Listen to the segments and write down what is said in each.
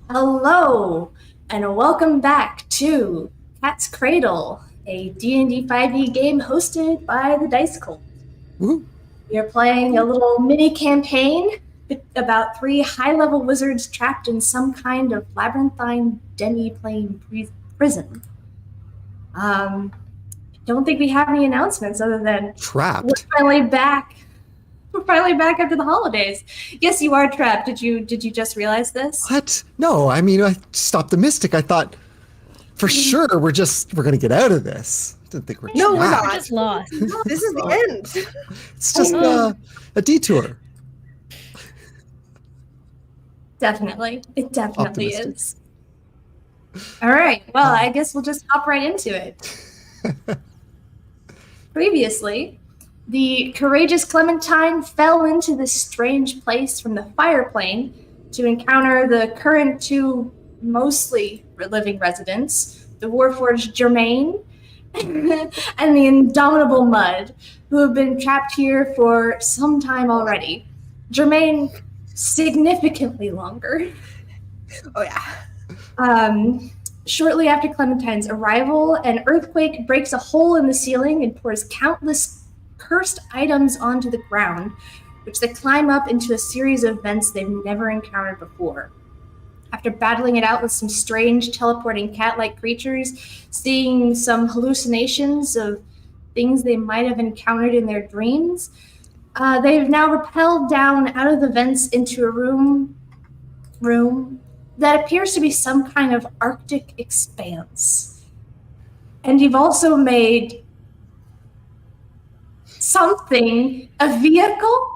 Hello, and welcome back to Cat's Cradle, a D&D 5e game hosted by the Dice Cult. Woo. We are playing a little mini campaign about three high-level wizards trapped in some kind of labyrinthine demi-plane prison. Don't think we have any announcements other than Trapped. we're finally back. We're finally back after the holidays. Yes, you are trapped. Did you just realize this? What? No, I mean, I stopped the mystic. I thought for sure we're going to get out of this. I didn't think we're No, we're trapped. not. Just lost. This is the end. It's just a detour. Definitely. It definitely Optimistic. is. All right. Well, I guess we'll just hop right into it. Previously, the courageous Clementine fell into this strange place from the fire plane to encounter the current two mostly living residents, the Warforged Germain and the indomitable Mud, who have been trapped here for some time already. Germain significantly longer. Oh, yeah. Shortly after Clementine's arrival, an earthquake breaks a hole in the ceiling and pours countless cursed items onto the ground, which they climb up into a series of vents they've never encountered before. After battling it out with some strange teleporting cat-like creatures, seeing some hallucinations of things they might have encountered in their dreams, they've now rappelled down out of the vents into a room that appears to be some kind of Arctic expanse. And you've also made something a vehicle?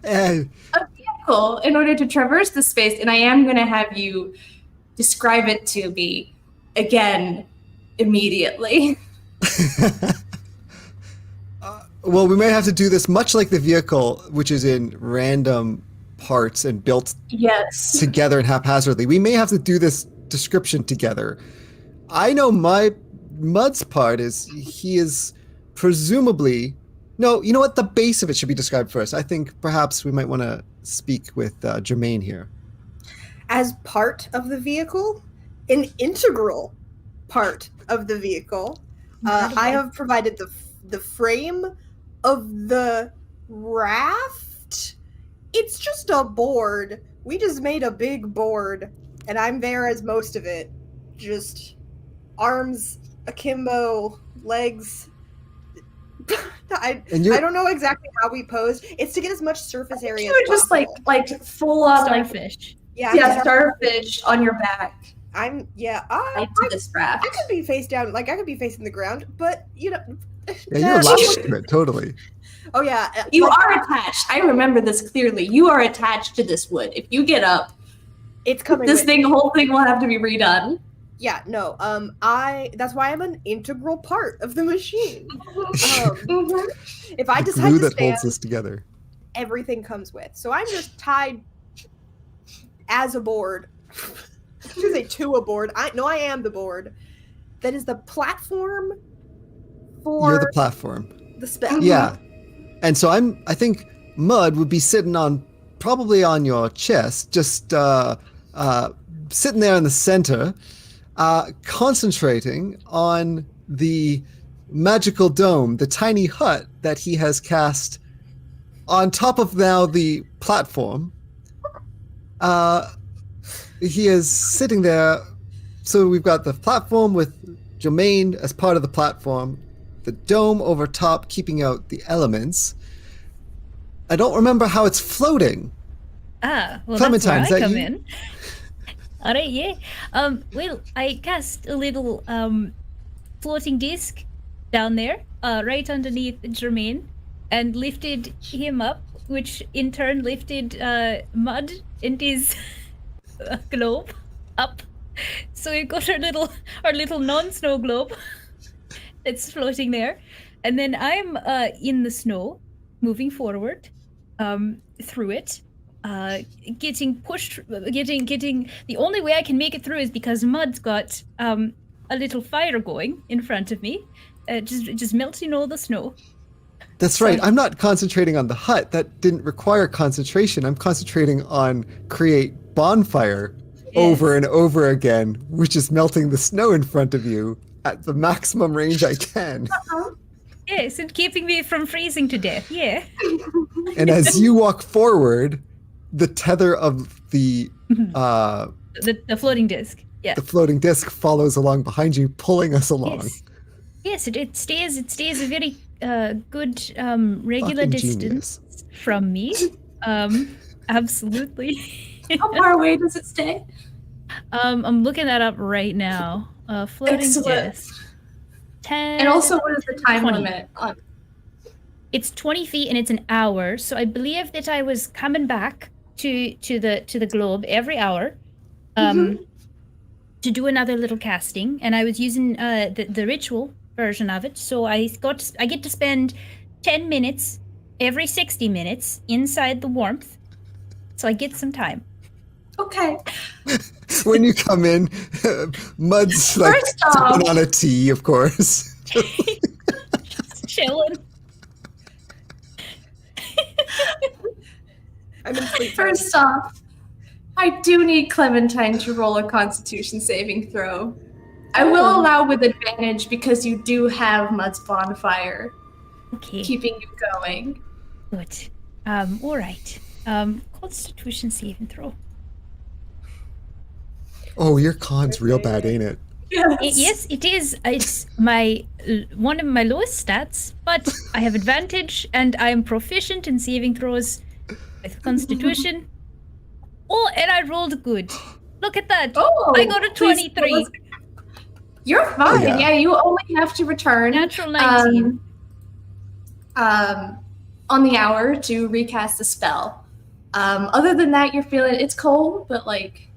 And A vehicle in order to traverse the space, and I am going to have you describe it to me again immediately. well, we may have to do this much like the vehicle, which is in random parts and built Yes. together and haphazardly. We may have to do this description together. I know my Mud's part is he is presumably... No, you know what? The base of it should be described first. I think perhaps we might want to speak with Germain here. As part of the vehicle, an integral part of the vehicle, I have provided the frame of the raft. It's just a board. We just made a big board, and I'm there as most of it. Just arms akimbo, legs. I don't know exactly how we posed. It's to get as much surface area You as were just possible. like full on Starfish. Yeah, starfish on your back. I'm Tied to this raft. I could be face down, like I could be facing the ground, but you know. Yeah, you're lashed to it, totally. Oh yeah, You like, are attached. I remember this clearly. You are attached to this wood. If you get up, it's coming. this whole thing will have to be redone. Yeah, no. That's why I'm an integral part of the machine. If I The decide glue to that stand, holds this together. everything comes with. So I'm just tied as a board. I should say to a board. I am the board. That is the platform for You're the platform. the spell. Yeah. And so I think Mud would be sitting probably on your chest, just sitting there in the center, concentrating on the magical dome, the tiny hut that he has cast on top of now the platform. He is sitting there. So we've got the platform with Germain as part of the platform, the dome over top keeping out the elements. I don't remember how it's floating. Well, Clementine, that's is where that I come you? in. All right, yeah. Well, I cast a little floating disc down there, right underneath Germain, and lifted him up, which in turn lifted Mud and his globe up. So we've got our little non-snow globe that's floating there, and then I'm in the snow, moving forward through it. Getting pushed, getting. The only way I can make it through is because Mud's got a little fire going in front of me, just melting all the snow. That's right. I'm not concentrating on the hut. That didn't require concentration. I'm concentrating on create bonfire over and over again, which is melting the snow in front of you at the maximum range I can. Yes, and keeping me from freezing to death. Yeah. And as you walk forward, the tether of the The floating disc. Yeah. the floating disc follows along behind you, pulling us along. Yes, it stays a very good regular Fucking distance genius. from me. Absolutely. How far away does it stay? I'm looking that up right now. Floating Excellent. disc. 10. And also, what is the time 20. limit on? It's 20 feet and it's an hour. So I believe that I was coming back to the globe every hour, to do another little casting, and I was using the ritual version of it. So I get to spend 10 minutes every 60 minutes inside the warmth. So I get some time. Okay. When you come in, Mud's like First off- sipping on a tea, of course. Chilling. I'm in sleep. First off, I do need Clementine to roll a Constitution saving throw. I will allow with advantage because you do have Mud's bonfire Okay. keeping you going. Good. All right. Constitution saving throw. Oh, your con's real bad, ain't it? Yes, it is. It's my one of my lowest stats, but I have advantage and I am proficient in saving throws with Constitution. Oh, and I rolled good. Look at that. Oh, I got a please 23. You're fine. yeah. Yeah, you only have to return Natural 19. on the hour to recast the spell. Other than that, you're feeling it's cold, but like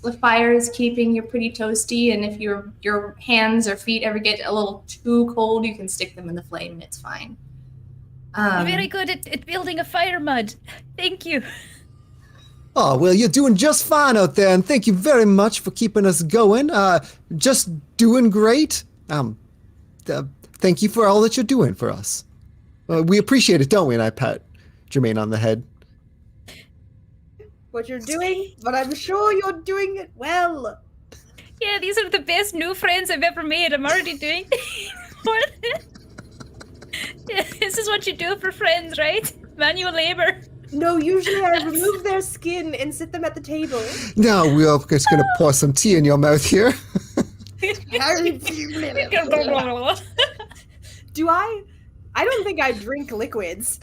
the fire is keeping you pretty toasty. And if your hands or feet ever get a little too cold, you can stick them in the flame and it's fine. I'm very good at building a fire, Mud. Thank you. Oh, well, you're doing just fine out there, and thank you very much for keeping us going. Just doing great. Thank you for all that you're doing for us. We appreciate it, don't we? And I pat Jermaine on the head. What you're doing, but I'm sure you're doing it well. Yeah, these are the best new friends I've ever made. I'm already doing more than... Yeah, this is what you do for friends, right? Manual labor. No, usually I remove their skin and sit them at the table. Now we're just going to pour some tea in your mouth here. Do I? I don't think I drink liquids.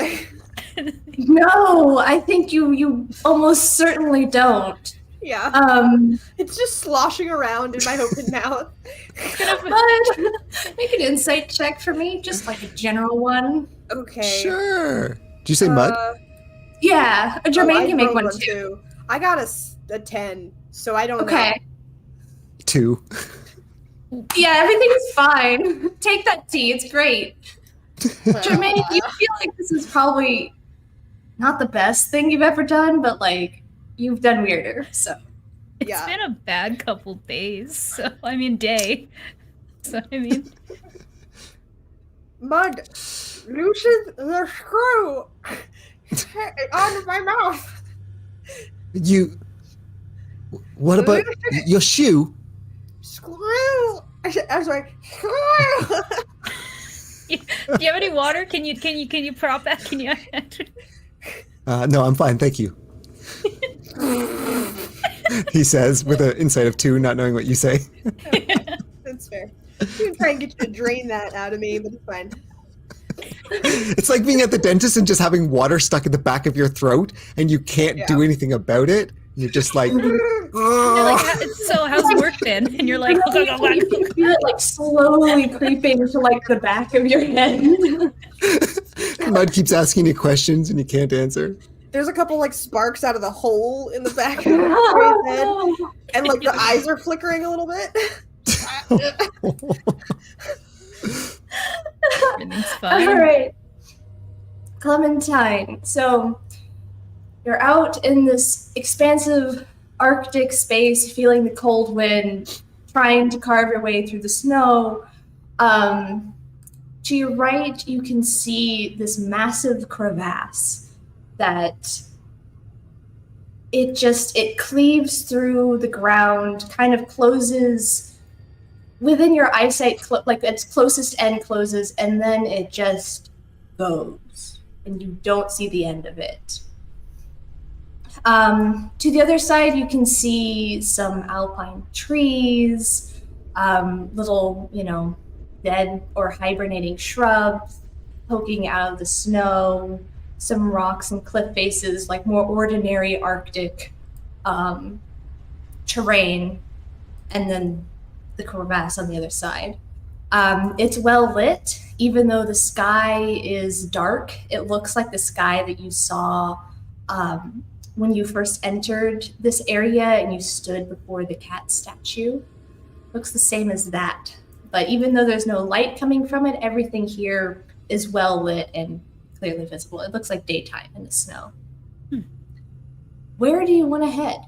No, I think you almost certainly don't. Yeah. It's just sloshing around in my open mouth. But make an insight check for me, just like a general one. Okay. Sure. Did you say Mud? Yeah, Jermaine I can make rolled one too. I got a 10, so I don't Okay. 2. Yeah, everything's fine. Take that tea. It's great. know. Jermaine, you feel like this is probably not the best thing you've ever done, but like you've done weirder. So It's Yeah. been a bad couple days. So I mean day. So I mean Mud, loosen the screw on my mouth. What about your shoe? Screw. I'm sorry. Screw. do you have any water? Can you prop that? Can you No, I'm fine, thank you. He says with an insight of 2, not knowing what you say. That's fair. I'm gonna try and get you to drain that out of me, but it's fine. It's like being at the dentist and just having water stuck in the back of your throat and you can't do anything about it. You're just like, They're like, so how's work then? And you're like, you can feel it like slowly creeping to like the back of your head. Mud keeps asking you questions and you can't answer. There's a couple like sparks out of the hole in the back of his head, and like the eyes are flickering a little bit. everything's fine. All right, Clementine. So you're out in this expansive Arctic space, feeling the cold wind, trying to carve your way through the snow. To your right, you can see this massive crevasse that it cleaves through the ground, kind of closes within your eyesight, like its closest end closes, and then it just goes, and you don't see the end of it. To the other side, you can see some alpine trees, little, dead or hibernating shrubs poking out of the snow, some rocks and cliff faces, like more ordinary Arctic terrain, and then the crevasse on the other side. It's well lit, even though the sky is dark. It looks like the sky that you saw when you first entered this area and you stood before the cat statue. Looks the same as that. But even though there's no light coming from it, everything here is well lit and clearly visible. It looks like daytime in the snow. Where do you want to head?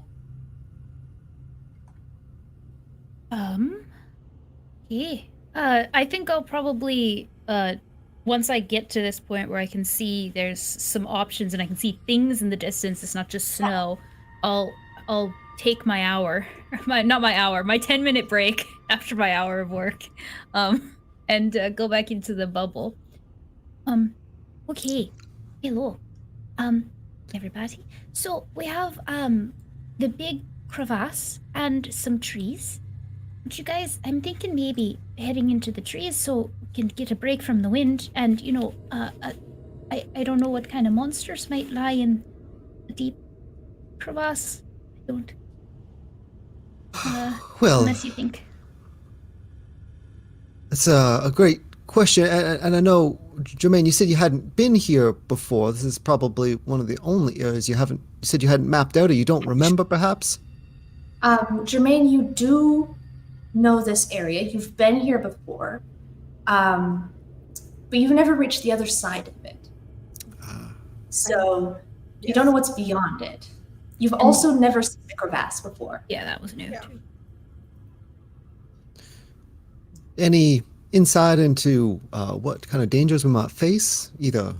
I think I'll probably, once I get to this point where I can see there's some options and I can see things in the distance, it's not just snow, I'll take my hour, my 10-minute break after my hour of work, and go back into the bubble. Okay. Hello. Everybody. So we have, the big crevasse and some trees. Would you guys, I'm thinking maybe heading into the trees so we can get a break from the wind and, I don't know what kind of monsters might lie in a deep crevasse. I don't. Well, unless you think. That's a great question, and I know, Jermaine, you said you hadn't been here before. This is probably one of the only areas you said you hadn't mapped out, or you don't remember, perhaps? Jermaine, you do know this area. You've been here before, but you've never reached the other side of it. So you don't know what's beyond it. You've also never seen the crevasse before. Yeah, that was new too. Any insight into what kind of dangers we might face, either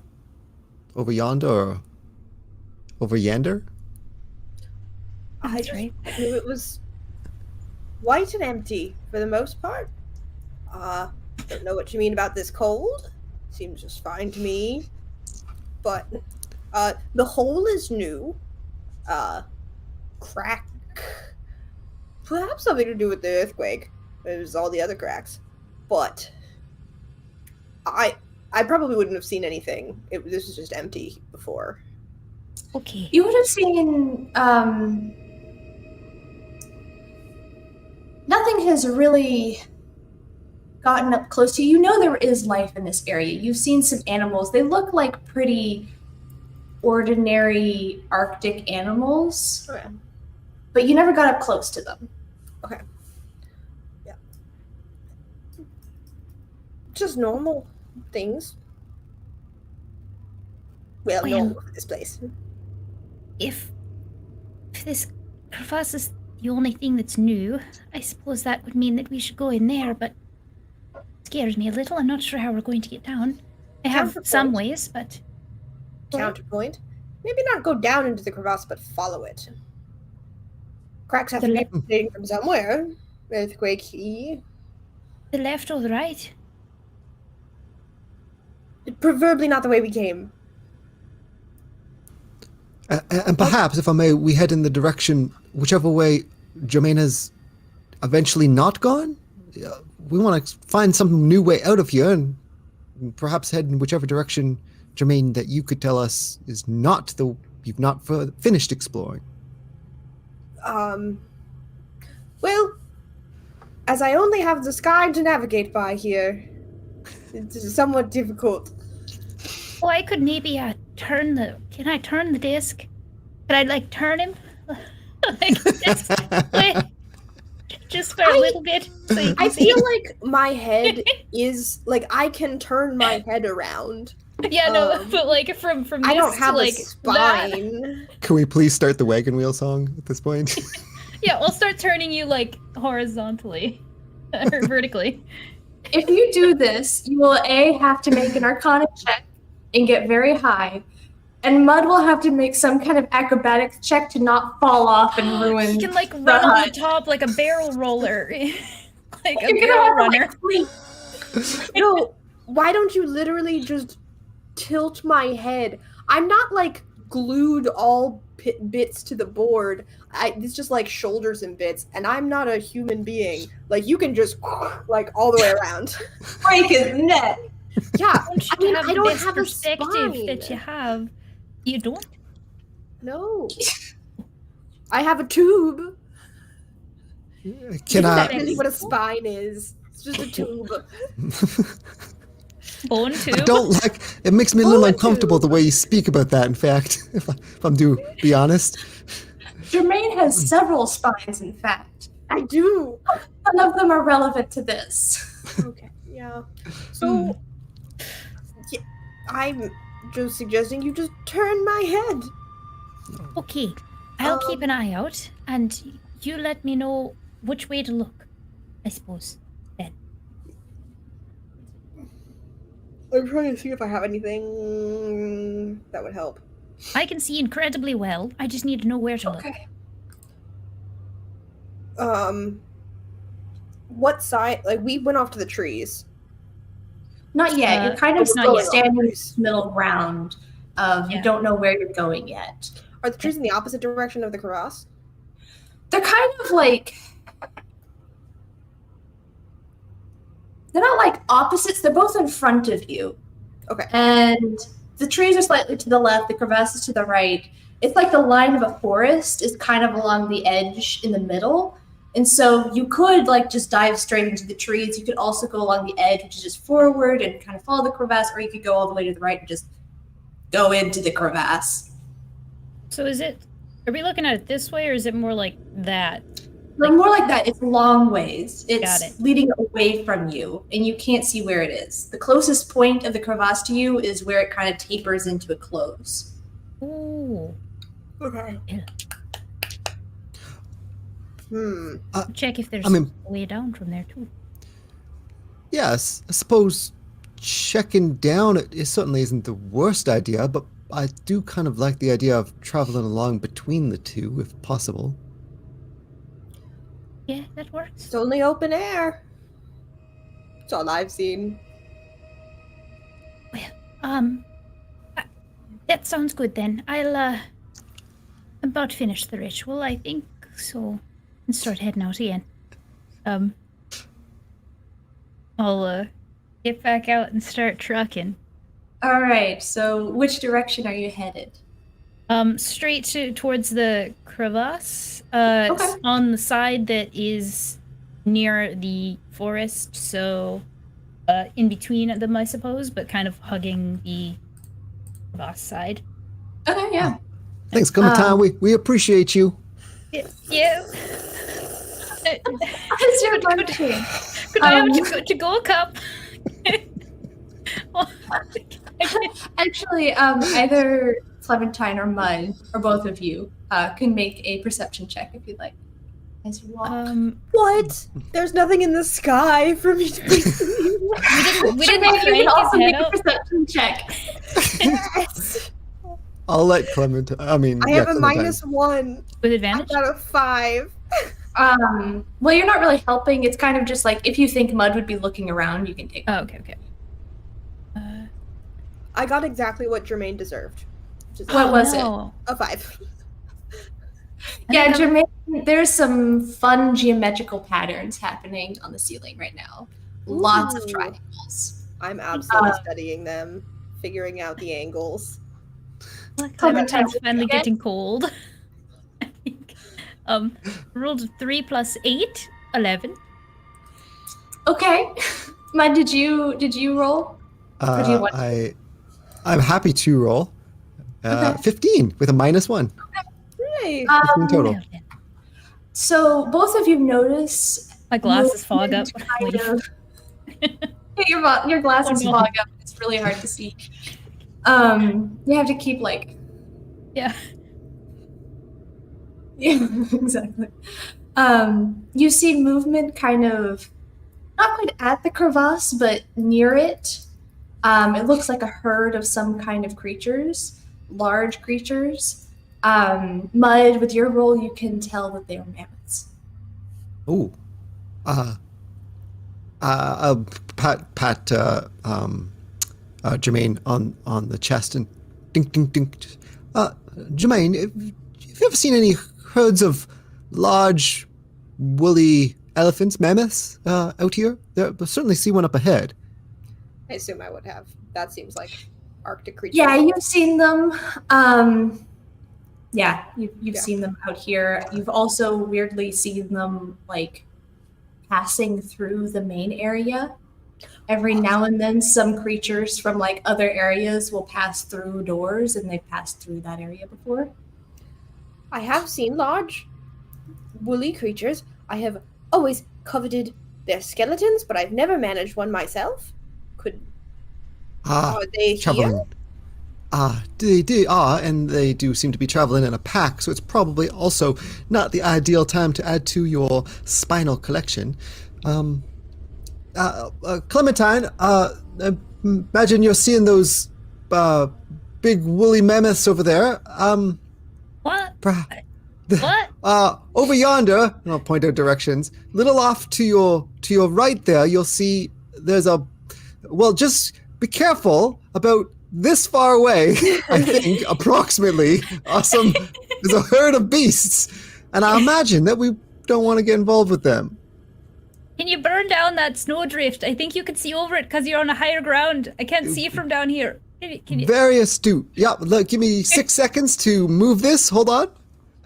over yonder or over yonder? I just knew it was white and empty for the most part. Don't know what you mean about this cold. Seems just fine to me. But the hole is new. Crack. Perhaps something to do with the earthquake. There's all the other cracks. But I probably wouldn't have seen anything. This was just empty before. Okay. You would have seen nothing has really gotten up close to you. You know there is life in this area. You've seen some animals. They look like pretty ordinary Arctic animals. Okay. But you never got up close to them. Okay. Yeah. Just normal things. Well, normal for this place. If this crevasse is the only thing that's new, I suppose that would mean that we should go in there, but it scares me a little. I'm not sure how we're going to get down. I have some ways, but... Counterpoint. Maybe not go down into the crevasse, but follow it. Cracks have to be emanating from somewhere. Earthquake-y. The left or the right? Preferably not the way we came. And perhaps, if I may, we head in the direction, whichever way Jermaine has eventually not gone. We want to find some new way out of here, and perhaps head in whichever direction, Jermaine, that you could tell us is not you've not finished exploring. Well, as I only have the sky to navigate by here, it's somewhat difficult. Oh, I could maybe can I turn the disc? Could I turn him? Just for a little bit. So you can I see. feel like my head is I can turn my head around. Yeah, no, but from this I don't have to a that. spine. Can we please start the wagon wheel song at this point? Yeah, we'll start turning you horizontally or vertically. If you do this, you will have to make an Arcana check and get very high, and Mud will have to make some kind of acrobatics check to not fall off and ruin. He can like the run on the hut. top like a barrel roller, like a You're gonna barrel have to, runner. like, sleep. No, why don't you literally just tilt my head? I'm not like glued all bits to the board. It's just like shoulders and bits, and I'm not a human being. Like you can just like all the way around. Break his neck. Yeah, Don't I you mean, have I don't this have a perspective spine. that you have? You don't? No, I have a tube. Can That's I? really what a spine is. It's just a tube. Bone I tube? don't like. It makes me a little Bone uncomfortable the tube. way you speak about that. In fact, if I'm to be honest. Jermaine has several spines, in fact. I do. None of them are relevant to this. Okay. Yeah. So, yeah, I'm just suggesting you just turn my head. Okay, I'll keep an eye out, and you let me know which way to look, I suppose, then. I'm trying to see if I have anything that would help. I can see incredibly well. I just need to know where to look. Okay. What side? Like, we went off to the trees. Not yet. You're kind of not still yet. standing in this middle ground of you Yeah. don't know where you're going yet. Are the trees in the opposite direction of the crevasse? They're kind of like they're not like opposites, they're both in front of you. Okay. And the trees are slightly to the left, the crevasse is to the right. It's like the line of a forest is kind of along the edge in the middle. And so you could like just dive straight into the trees. You could also go along the edge, which is just forward and kind of follow the crevasse, or you could go all the way to the right and just go into the crevasse. So are we looking at it this way, or is it more like that? More like that. It's long ways. It's Got it. leading away from you, and you can't see where it is. The closest point of the crevasse to you is where it kind of tapers into a close. Ooh. Okay. Yeah. Check if there's I mean- a way down from there, too. Yes, I suppose checking down it certainly isn't the worst idea, but I do kind of like the idea of traveling along between the two, if possible. Yeah, that works. It's only open air. That's all I've seen. That sounds good then. I'm about to finish the ritual, I think, so and start heading out again. I'll get back out and start trucking. All right. So, which direction are you headed? Straight towards the crevasse. Okay. On the side that is near the forest, so in between them, I suppose, but kind of hugging the crevasse side. Okay. Yeah. Thanks, Clementine. We appreciate you. Yeah. It's your luncheon. Could I have a to-go cup? Actually, either Clementine or Mud, or both of you, can make a perception check if you'd like, as you walk. What? There's nothing in the sky for me to be. we didn't Maybe you can crank also his make head a up. perception check. Yes. I'll let Clementine. I mean, I yeah, have a Clementine. -1. With I advantage? got a 5. Well, you're not really helping. It's kind of just like if you think Mud would be looking around, you can take. Oh, okay. I got exactly what Jermaine deserved. Which is What was no. a 5. Yeah, Jermaine, there's some fun geometrical patterns happening on the ceiling right now. Lots of Ooh. triangles. I'm absolutely studying them, figuring out the angles. Clementine's finally Okay. getting cold. I think. Rolled 3 + 8, 11. Okay, Mud, did you roll? Or do you want- I'm happy to roll. Okay. 15 with a -1. Hey. 15 total. Well then. So both of you notice My glasses fog up. kind of. Your glasses Oh, no. fog up. It's really hard to see. You have to keep like. Yeah. Yeah, exactly. You see movement kind of not quite at the crevasse, but near it. It looks like a herd of some kind of creatures, large creatures. Mud, with your roll, you can tell that they are mammoths. Ooh. Pat Jermaine on the chest and dink dink dink. Jermaine, have you ever seen any herds of large woolly elephants, mammoths out here? I certainly see one up ahead. I assume I would have. That seems like Arctic creatures. Yeah, you've seen them. You've seen them out here. You've also weirdly seen them like passing through the main area. Every now and then some creatures from like other areas will pass through doors, and they've passed through that area before. I have seen large woolly creatures. I have always coveted their skeletons, but I've never managed one myself. Are they traveling. here? They are, and they do seem to be traveling in a pack, so it's probably also not the ideal time to add to your spinal collection. Clementine, imagine you're seeing those big woolly mammoths over there. What? What? Over yonder, and I'll point out directions. Little off to your right there, you'll see there's a. Well, just be careful about this far away. I think approximately. There's a herd of beasts, and I imagine that we don't want to get involved with them. Can you burn down that snowdrift? I think you can see over it because you're on a higher ground. I can't see from down here. Can you? Very astute. Yeah, look, give me 6 seconds to move this. Hold on.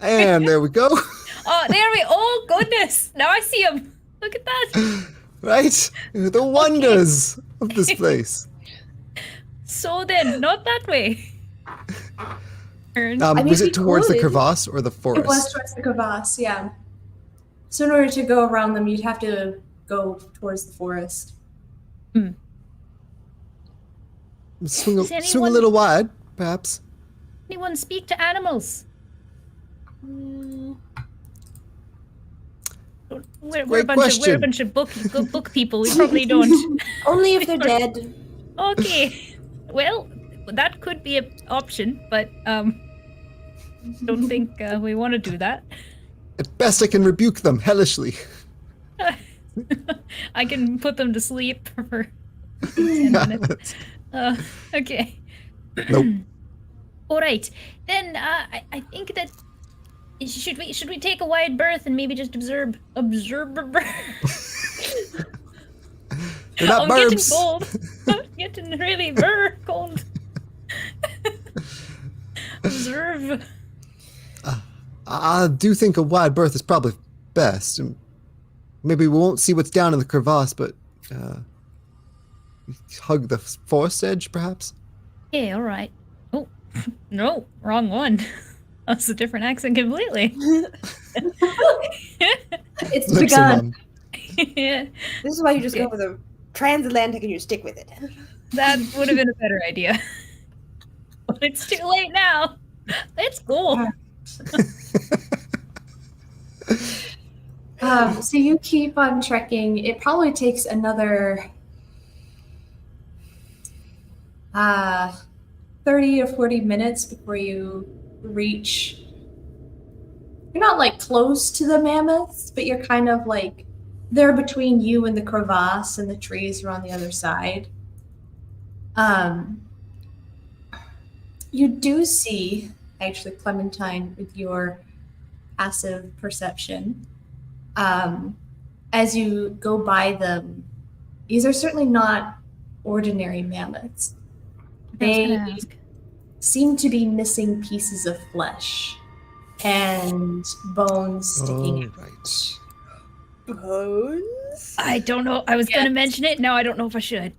And there we go. Oh, there we. Oh goodness! Now I see him. Look at that. Right? The wonders of this place. So then, not that way. Turn. Was it towards the crevasse or the forest? It was towards the crevasse, yeah. So in order to go around them, you'd have to go towards the forest. Swing a little wide, perhaps. Anyone speak to animals? We're a bunch of book people. We probably don't. Only if they're dead. Okay. Well, that could be an option, but don't think we want to do that. At best, I can rebuke them hellishly. I can put them to sleep for 10 minutes. Okay. Nope. All right. Then I think that should we take a wide berth and maybe just observe. They're not I'm barbs. getting cold. I'm getting really cold. Observe. I do think a wide berth is probably best. Maybe we won't see what's down in the crevasse, but hug the forest edge, perhaps? Yeah, all right. Oh, no, wrong one. That's a different accent completely. It's begun. Yeah, This is why you just go with a transatlantic and you stick with it. that would have been a better idea. But it's too late now. Let's go. So you keep on trekking. It probably takes another 30 or 40 minutes before you reach. You're not like close to the mammoths, but you're kind of like they're between you and the crevasse, and the trees are on the other side. You do see, actually, Clementine, with your passive perception, as you go by them, these are certainly not ordinary mammoths. They seem to be missing pieces of flesh and bones sticking out. Right. Bones? I don't know. I was going to mention it. Now I don't know if I should.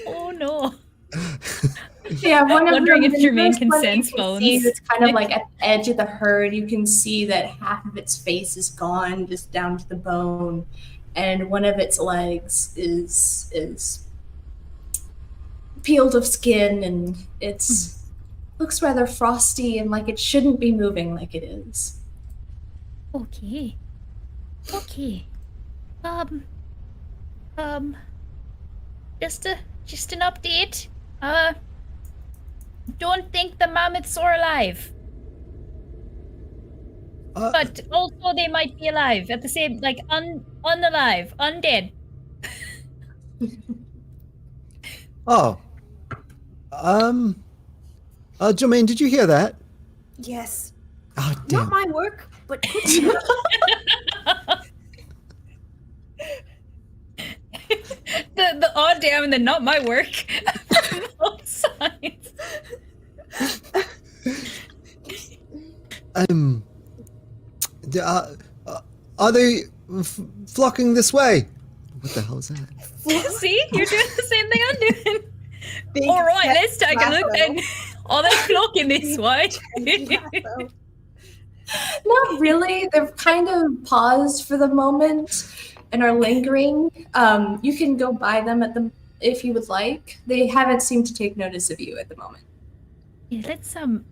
Oh no. Yeah, one of Wondering them, if the Jermaine first can one sense you can bones. see that's kind of like at the edge of the herd. You can see that half of its face is gone, just down to the bone, and one of its legs is peeled of skin, and it's looks rather frosty and like it shouldn't be moving like it is. Okay. Okay. Um, just an update. Don't think the mammoths are alive. But also they might be alive at the same, like, unalive, undead. Oh. Jermaine, did you hear that? Yes. Oh, Not damn. my work, but could be. the oh damn and the not my work. Both sides. Are they flocking this way? What the hell is that? See, you're doing the same thing I'm doing. Big All right, fat let's take a look lasso. then. Are they flocking this way? Lasso. Not really. They've kind of paused for the moment and are lingering. You can go by them if you would like. They haven't seemed to take notice of you at the moment. Yeah, let's I'm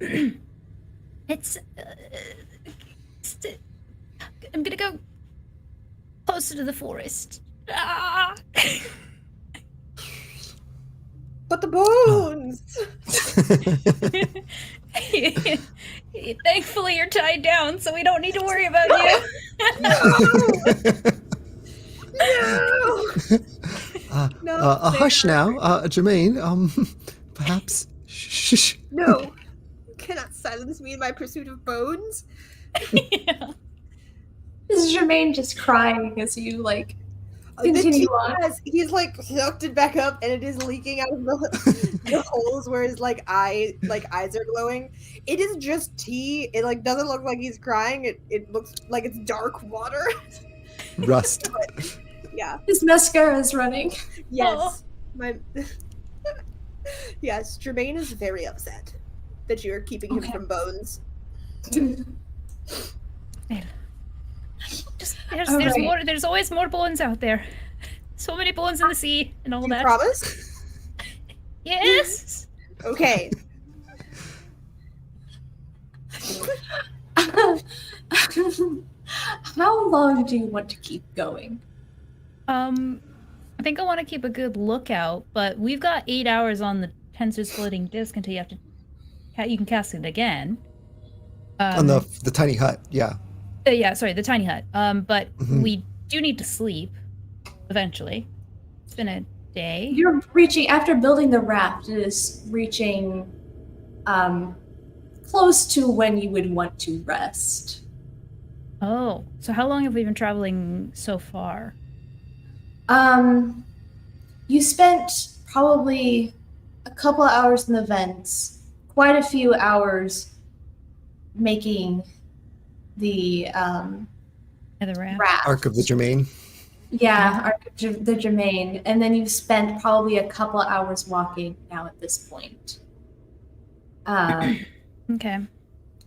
gonna go closer to the forest. Ah! But the bones. Thankfully, you're tied down, so we don't need to worry about you. No. Hush now, Jermaine. Perhaps. Shh. No. You cannot silence me in my pursuit of bones. Yeah. Is Jermaine just crying as you The continue tea on? he's sucked it back up, and it is leaking out of the holes where his eyes are glowing. It is just tea. It doesn't look like he's crying. It looks like it's dark water. Rust. Yeah. His mascara is running. Yes. Yes. Jermaine is very upset that you are keeping him Okay. from bones. There's Alright. more. There's always more bones out there. So many bones in the sea and all You that. promise? Yes. Okay. How long do you want to keep going? I think I want to keep a good lookout, but we've got 8 hours on the tensor splitting disc until you have to. You can cast it again. On the tiny hut, yeah. Yeah, sorry, the tiny hut. But Mhm. we do need to sleep eventually. It's been a day. You're reaching, after building the raft, it is reaching close to when you would want to rest. Oh, so how long have we been traveling so far? You spent probably a couple of hours in the vents, quite a few hours making the Yeah, the raft. raft. Arc of the Jermaine. Yeah, the Germain. And then you've spent probably a couple of hours walking now at this point. Okay.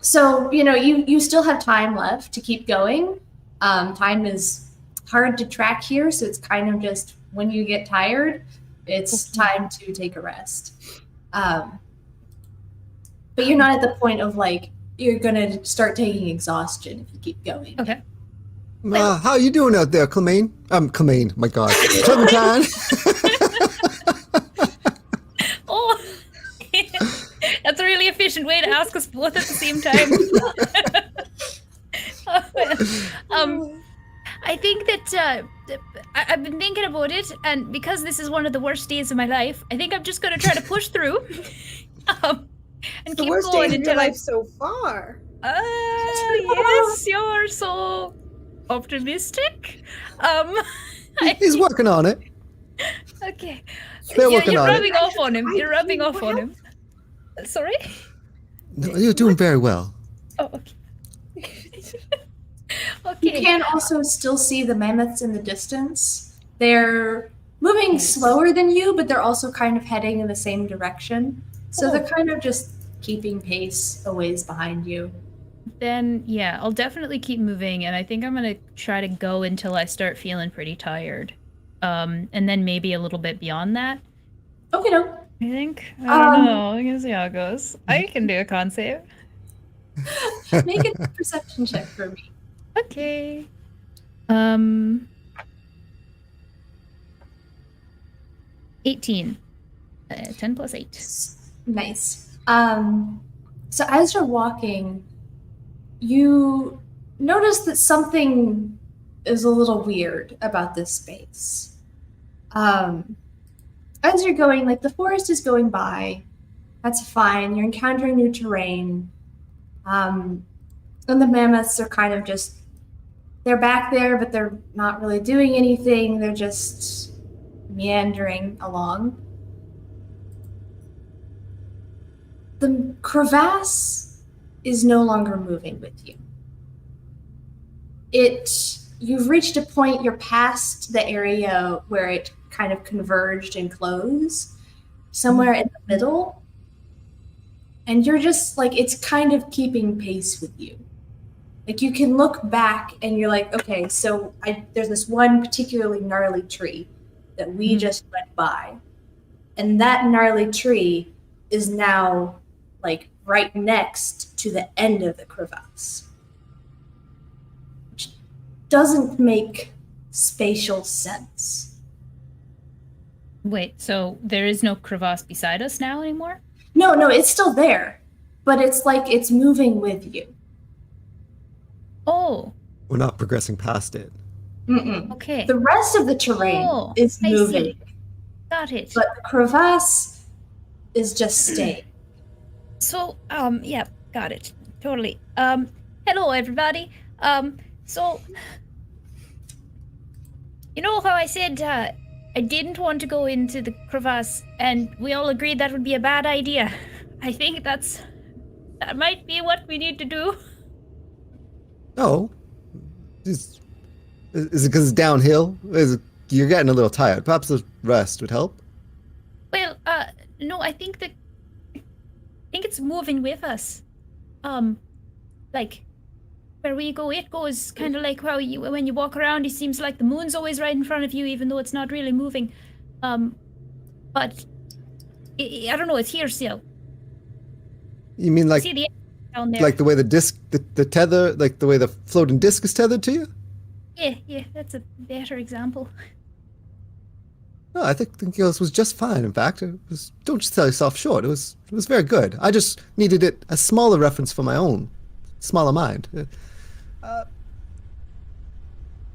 So, you still have time left to keep going. Time is hard to track here, so it's kind of just when you get tired, it's time to take a rest. But you're not at the point of you're going to start taking exhaustion if you keep going. Okay. How are you doing out there, Clemaine? Clemaine, my God. Clementine. Oh, that's a really efficient way to ask us both at the same time. I think that I've been thinking about it, and because this is one of the worst days of my life, I think I'm just going to try to push through and The keep worst going day of your until I. life so far. Yes, you're so optimistic. He's working on it. Okay. They're working You're on it. rubbing off on him. I You're rubbing do off on well. him. Sorry? No, you're doing very well. Oh, okay. You Okay. can also still see the mammoths in the distance. They're moving slower than you, but they're also kind of heading in the same direction. So they're kind of just keeping pace a ways behind you. Then, yeah, I'll definitely keep moving, and I think I'm gonna try to go until I start feeling pretty tired. And then maybe a little bit beyond that, Okay, no. I think. I don't know. I'm gonna see how it goes. I can do a con save. Make a perception check for me. Okay. 18. 10 plus 8. Nice. So as you're walking, you notice that something is a little weird about this space. As you're going, like the forest is going by, that's fine. You're encountering new terrain. And the mammoths are kind of just, they're back there, but they're not really doing anything. They're just meandering along. The crevasse is no longer moving with you. You've reached a point, you're past the area where it kind of converged and closed, somewhere in the middle. And you're just like, it's kind of keeping pace with you. Like you can look back and you're like, okay, so there's this one particularly gnarly tree that we just went by. And that gnarly tree is now like right next to the end of the crevasse. Which doesn't make spatial sense. Wait, so there is no crevasse beside us now anymore? No, it's still there. But it's like it's moving with you. Oh. We're not progressing past it. Mm-mm. Okay. The rest of the terrain is moving. See. Got it. But the crevasse is just staying. So, yeah, got it. Totally. Hello, everybody. So, you know how I said, I didn't want to go into the crevasse, and we all agreed that would be a bad idea. I think that might be what we need to do. Oh. Is it because it's downhill? You're getting a little tired. Perhaps the rest would help. Well, no, I think it's moving with us. Like, where we go, it goes. Kind of like how when you walk around, it seems like the moon's always right in front of you, even though it's not really moving. But I don't know, it's here still. You mean like, See the down there? like the way the disc, the tether, like the way the floating disc is tethered to you? Yeah, that's a better example. No, I think it was just fine. In fact, don't sell yourself short. It was very good. I just needed a smaller reference for my own smaller mind.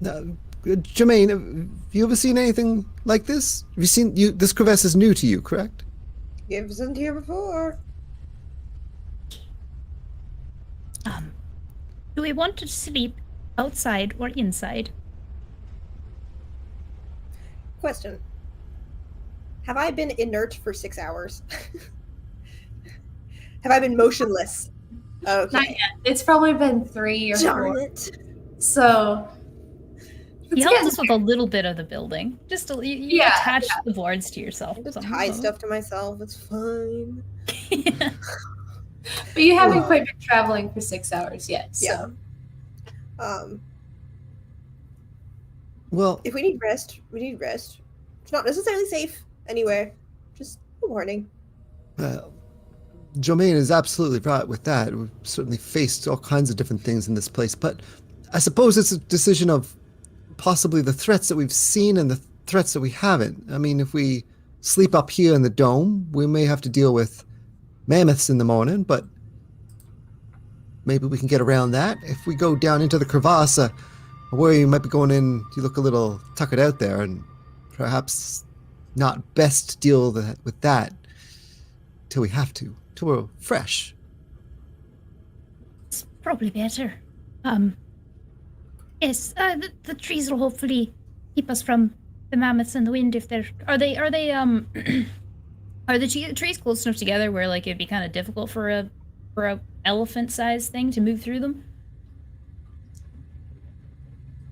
Jermaine, have you ever seen anything like this? Have you seen this crevasse is new to you, correct? You wasn't here before. Do we want to sleep outside or inside? Question. Have I been inert for 6 hours? Have I been motionless? Okay. Not yet. It's probably been 3 or 4. Darn it. So You helped us with a little bit of the building. Just you attached the boards to yourself. Just tie stuff to myself. It's fine. Yeah. But you haven't quite been traveling for 6 hours yet. So Well, if we need rest, we need rest. It's not necessarily safe anywhere. Just a warning. Jermaine is absolutely right with that. We've certainly faced all kinds of different things in this place, but I suppose it's a decision of possibly the threats that we've seen and the threats that we haven't. I mean, if we sleep up here in the dome, we may have to deal with mammoths in the morning, but maybe we can get around that. If we go down into the crevasse, where you might be going in, you look a little tuckered out there, and perhaps not best to deal with that till we have to, till we're fresh. It's probably better. Yes, the trees will hopefully keep us from the mammoths and the wind. If they're are the trees close enough together where like it'd be kind of difficult for a elephant-sized thing to move through them?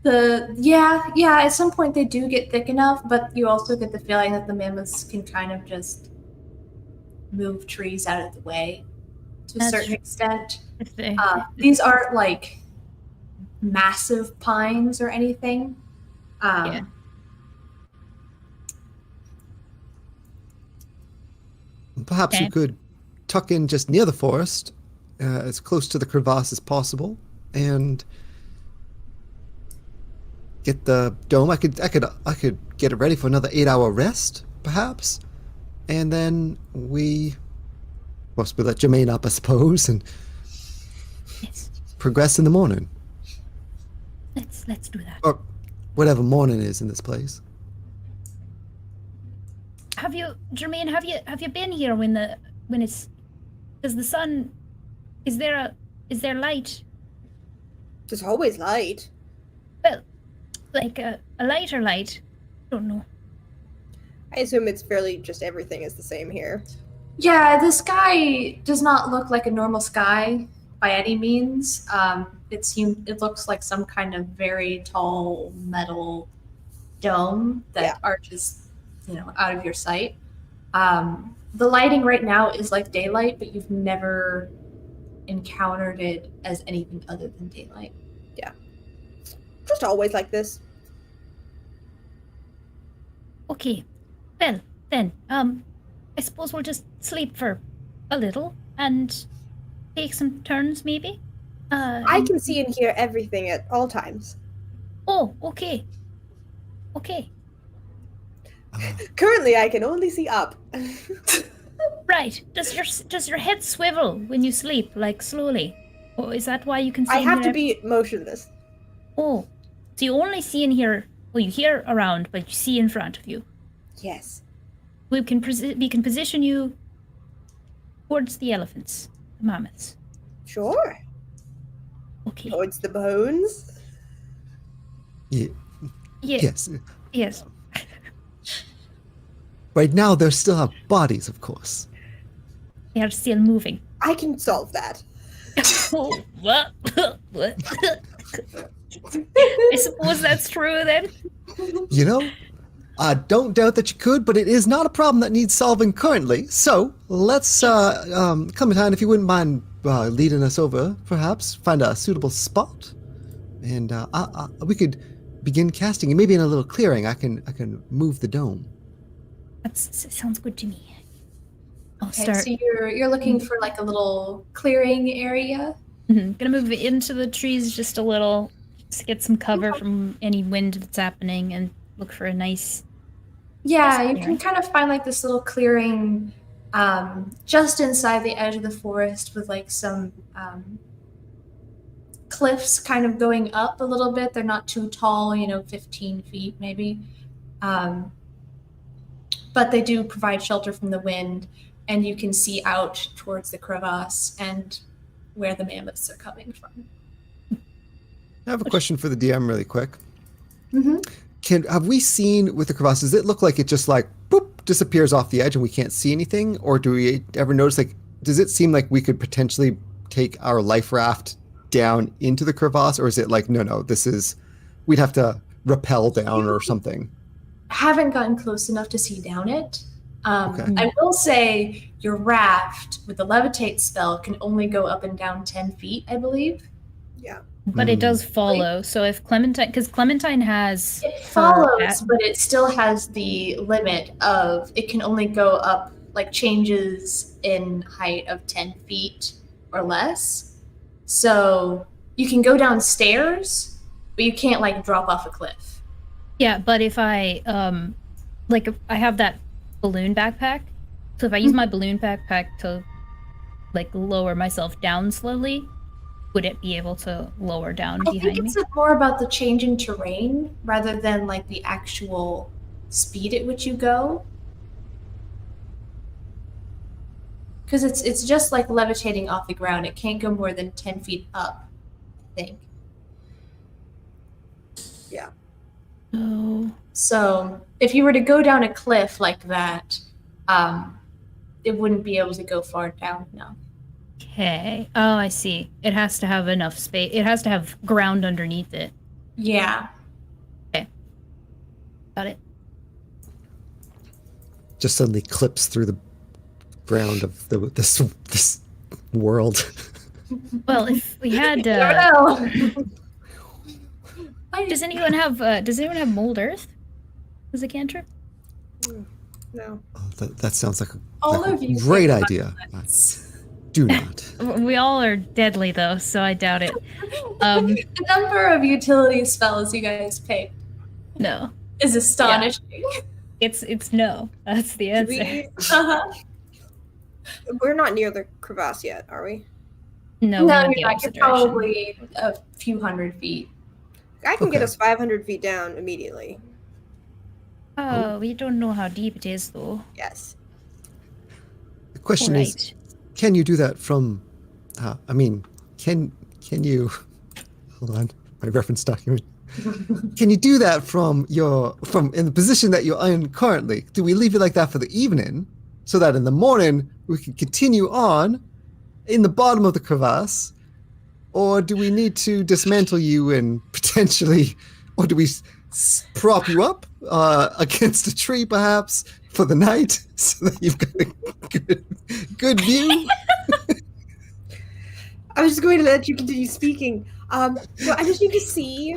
at some point they do get thick enough, but you also get the feeling that the mammoths can kind of just move trees out of the way to a certain extent. These aren't like massive pines or anything. Perhaps we could tuck in just near the forest, as close to the crevasse as possible, and get the dome. I could get it ready for another 8-hour rest, perhaps, and then we let Jermaine up, I suppose, and Yes. progress in the morning, Let's do that. or whatever morning is in this place. Jermaine, have you been here when it's, does the sun, is there light? There's always light. Well, like a lighter light. Don't know. I assume it's fairly just everything is the same here. Yeah, the sky does not look like a normal sky by any means. It looks like some kind of very tall metal dome that arches, out of your sight. The lighting right now is like daylight, but you've never encountered it as anything other than daylight. Yeah. Just always like this. Okay. Well, then, I suppose we'll just sleep for a little and take some turns, maybe? I can see and hear everything at all times. Oh, okay. Okay. Currently, I can only see up. Right. Does your head swivel when you sleep, like slowly? Or is that why you can see I and have hear to be motionless. Oh. So you only see and hear, well, you hear around, but you see in front of you. Yes. We can position you towards the elephants, the mammoths. Sure. Okay. Towards the bones. Yeah. Yes. Yes. Right now, they still have bodies, of course. They are still moving. I can solve that. Oh, what? I suppose that's true then. I don't doubt that you could, but it is not a problem that needs solving currently. So let's, Clementine, if you wouldn't mind leading us over, perhaps find a suitable spot, and we could begin casting. And maybe in a little clearing, I can move the dome. That sounds good to me. I'll Okay, start. so you're looking for like a little clearing area. Gonna move into the trees just a little, just to get some cover from any wind that's happening, and look for a nice. Yeah, Nice you can kind of find like this little clearing just inside the edge of the forest with like some cliffs kind of going up a little bit. They're not too tall, 15 feet maybe. But they do provide shelter from the wind, and you can see out towards the crevasse and where the mammoths are coming from. I have a question for the DM really quick. Mm-hmm. Have we seen with the crevasse, does it look like it just like boop, disappears off the edge and we can't see anything? Or do we ever notice, like, does it seem like we could potentially take our life raft down into the crevasse? Or is it like, no, we'd have to rappel down or something? Haven't gotten close enough to see down it. Okay. I will say your raft with the levitate spell can only go up and down 10 feet, I believe. Yeah. But it does follow. So if Clementine, because Clementine has. It follows, but it still has the limit of it can only go up, like changes in height of 10 feet or less. So you can go downstairs, but you can't like drop off a cliff. Yeah, but if I if I have that balloon backpack, so if I use my balloon backpack to like lower myself down slowly, would it be able to lower down I behind think me? it's more about the change in terrain rather than like the actual speed at which you go. Because it's just like levitating off the ground. It can't go more than 10 feet up, I think. Yeah. Oh. So if you were to go down a cliff like that, it wouldn't be able to go far down, no. Okay. Oh, I see. It has to have enough space. It has to have ground underneath it. Yeah. Okay. Got it. Just suddenly clips through the ground of this world. Well, if we had, I don't know. does anyone have mold earth as a cantrip? No. Oh, that sounds like All a of you great think idea. about Do not. We all are deadly, though, so I doubt it. The number of utility spells you guys pick No. is astonishing. It's no. That's the answer. Uh-huh. We're not near the crevasse yet, are we? No, No, we went the you're not. You're opposite direction. probably a few hundred feet. I can get Okay. us 500 feet down immediately. Oh, we don't know how deep it is, though. Yes. The question is, Alright. can you do that from? Can you? Hold on, my reference document. Can you do that from in the position that you're in currently? Do we leave it like that for the evening, so that in the morning we can continue on in the bottom of the crevasse, or do we need to dismantle you and potentially, or do we prop you up against a tree perhaps for the night so that you've got a good view? I was just going to let you continue speaking. So I just need to see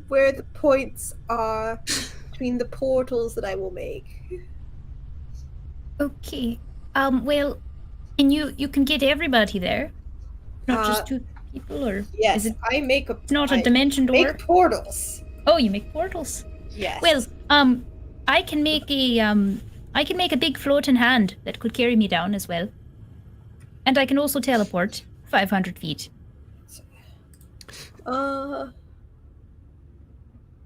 where the points are between the portals that I will make. Okay. Well, and you can get everybody there, not just 2 people, or Yes, is it I make a. it's not a I dimension door? Make portals. Oh, you make portals. Yes. Well, I can make a big floating hand that could carry me down as well, and I can also teleport 500 feet.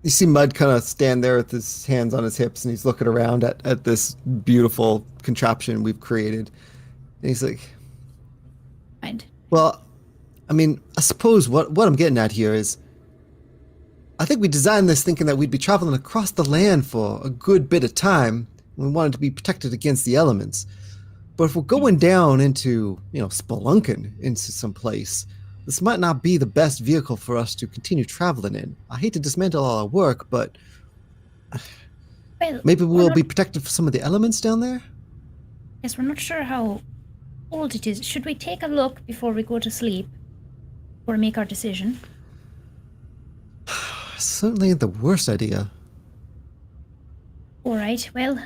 You see Mud kind of stand there with his hands on his hips, and he's looking around at this beautiful contraption we've created. And he's like, Mind. well, I suppose what I'm getting at here is, I think we designed this thinking that we'd be traveling across the land for a good bit of time. We wanted to be protected against the elements. But if we're going down into, spelunking into some place, this might not be the best vehicle for us to continue traveling in. I hate to dismantle all our work, but Well, maybe we're we'll not- be protected from some of the elements down there? Yes, we're not sure how old it is. Should we take a look before we go to sleep, or make our decision? Certainly the worst idea. All right. Well,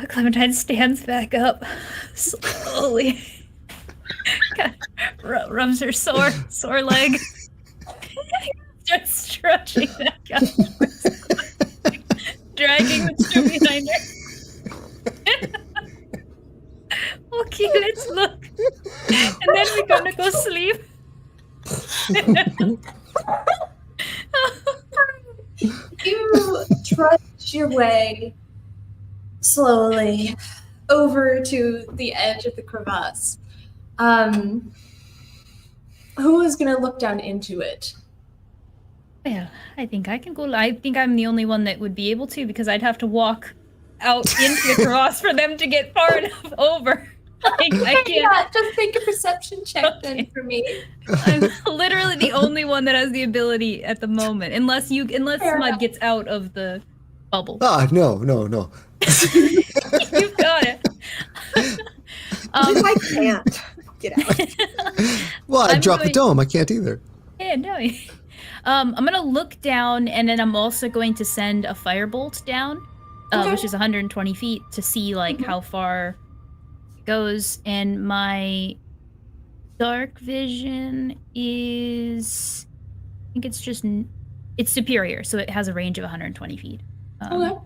Clementine stands back up slowly. Rubs her sore leg. Starts stretching back up. Dragging the stone behind her. Okay, let's look. And then we're gonna go sleep. You trudge your way slowly over to the edge of the crevasse. Who is going to look down into it? Well, I think I can go. I think I'm the only one that would be able to, because I'd have to walk out into the crevasse for them to get far enough over. Like, I can't. Yeah, just make a perception check then Okay. for me. I'm literally the only one that has the ability at the moment, unless Fair Mud enough. gets out of the bubble. Ah, no. You've got it. What if I can't get out? Well, I I'm dropped the going- dome. I can't either. Yeah, no. I'm gonna look down, and then I'm also going to send a firebolt down, Okay. which is 120 feet, to see like how far it goes. And my dark vision is, I think it's superior, so it has a range of 120 feet. Okay.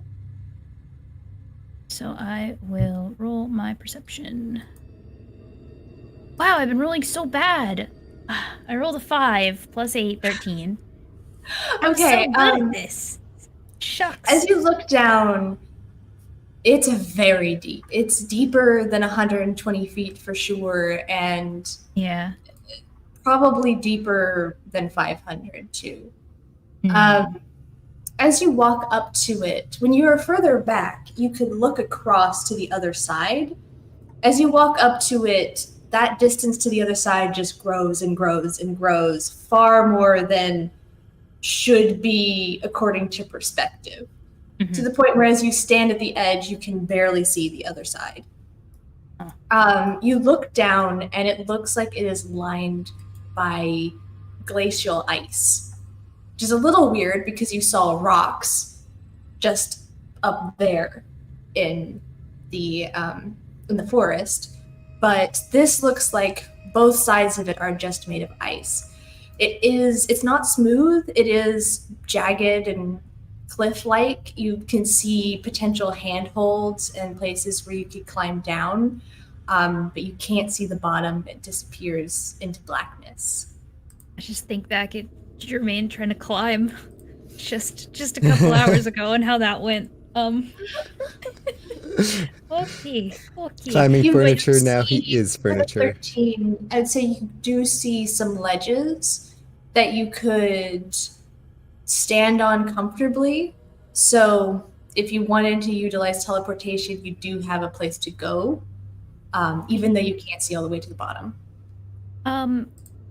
So I will roll my perception. Wow, I've been rolling so bad. I rolled a 5 plus 8, 13. I'm Okay, so good at this. Shucks. As you look down, it's very deep. It's deeper than 120 feet for sure, and Yeah. probably deeper than 500 too. Mhm. As you walk up to it, when you are further back, you could look across to the other side. As you walk up to it, that distance to the other side just grows and grows and grows, far more than should be according to perspective. Mhm. To the point where as you stand at the edge, you can barely see the other side. You look down and it looks like it is lined by glacial ice, which is a little weird because you saw rocks just up there in the forest. but this looks like both sides of it are just made of ice. It's not smooth, it is jagged and cliff-like. You can see potential handholds and places where you could climb down, but you can't see the bottom. It disappears into blackness. I just think back at Jermaine trying to climb just a couple hours ago and how that went. Okay. Climbing You would furniture, now see he is furniture. 13, I'd say you do see some ledges that you could stand on comfortably. So if you wanted to utilize teleportation, you do have a place to go, even though you can't see all the way to the bottom. All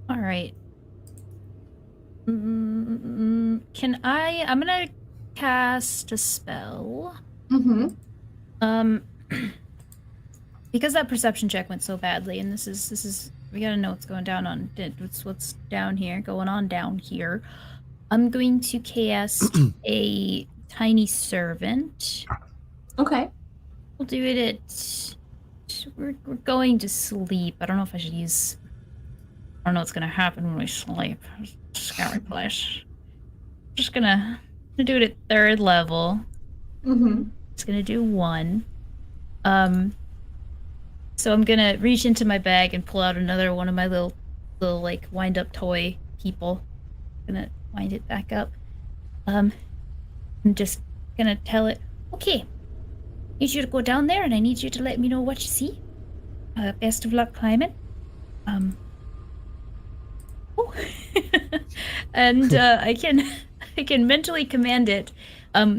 right. I'm gonna cast a spell. Mm-hmm. Because that perception check went so badly, and this is we gotta know what's going on down here. I'm going to cast a tiny servant. Okay. We'll do it at. We're going to sleep. I don't know if I should use. I don't know what's gonna happen when we sleep. It's a scary place. Just gonna do it at 3rd level. Mm-hmm. It's gonna do 1. So I'm gonna reach into my bag and pull out another one of my little like wind up toy people. Gonna wind it back up. I'm just gonna tell it, okay, need you to go down there and I need you to let me know what you see. Best of luck climbing. Oh. And I can mentally command it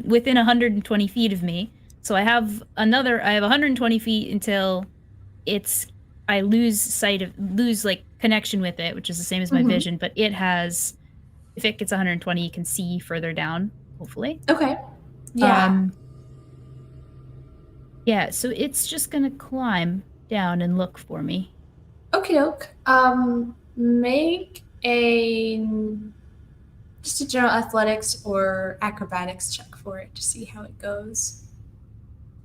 within 120 feet of me. So I have 120 feet until I lose like connection with it, which is the same as my vision, but it has, if it gets 120, you can see further down, hopefully. Okay. Yeah. Yeah, so it's just gonna climb down and look for me. Okay, doke. Make just a general athletics or acrobatics check for it to see how it goes.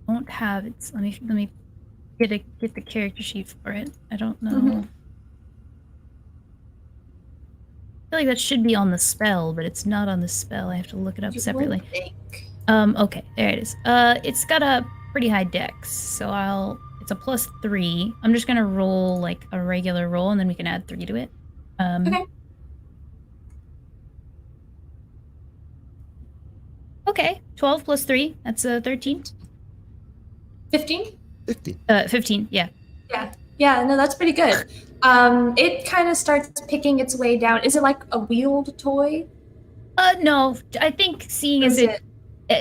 Won't have it. Let me get the character sheet for it. I don't know. Mm-hmm. I feel like that should be on the spell, but it's not on the spell. I have to look it up separately. Think. Okay, there it is. It's got a pretty high dex, so it's a +3. I'm just gonna roll like a regular roll, and then we can add 3 to it. Okay. Okay, 12 plus 3. That's 13. 15? 15. Yeah. Yeah, no, that's pretty good. It kind of starts picking its way down. Is it like a wheeled toy? No. I think seeing as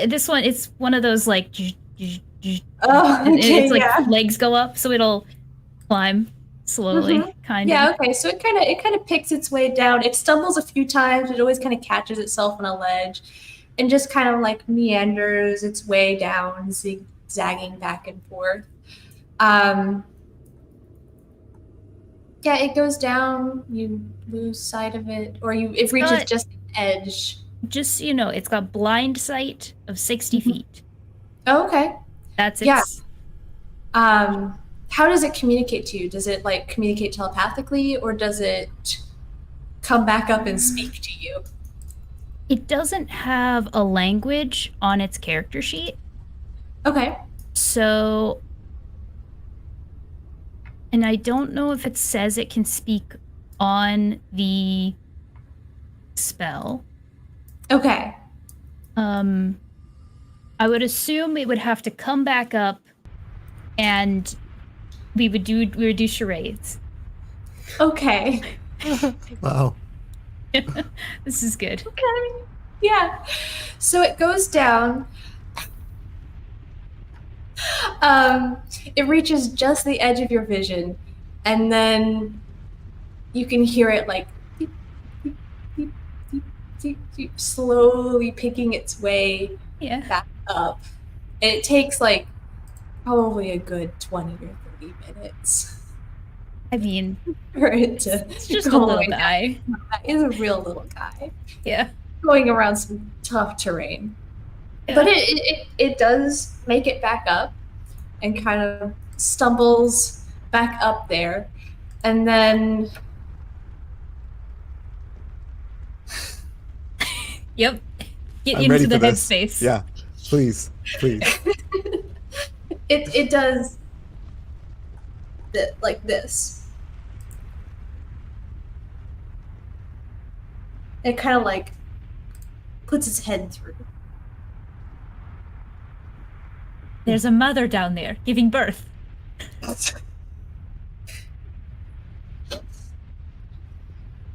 this one, it's one of those like. Oh, okay, and it's like legs go up, so it'll climb slowly, kind of. Yeah, okay. So it kind of picks its way down. It stumbles a few times. It always kind of catches itself on a ledge, and just kind of like meanders its way down, zigzagging back and forth. Yeah, it goes down. You lose sight of it, or it reaches just the edge. Just so you know, it's got blind sight of 60 feet. Oh, okay. That's it. Yeah. How does it communicate to you? Does it like communicate telepathically, or does it come back up and speak to you? It doesn't have a language on its character sheet. Okay. So, and I don't know if it says it can speak on the spell. Okay. I would assume it would have to come back up, and we would do charades. Okay. Wow. This is good. Okay. Yeah. So it goes down. It reaches just the edge of your vision, and then you can hear it like beep, beep, beep, beep, beep, beep, slowly picking its way back up. And it takes like probably a good 20 or 30 minutes. I mean, for it to it's just a little guy. It's a real little guy. Yeah. Going around some tough terrain. Yeah. But it does make it back up and kind of stumbles back up there, and then Yep. Get I'm ready into the for this. headspace. Yeah, please. it does like this. It kind of like puts its head through. There's a mother down there giving birth.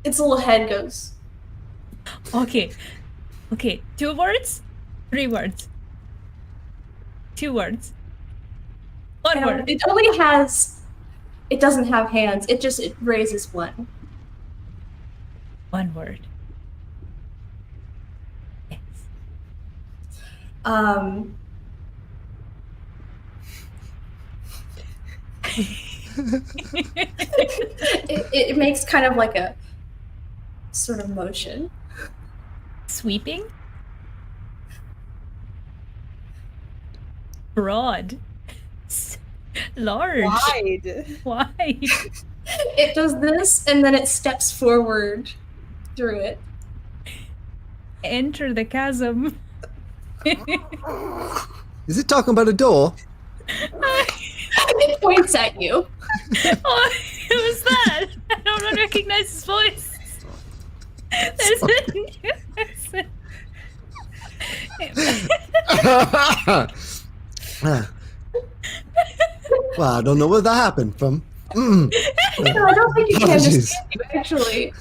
Its little head goes. Okay. 2 words? 3 words? 2 words? 1 word. It only has. It doesn't have hands. It raises one. 1 word. Yes. It makes kind of like a sort of motion. Sweeping? Broad. Large. Wide. It does this, and then it steps forward through it. Enter the chasm. Is it talking about a door? It points at you. Oh, who was that? I don't recognize his voice. Well, I don't know where that happened from. No, I don't think you can Apologies. understand you, actually.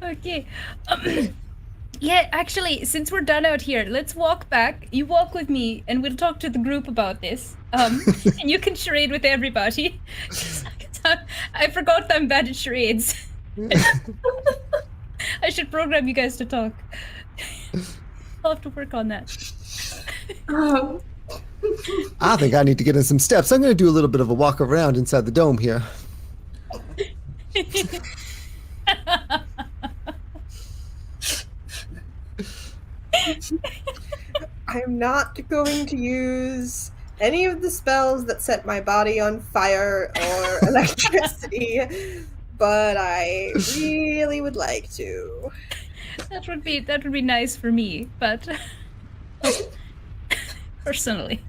Okay. Yeah, actually, since we're done out here, let's walk back. You walk with me, and we'll talk to the group about this. And you can charade with everybody. I forgot that I'm bad at charades. I should program you guys to talk. I'll have to work on that. I think I need to get in some steps. I'm going to do a little bit of a walk around inside the dome here. I'm not going to use any of the spells that set my body on fire or electricity, but I really would like to. That would be nice for me, but personally.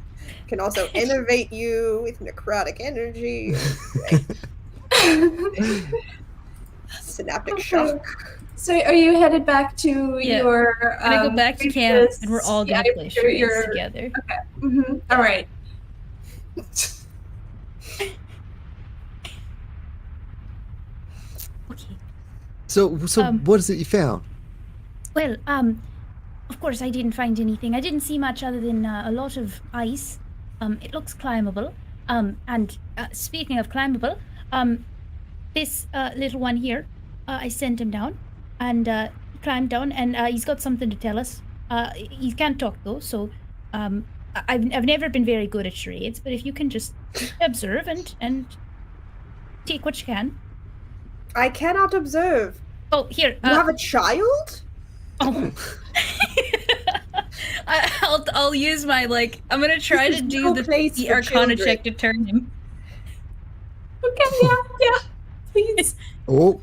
Can also innervate you with necrotic energy. Synaptic shock. So are you headed back to Yeah. your... I'm gonna go back to camp, and we're all gonna play charades together. Okay. Mm-hmm. All right. Okay. So what is it you found? Well, of course I didn't find anything. I didn't see much other than a lot of ice. It looks climbable. And speaking of climbable, this little one here, I sent him down, and he climbed down, and he's got something to tell us. He can't talk though, so I've never been very good at charades, but if you can just observe and take what you can. I cannot observe. Oh, here. You have a child? Oh. I'll use my I'm gonna try to do no the place for Arcana children. check to turn him. Okay, yeah, please. Whoa.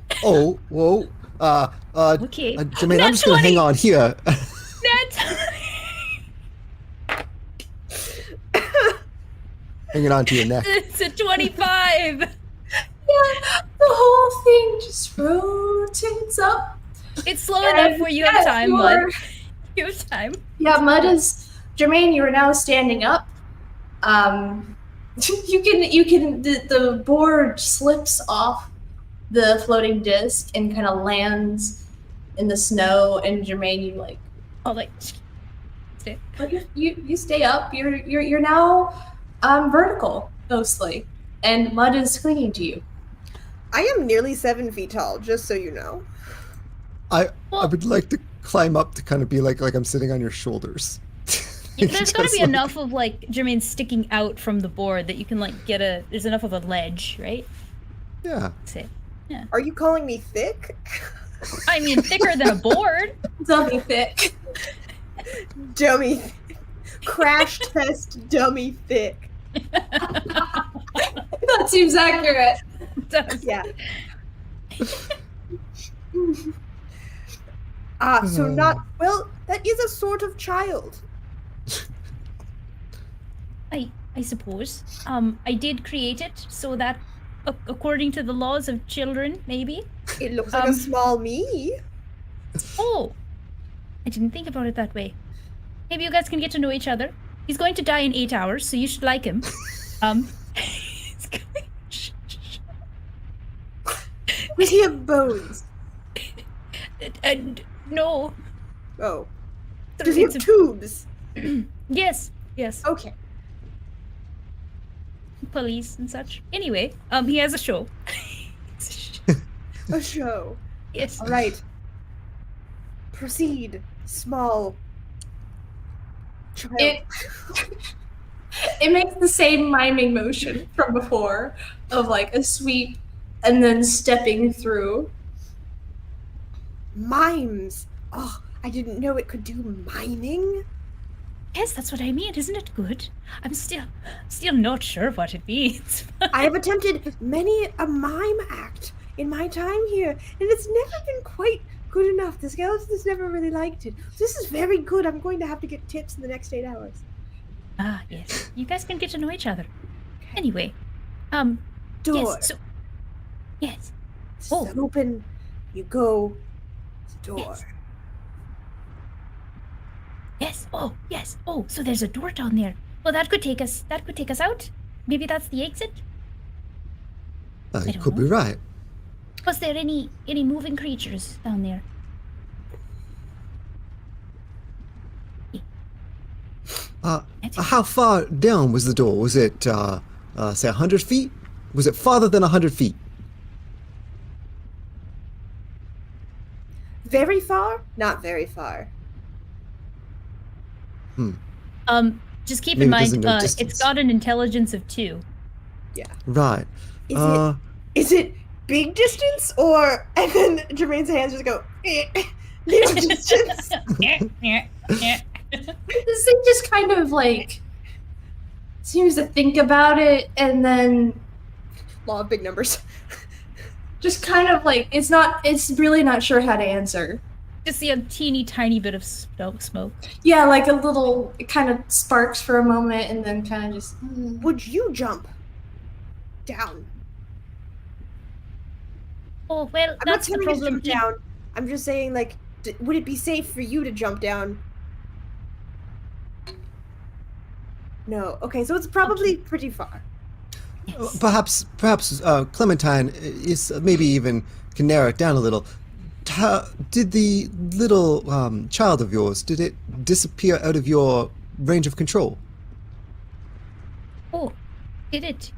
Okay. Jermaine, Nat I'm just going to 20. hang on here. Hanging on to your neck. It's a 25. Yeah, the whole thing just rotates up. It's slow enough where you have time, Mud. You have time. Yeah, Mud is... Jermaine, you are now standing up. You can the board slips off the floating disc and kind of lands in the snow, and Jermaine, you Stay. but you stay up. You're now vertical mostly, and Mud is clinging to you. I am nearly 7 feet tall, just so you know. I would like to climb up to kind of be like I'm sitting on your shoulders. There's gotta Just be enough of Jermaine sticking out from the board that you can there's enough of a ledge, right? Yeah. That's it. Are you calling me thick? I mean, thicker than a board. Dummy thick. Dummy. Crash test dummy thick. That seems accurate. Does. Yeah. So not well. That is a sort of child. I suppose. I did create it so that, according to the laws of children, maybe. It looks like a small me. Oh, I didn't think about it that way. Maybe you guys can get to know each other. He's going to die in 8 hours, so you should like him. He's going- Does he have bones? and no. Oh. Does he have It's tubes? yes. Okay. Police and such. Anyway, he has a show. A show. Yes. All right. Proceed, small child. It makes the same miming motion from before of like a sweep and then stepping through. Mimes. Oh, I didn't know it could do miming. Yes, that's what I mean. Isn't it good? I'm still not sure what it means. I have attempted many a mime act in my time here, and it's never been quite good enough. The skeletons never really liked it. This is very good. I'm going to have to get tips in the next 8 hours. Ah, yes. You guys can get to know each other. Anyway, Door. yes. So, yes. It's Oh. open. You go. Door. Yes. Yes. Oh, yes. Oh, so there's a door down there. Well, that could take us out. Maybe that's the exit. You don't could be know. right. Was there any moving creatures down there? How far down was the door? Was it, say, 100 feet? Was it farther than 100 feet? Very far? Not very far. Just keep Maybe in it doesn't mind, know it's distance. got an intelligence of 2. Right. Is it big distance or and then Jermaine's hands just go little distance? This thing just kind of like seems to think about it and then Law of big numbers. just kind of like it's really not sure how to answer. Just see a teeny tiny bit of smoke. Yeah, like a little, it kind of sparks for a moment and then kind of just. Would you jump down? Oh, well, I'm not that's the telling you to problem. jump down. I'm just saying, like, would it be safe for you to jump down? No. Okay, so it's probably pretty far. Yes. Perhaps Clementine is maybe even can narrow it down a little. Did the little child of yours, did it disappear out of your range of control? Oh, did it?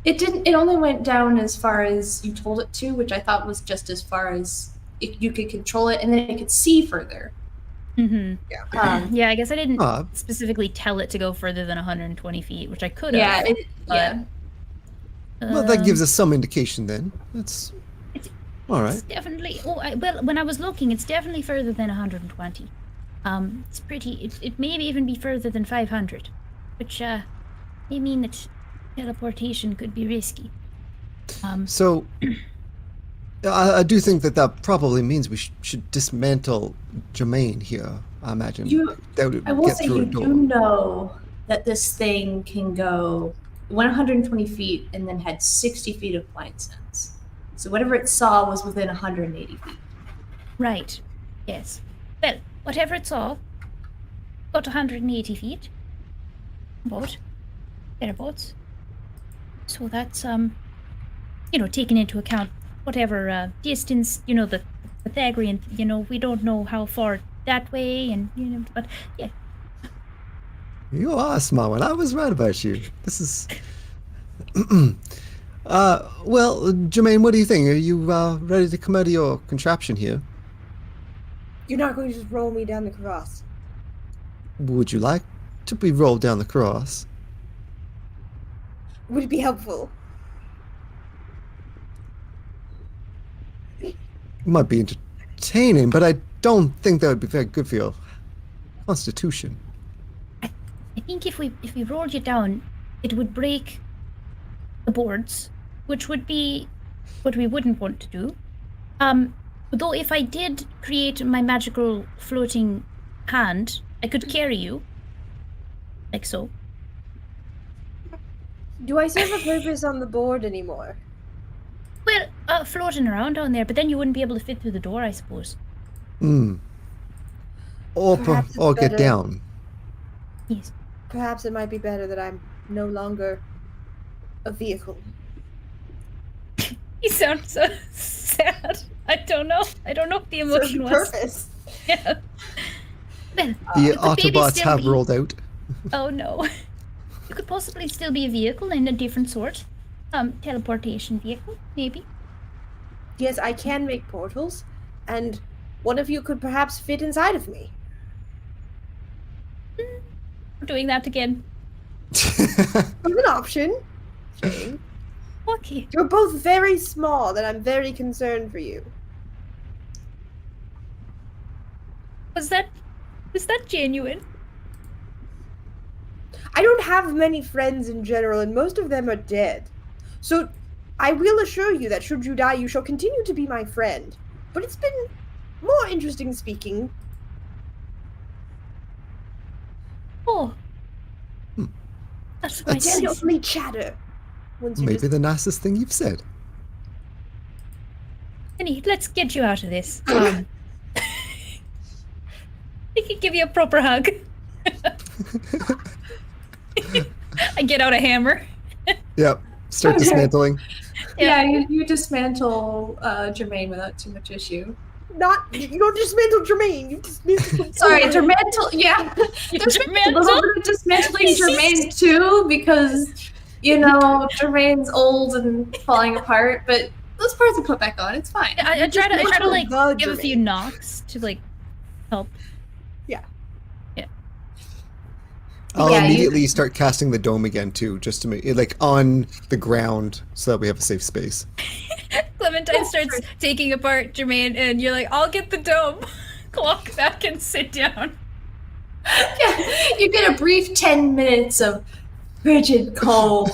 It didn't. It only went down as far as you told it to, which I thought was just as far as you could control it, and then it could see further. Mm-hmm. Yeah. Yeah, I guess I didn't Ah. specifically tell it to go further than 120 feet, which I could have. Yeah. but, Well, that gives us some indication then. That's all It's right. definitely. Oh, well, when I was looking, it's definitely further than 120. It's pretty. It may even be further than 500, which may mean that teleportation could be risky. So, I do think that probably means we should dismantle Jermaine here. I imagine that would I will get say through you a door. do know that this thing can go 120 feet and then had 60 feet of blind sense. So whatever it saw was within 180 feet. Right. Yes. Well, whatever it saw, got 180 feet. About. Thereabouts. So that's, taking into account whatever distance, the Pythagorean, we don't know how far that way, and, but, yeah. You are a smart one. I was right about you. This is. Well, Jermaine, what do you think? Are you ready to come out of your contraption here? You're not going to just roll me down the crevasse. Would you like to be rolled down the cross? Would it be helpful? It might be entertaining, but I don't think that would be very good for your constitution. I think if we rolled you down, it would break the boards, which would be what we wouldn't want to do. Though if I did create my magical floating hand, I could carry you. Like so. Do I serve a purpose on the board anymore? Well, floating around down there, but then you wouldn't be able to fit through the door, I suppose. Or Perhaps it's get better. down. Yes. Perhaps it might be better that I'm no longer a vehicle. You sound so sad. I don't know. I don't know what the Serve emotion the was. purpose. Yeah. Well, The you could maybe Autobots still have be- rolled out. Oh no. You could possibly still be a vehicle in a different sort. Teleportation vehicle, maybe. Yes, I can make portals, and one of you could perhaps fit inside of me. We're doing that again. It's an option. Jane. Okay. You're both very small, and I'm very concerned for you. Was that genuine? I don't have many friends in general, and most of them are dead. So I will assure you that should you die, you shall continue to be my friend. But it's been more interesting speaking. Oh. That's quite Then nice. only chatter. Once you Maybe just... the nicest thing you've said. Annie, let's get you out of this. We can give you a proper hug. I get out a hammer. Yep. Start dismantling. Yeah, you dismantle Jermaine without too much issue. You don't dismantle Jermaine. You dismantle. Sorry, Jermaine. Yeah, there's a little bit of dismantling Jermaine too, because Jermaine's old and falling apart. But those parts are put back on. It's fine. I try to like the give a few Jermaine. knocks to like help. I'll Yeah, immediately start casting the dome again too, just to make it like on the ground so that we have a safe space. Clementine starts taking apart Jermaine, and you're like, "I'll get the dome." Walk back and sit down. Yeah, you get a brief 10 minutes of frigid cold,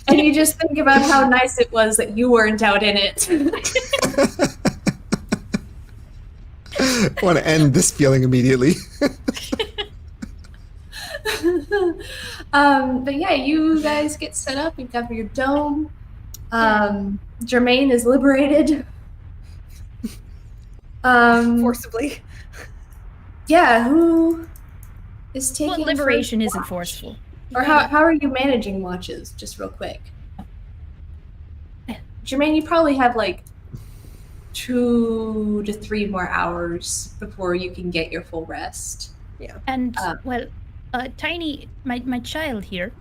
and you just think about how nice it was that you weren't out in it. I want to end this feeling immediately. But yeah, you guys get set up. You've got your dome. Jermaine is liberated. Forcibly. Yeah, who is taking Well, liberation first isn't watch? forceful. Or how are you managing watches? Just real quick. Jermaine, you probably have like 2 to 3 more hours before you can get your full rest. And Tiny, my child here,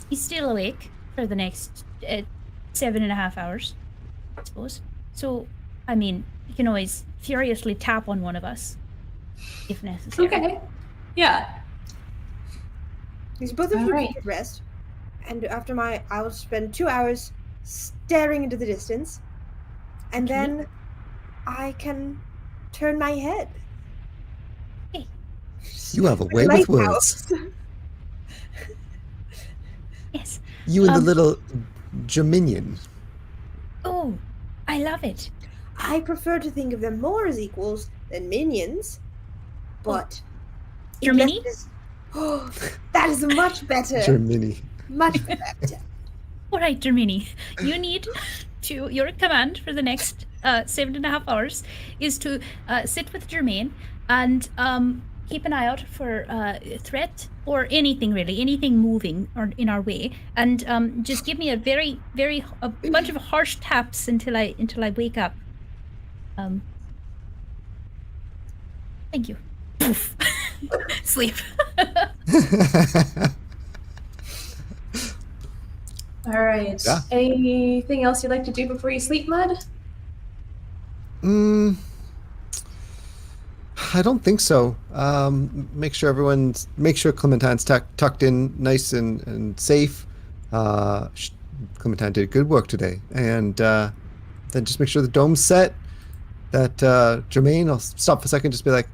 he's still awake for the next 7.5 hours, I suppose. So, I mean, you can always furiously tap on one of us if necessary. Okay. Yeah. These both of you Alright. can get rest, and after I will spend 2 hours staring into the distance, and Okay. then I can turn my head. You have a way with words. Lighthouse. Yes. You and the little Geminian. Oh, I love it. I prefer to think of them more as equals than minions, but Germini? Oh, that is much better. Gemini. Much better. All right, Germini, you need to, your command for the next 7.5 hours is to sit with Jermaine and keep an eye out for threat or anything really, anything moving or in our way, and just give me a bunch of harsh taps until I wake up. Thank you. Poof. Sleep. All right. Yeah. Anything else you'd like to do before you sleep, Mud? I don't think so. Make sure Clementine's tucked in nice and safe. Clementine did good work today. And then just make sure the dome's set. That Jermaine, I'll stop for a second, just be like,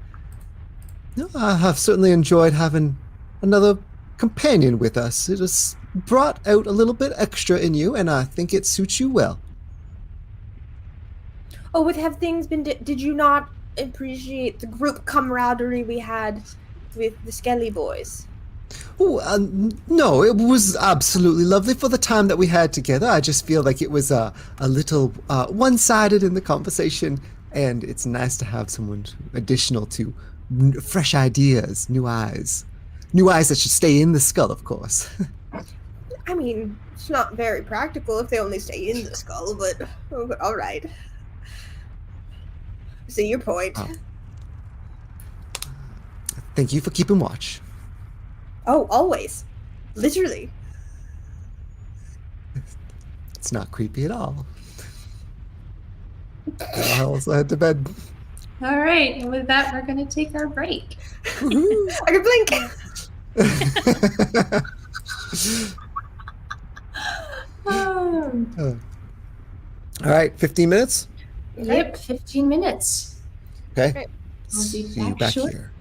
no, I have certainly enjoyed having another companion with us. It has brought out a little bit extra in you, and I think it suits you well. Oh, have things been? Did you not appreciate the group camaraderie we had with the Skelly boys? Oh, no, it was absolutely lovely for the time that we had together. I just feel like it was a little one-sided in the conversation, and it's nice to have someone additional to fresh ideas, new eyes. New eyes that should stay in the skull, of course. I mean, it's not very practical if they only stay in the skull, but all right. See your point. Thank you for keeping watch. Oh, always. Literally. It's not creepy at all. I'll also head to bed. All right, and with that, we're going to take our break. I can blink. Oh, All right, 15 minutes? yep, 15 minutes. Okay. Okay. I'll be See you back back short. here.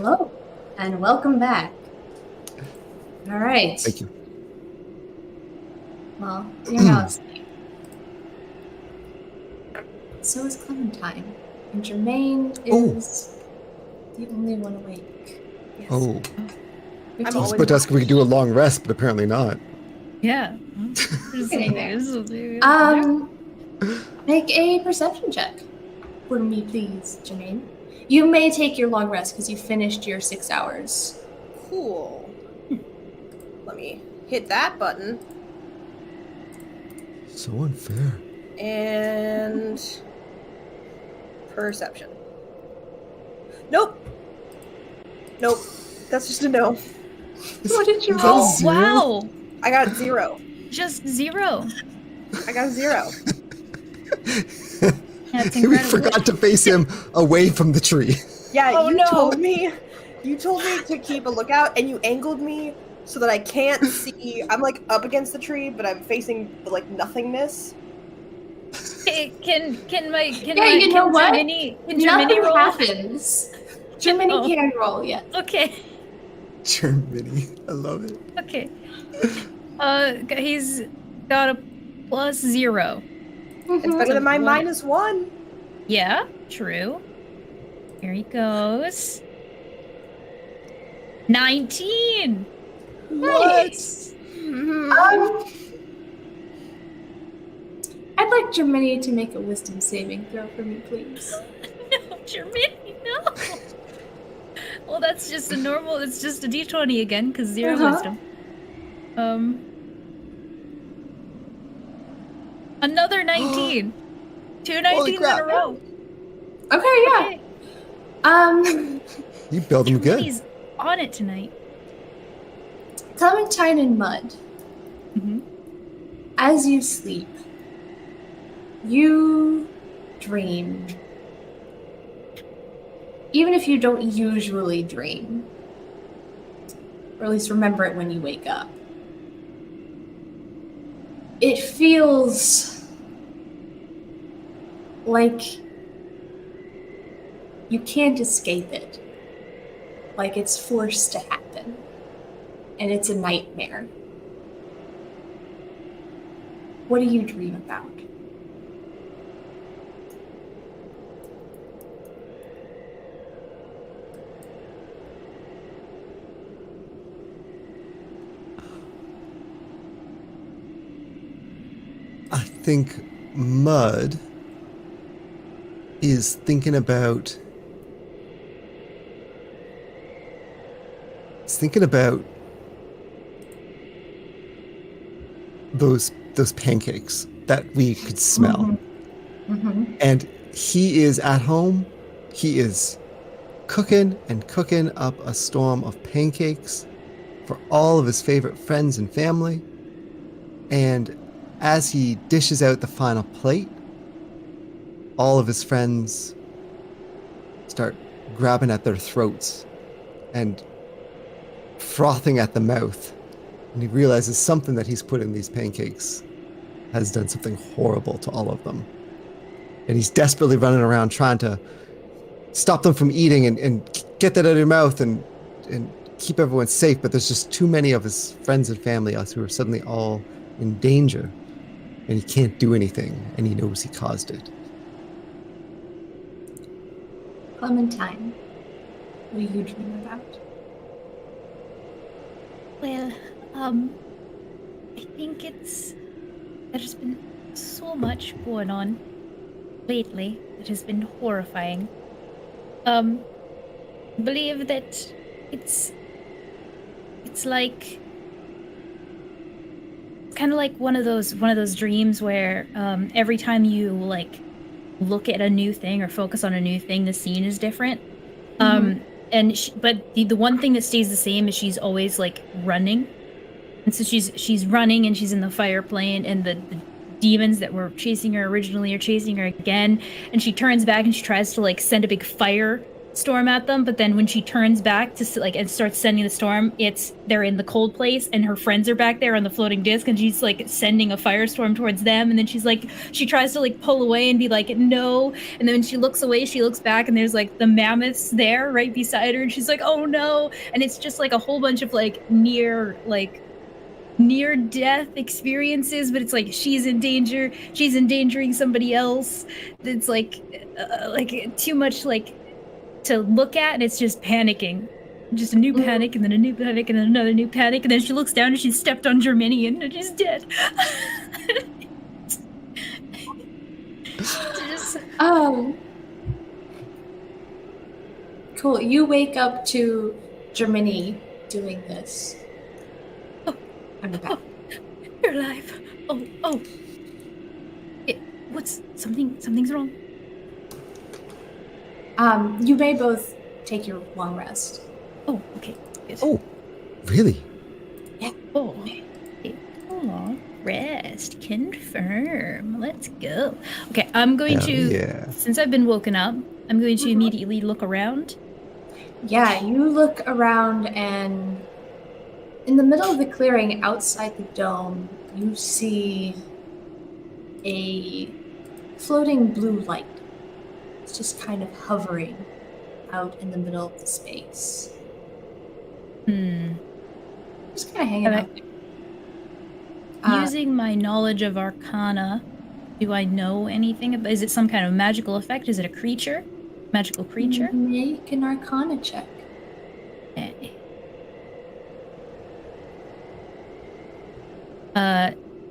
Hello, and welcome back. All right. Thank you. Well, you're now asleep. So is Clementine, and Jermaine is the only one awake. Yes. Oh, You're I'm I was always- about to ask if we could do a long rest, but apparently not. Yeah. Getting there. Make a perception check for me, please, Jermaine. You may take your long rest because you finished your 6 hours. Cool. Let me hit that button. So unfair. And perception. Nope. Nope. That's just a no. What did you Is that a roll? zero? Wow. I got 0. Just 0. I got 0. That's We incredible. forgot to face him away from the tree. Yeah, Oh, you no. told me to keep a lookout, and you angled me so that I can't see. I'm like up against the tree, but I'm facing like nothingness. Hey, can my you know what? Germany Nothing roll? happens. Germany Oh. can roll, yes. Okay. Germany. I love it. Okay. He's got a +0. It's better than my One. -1. Yeah, true. Here he goes. 19. Nice. I'd like Germany to make a wisdom saving throw for me, please. No, Germany, no. Well, that's just a normal. It's just a D20 again, because 0 wisdom. Another 19. 2 19s in crap. a row. Okay, yeah. Okay. You build him good. He's on it tonight. Clementine and Mud, Mhm. as you sleep, you dream. Even if you don't usually dream, or at least remember it when you wake up, it feels like you can't escape it. Like it's forced to happen. And it's a nightmare. What do you dream about? I think Mud is thinking about. He's thinking about those pancakes that we could smell. Mm-hmm. And he is at home. He is cooking up a storm of pancakes for all of his favorite friends and family. And as he dishes out the final plate, all of his friends start grabbing at their throats and frothing at the mouth. And he realizes something that he's put in these pancakes has done something horrible to all of them. And he's desperately running around trying to stop them from eating and get that out of your mouth and keep everyone safe. But there's just too many of his friends and family who are suddenly all in danger. And he can't do anything. And he knows he caused it. Clementine, what do you dream about? Well, I think there's been so much going on lately that has been horrifying. Believe that it's like kind of like one of those dreams where every time you like look at a new thing or focus on a new thing, the scene is different. But the one thing that stays the same is she's always like running, and so she's running and she's in the fire plane, and the demons that were chasing her originally are chasing her again, and she turns back and she tries to like send a big fire storm at them, but then when she turns back to like and starts sending the storm, they're in the cold place and her friends are back there on the floating disc and she's like sending a firestorm towards them, and then she tries to like pull away and be like no, and then when she looks away she looks back and there's like the mammoths there right beside her and she's like oh no, and it's just like a whole bunch of like near death experiences, but it's like she's in danger, she's endangering somebody else. It's like too much like to look at, and it's just panicking. Just a new panic and then a new panic and then another new panic, and then she looks down and she's stepped on Germanian and she's dead. Cool. You wake up to Germany doing this. I'm back. Oh, you're alive. Oh. Something's wrong. You may both take your long rest. Oh, okay. Good. Oh, really? Yeah. Oh, long rest. Confirm. Let's go. Okay, I'm going since I've been woken up, I'm going to immediately look around. Yeah, you look around, and in the middle of the clearing outside the dome, you see a floating blue light. It's just kind of hovering out in the middle of the space. Just kind of hanging out there. Using my knowledge of Arcana, do I know anything about? Is it some kind of magical effect? Is it a creature? Magical creature? Make an Arcana check. Okay.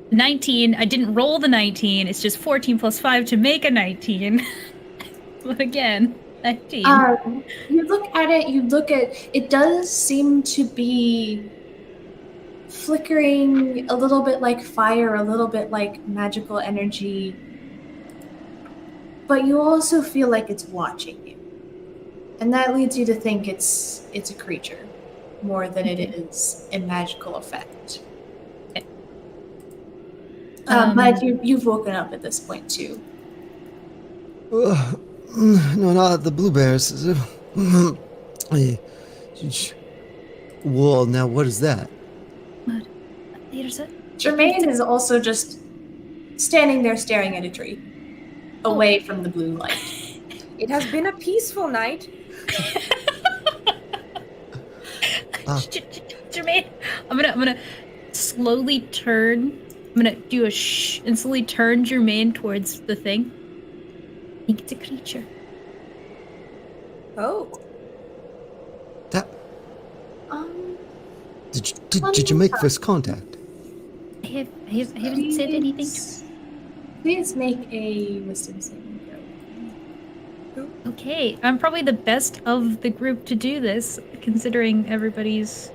19. I didn't roll the 19. It's just 14 plus 5 to make a 19. But again, 19. You look at it, it does seem to be flickering a little bit like fire, a little bit like magical energy. But you also feel like it's watching you. And that leads you to think it's a creature more than it is a magical effect. Okay. But you've woken up at this point too. No, not the blue bears. Whoa, now what is that? There's a... Jermaine is also just standing there staring at a tree, away from the blue light. It has been a peaceful night. Jermaine, I'm gonna slowly turn. I'm gonna do a shh and slowly turn Jermaine towards the thing. I think it's a creature. Oh. That. Did you make first contact? I haven't said anything. Please make a wisdom saving throw. Okay, I'm probably the best of the group to do this, considering everybody's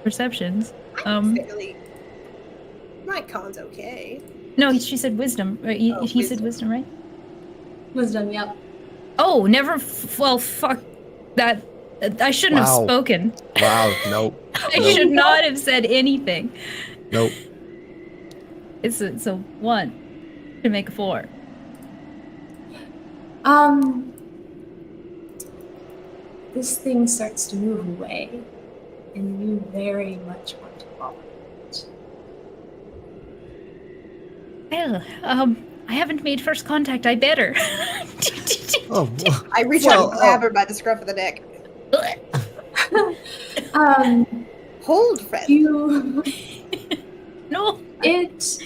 perceptions. My con's okay. No, she said wisdom. Right? He said wisdom, right? Wisdom, yep. Oh, never. Well, fuck that. I shouldn't have spoken. Wow, nope. I should not have said anything. Nope. It's a 1 to make a 4. This thing starts to move away, and you very much want to follow it. Well, I haven't made first contact. I better. Oh, I reach out and grab her by the scruff of the neck. Hold, friend. You. No. It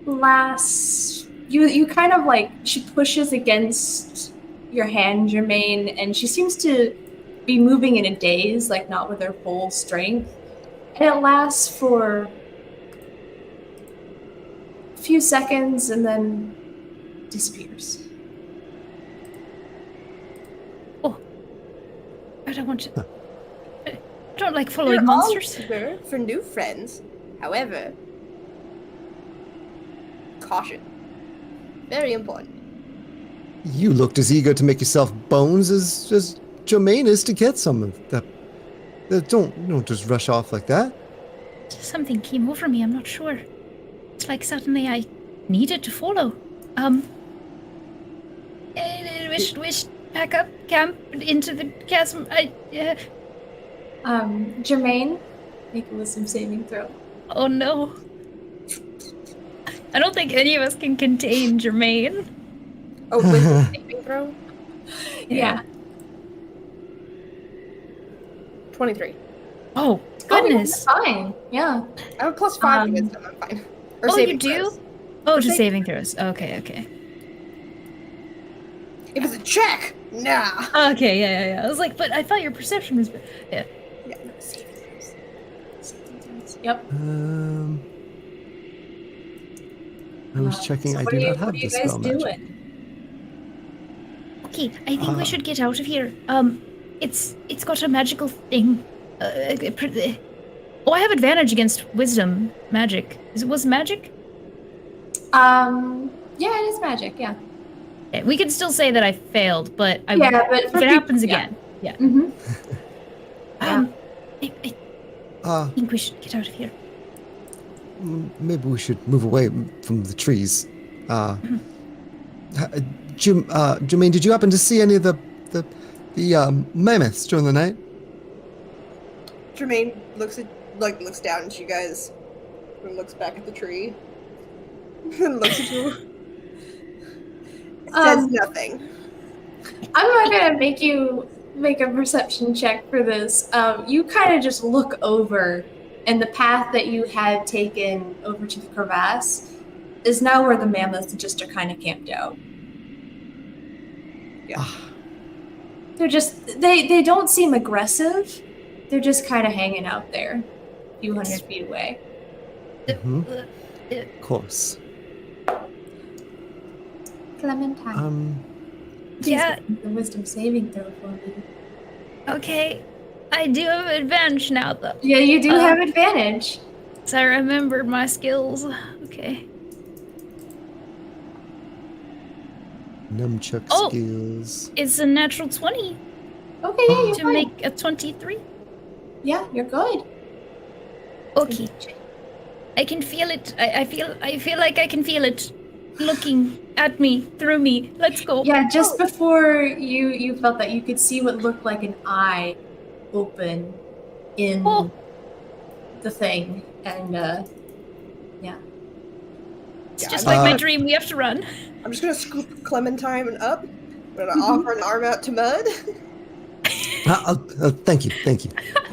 lasts. You kind of like, she pushes against your hand, Jermaine, and she seems to be moving in a daze, like not with her full strength. And it lasts for a few seconds and then disappears. Oh, I don't want to. I don't like following You're monsters. all eager for new friends. However, caution. Very important. You looked as eager to make yourself bones as Jermaine is to get some of that. Don't just rush off like that. Something came over me. I'm not sure. It's like suddenly I needed to follow. pack up camp into the chasm. Jermaine, make a wisdom saving throw. Oh no. I don't think any of us can contain Jermaine. Oh, wisdom saving throw? Yeah. 23. Oh, goodness. Oh, fine. Yeah. I have a +5 to wisdom, I'm fine. Or Oh, you saving do? throws. Oh, For just saving saving throws. Okay. It was a check! Nah. Okay, yeah. I was like, but I thought your perception was... Yeah. Yeah, no, saving throws. Yep. I was checking. So I what do are you, not have what are you the guys spell magic. doing? Okay, I think we should get out of here. It's got a magical thing. Oh, I have advantage against wisdom magic. Was it magic? Yeah, it is magic. Yeah. Okay, we can still say that I failed, but I Yeah, but if for it people- happens yeah. again. Yeah. Mm-hmm. I think we should get out of here. Maybe we should move away from the trees. Jermaine, did you happen to see any of the mammoths during the night? Jermaine looks down at you guys and looks back at the tree and looks at you. Says nothing. I'm not gonna make you make a perception check for this. You kind of just look over, and the path that you had taken over to the crevasse is now where the mammoths just are kind of camped out. Yeah. They're just they don't seem aggressive. They're just kind of hanging out there, a few hundred feet away. Of course. Clementine. Yeah. The wisdom saving throw for me. Okay. I do have advantage now, though. Yeah, you do have advantage. So I remembered my skills. Okay. Nunchuck Oh! skills. It's a natural 20 Okay, yeah, you're to fine. make a 23. Yeah, you're good. Okay. I can feel it. I feel like I can feel it looking at me, through me. Let's go. Yeah, just before you felt that, you could see what looked like an eye open in the thing, and It's just like my dream. We have to run. I'm just gonna scoop Clementine up. I'm gonna offer an arm out to Mud. Thank you.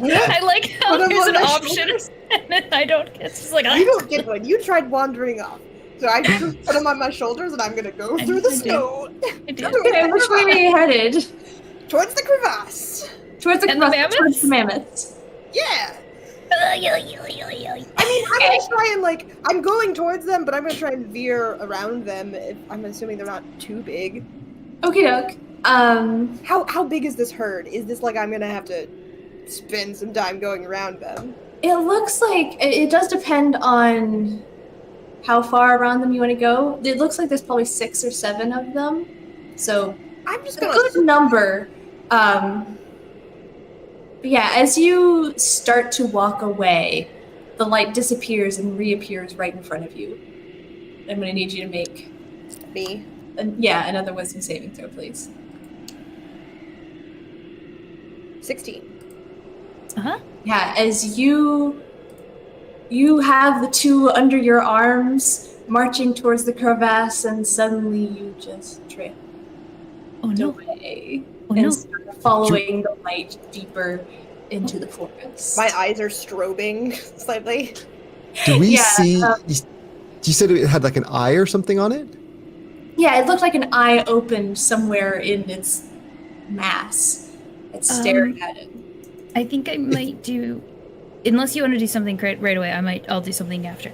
I like how Put 'em there's on an my option, and then I don't. It's just like You don't get one. You tried wandering off. So I just put them on my shoulders and I'm gonna go through the I did. snow. I did. okay, which way are you headed? Towards the crevasse. Towards the And the crevasse, towards the mammoths. Yeah. I mean, I'm gonna try and I'm going towards them, but I'm gonna try and veer around them. If I'm assuming they're not too big. Okie doke. How big is this herd? Is this like I'm gonna have to spend some time going around them? It looks like it does depend on how far around them you want to go. It looks like there's probably 6 or 7 of them, so I'm just a gonna. good number. But yeah, as you start to walk away, the light disappears and reappears right in front of you. I'm going to need you to make Me. another wisdom saving throw, please. 16. Yeah, as you have the two under your arms, marching towards the crevasse, and suddenly you just trip Oh no! away Oh and no! start following the light deeper into the forest. My eyes are strobing slightly. Do we Yeah, see? You said it had like an eye or something on it? Yeah, it looked like an eye opened somewhere in its mass. It's staring at it. I think I might do. Unless you want to do something right away, I'll do something after.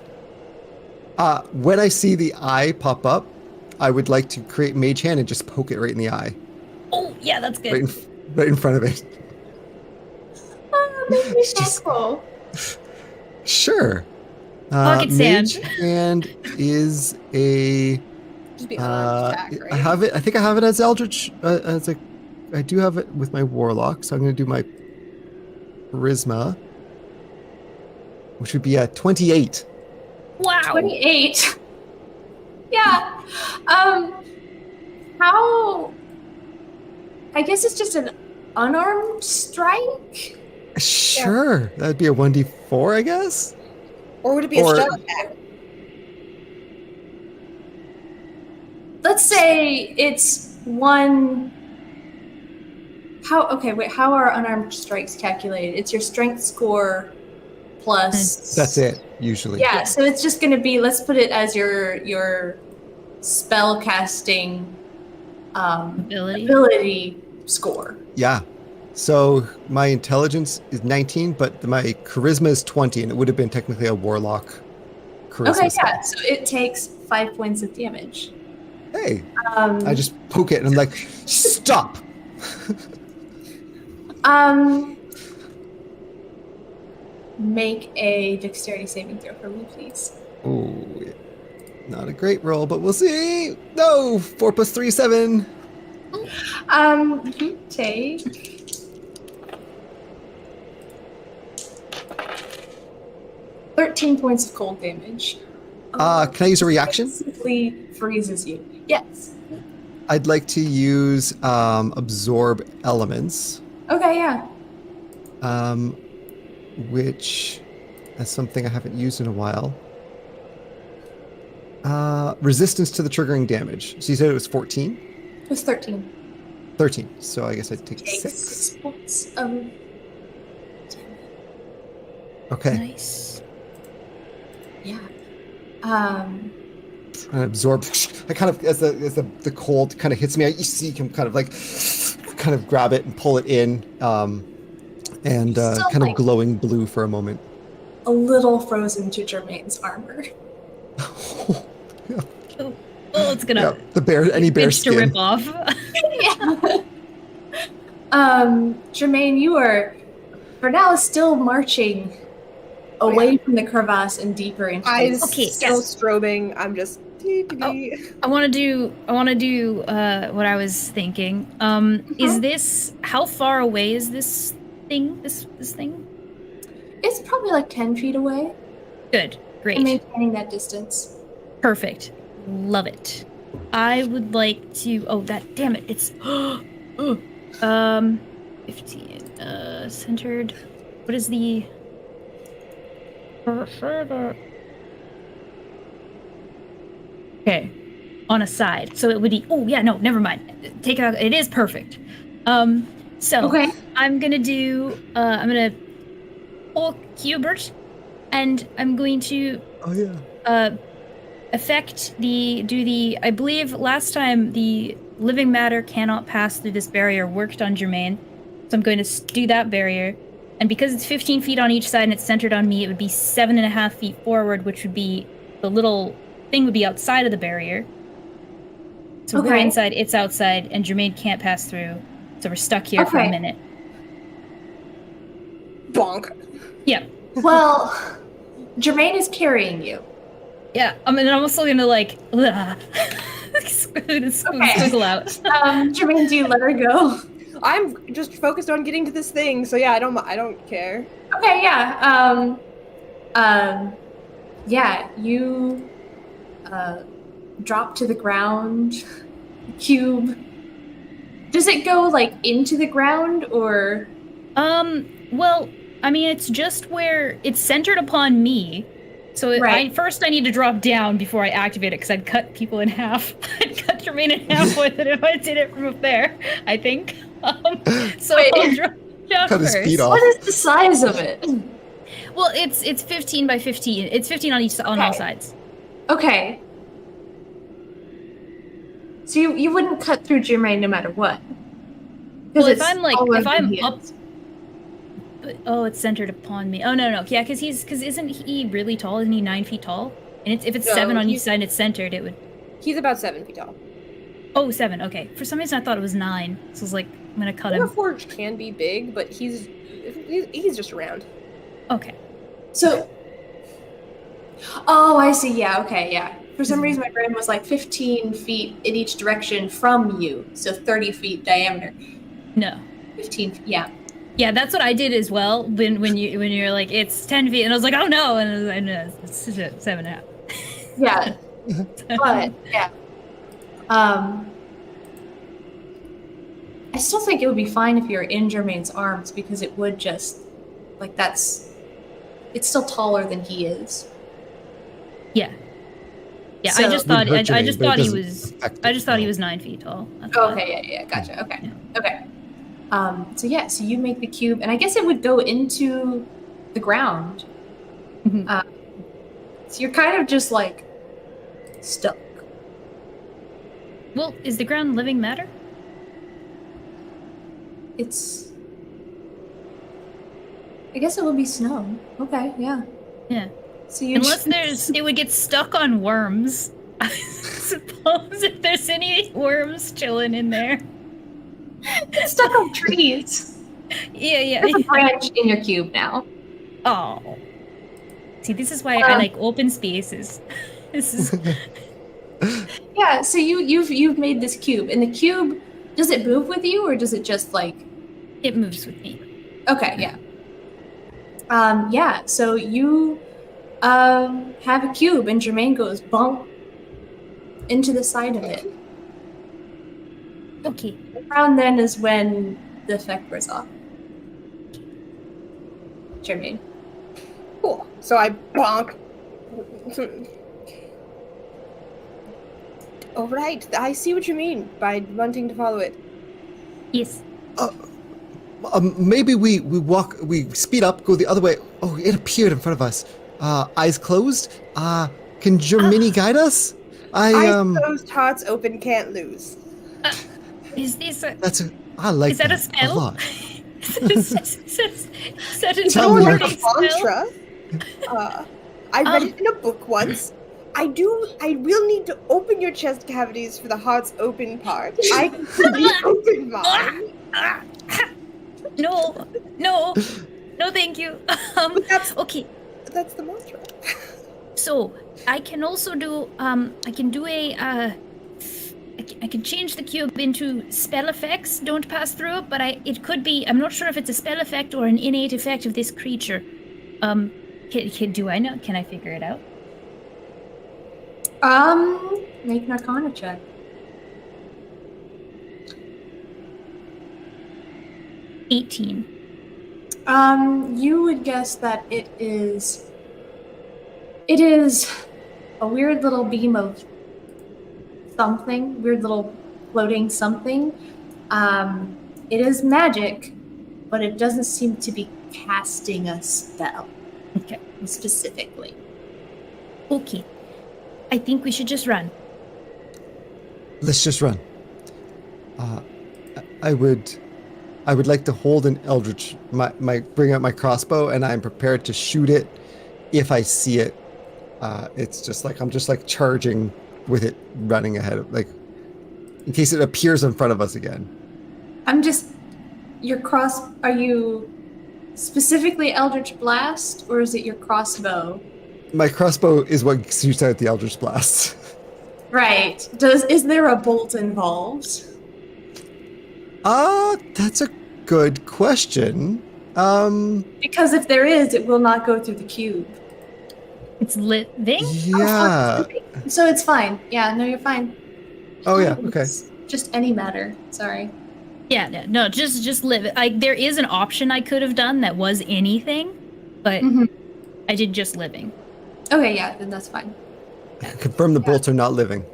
When I see the eye pop up, I would like to create Mage Hand and just poke it right in the eye, Oh yeah, that's good. right in front of it. Make me just- cool. Sure. Pocket sand. Mage Hand is a. Just be unarmed attack, right? I have it. I think I have it as Eldritch. I do have it with my Warlock, so I'm going to do my Charisma, which would be a 28. Wow. 28. Yeah. How I guess it's just an unarmed strike? Sure, that'd be a 1d4, I guess. Or would it be a Or- stealth attack? Let's say it's one. How are unarmed strikes calculated? It's your strength score plus. That's it, usually. Yeah, so it's just going to be. Let's put it as your spell casting ability score. Yeah. So my intelligence is 19, but my charisma is 20, and it would have been technically a warlock charisma. Okay, spell. yeah. So it takes 5 points of damage. Hey, I just poke it, and I'm like, stop. Make a dexterity saving throw for me, please. Ooh, not a great roll, but we'll see. No, 4 + 3 = 7. You take 13 points of cold damage. Can I use a reaction? Basically freezes you. Yes. I'd like to use absorb elements, Okay, yeah. which is something I haven't used in a while. Resistance to the triggering damage. So you said it was 14? It was 13. 13. So I guess I'd take Take 6. 6 points of Okay. Nice. yeah. And absorb. I kind of, as the cold kind of hits me, you see him kind of grab it and pull it in, and Still, kind of like- glowing blue for a moment. A little frozen to Jermaine's armor. Oh, it's gonna. Yeah, the bear, any bear itch to skin. rip off. Yeah. Jermaine, you are for now still marching away from the crevasse and deeper into I'm the Okay, still yes. strobing. I'm just. I want to do what I was thinking. Is this, how far away is this thing? This thing? It's probably like 10 feet away. Good. Great. And maintaining that distance. Perfect. Love it. I would like to. Oh, that. Damn it! It's. 15. Centered. What is the? Okay. On a side, so it would be. Oh yeah, no, never mind. Take it out. It is perfect. So Okay. I'm gonna do. I'm gonna pull Hubert, and I'm going to Oh yeah. affect I believe last time the living matter cannot pass through this barrier worked on Jermaine. So I'm going to do that barrier. And because it's 15 feet on each side and it's centered on me, it would be 7.5 feet forward, which would be the little thing would be outside of the barrier. So we're Okay. inside, it's outside, and Jermaine can't pass through. So we're stuck here for a Okay. minute. Bonk. Yeah. Well, Jermaine is carrying you. Yeah. I'm also gonna like squiggle out. Jermaine, do you let her go? I'm just focused on getting to this thing, so yeah, I don't care. Okay, yeah. Yeah, you drop to the ground. Cube. Does it go like into the ground or? Well, I mean, it's just where it's centered upon me. So Right. first I need to drop down before I activate it, because I'd cut people in half. I'd cut Jermaine in half with it if I did it from up there, I think. So Wait. I'll drop down Cut his first. feet off. What is the size of it? Well, it's 15 by 15. It's 15 on all Okay. sides. Okay. So you wouldn't cut through Jermaine no matter what. 'Cause Well, if it's I'm like, all if over I'm the up, ends. oh, it's centered upon me. Oh no, yeah, because isn't he really tall? Isn't he 9 feet tall? And if it's No, 7 on each he's- side and it's centered, it would. He's about 7 feet tall. Oh, 7. Okay. For some reason, I thought it was 9. So I was like, I'm gonna cut him. Warforged can be big, but he's just around. Okay. So. Oh, I see. Yeah. Okay. Yeah. For some reason, my brain was like 15 feet in each direction from you, so 30 feet diameter. No. 15. Yeah. Yeah, that's what I did as well. When you're like, it's 10 feet, and I was like, oh no, and I know it's 7.5. Yeah. But yeah. I still think it would be fine if you're in Jermaine's arms because it would just, like, it's still taller than he is. Yeah. Yeah, So- I just thought Wouldn't hurt I Jermaine, just but it thought he doesn't was affect I it, just thought he no. was 9 feet tall. That's why. Okay, yeah, gotcha. Okay, Yeah. okay. So you make the cube, and I guess it would go into the ground. Mhm. So you're kind of just like stuck. Well, is the ground living matter? I guess it would be snow. Okay, yeah. Yeah. So you Unless it would get stuck on worms. I suppose if there's any worms chilling in there. stuck on trees. Yeah. There's a branch in your cube now. Oh. See, this is why I like open spaces. This is Yeah. So you've made this cube, and the cube, does it move with you, or does it just like? it moves with me. Okay, yeah. Yeah. So you have a cube, and Jermaine goes bump into the side of it. Okay. Around then is when the effect wears off. Jermaine. Cool. So I bonk. All right, I see what you mean by wanting to follow it. Yes. Maybe we speed up, go the other way. Oh, it appeared in front of us. Eyes closed. Can Germini guide us? Eyes closed, hearts open, can't lose. Is this a I like is that a a spell? lot. is that a Tell me Like your- a wording spell? mantra. I read it in a book once. I will need to open your chest cavities for the hearts open part. I can fully open mine. No, thank you. But Okay, that's the mantra. so I can also do I can do a I can change the cube into spell effects. Don't pass through it, but it could be. I'm not sure if it's a spell effect or an innate effect of this creature. Do I know? Can I figure it out? Make an Arcana check. $18. You would guess that it is a weird little beam of something, weird little floating something. It is magic, but it doesn't seem to be casting a spell. Okay. Specifically. Okay. I think we should just run. Let's just run. I would like to hold an eldritch, bring out my crossbow, and I'm prepared to shoot it if I see it. It's just like I'm just like charging with it, running ahead of, like, in case it appears in front of us again. Are you specifically Eldritch Blast, or is it your crossbow? My crossbow is what shoots out the eldritch blast. Right. Is there a bolt involved? That's a good question. Because if there is, it will not go through the cube. It's living? Yeah. So it's fine. Yeah, no, you're fine. Oh yeah. Okay. It's just any matter. Sorry. Yeah, no, just live. There is an option I could have done that was anything, but Mhm. I did just living. Okay, yeah, then that's fine. Confirm the bolts are not living.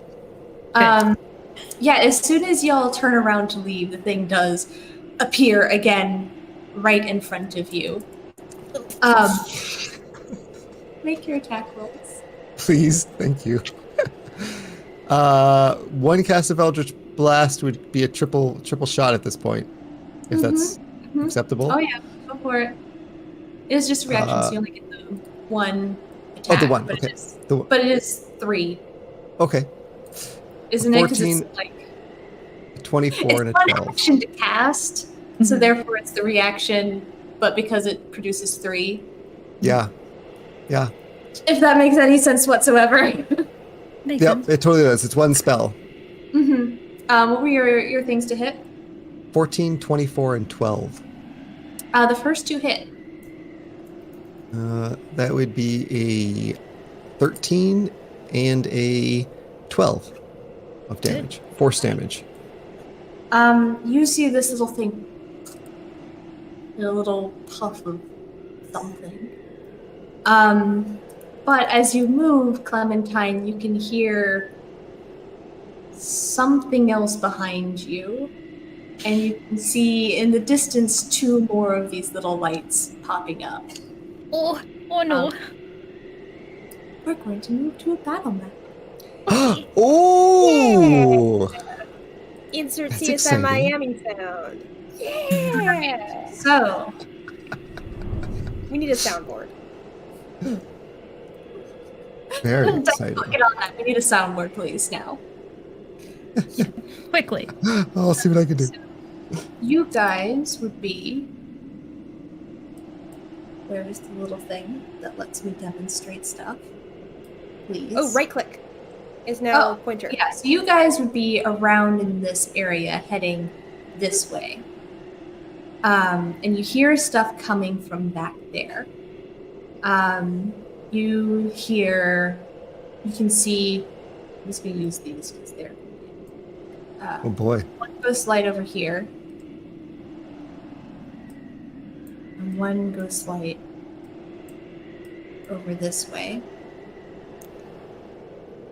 Yeah, as soon as y'all turn around to leave, the thing does appear again right in front of you. Make your attack rolls. Please, thank you. One cast of Eldritch Blast would be a triple shot at this point, if that's acceptable. Oh yeah, go for it. It is just a reaction, so you only get the one Oh, attack. the one. But Okay. but it is 3, Okay. isn't it? Because 14, it's like 24 and a it's one 12. action to cast, so therefore it's the reaction. But because it produces 3, Yeah. Yeah. if that makes any sense whatsoever. Makes Yep. sense. It totally does. It's one spell. What were your things to hit? 14, 24, and 12. The first 2 hit. That would be a 13 and a 12 of damage. Force damage. You see this little thing, a little puff of something. But as you move, Clementine, you can hear something else behind you, and you can see in the distance 2 more of these little lights popping up. Oh no. We're going to move to a battle map. Oh! Insert That's CSI exciting. Miami sound. Yeah. So, We need a soundboard. Very don't exciting. get on that. We need a soundboard, please, now. Quickly. I'll see what I can do. You guys would be... Where's the little thing that lets me demonstrate stuff? Please. Oh, right click is now pointer. Yeah, so you guys would be around in this area, heading this way. And you hear stuff coming from back there. You can see, I'm just going to use these because they're... Oh boy. One ghost light over here. And one ghost light over this way.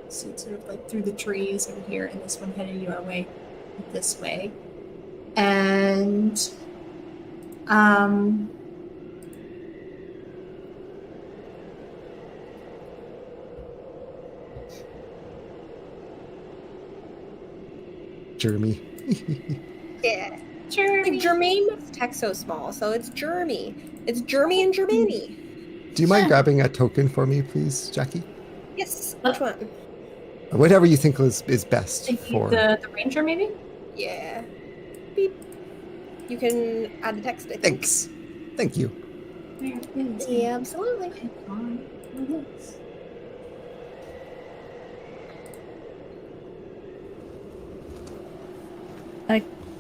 So it's sort of like through the trees over here, and this one headed your way this way. And Jeremy. Yeah. Jeremy. Like Jermaine makes text so small, so it's Jeremy. It's Jeremy and Germany. Do you mind grabbing a token for me, please, Jackie? Yes. Which one? Whatever you think is best Thank you. for... The ranger, maybe? Yeah. Beep. You can add a text, I think. Thanks. Thank you. There it is. Yeah, absolutely. Click on this.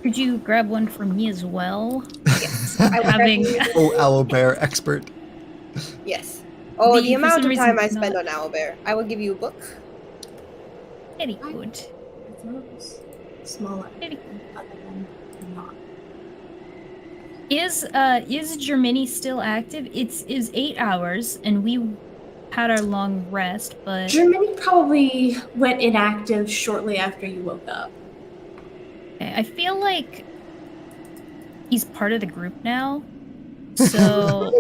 Could you grab one for me as well? Yes. I will Having- recommend- Oh, owlbear expert. Yes. Oh, the for amount some of reason time I it's spend not- on Owlbear. I will give you a book. Very good. Those smaller. Very Other than not. Is Germany still active? It is 8 hours, and we had our long rest, but Germany probably went inactive shortly after you woke up. I feel like he's part of the group now. So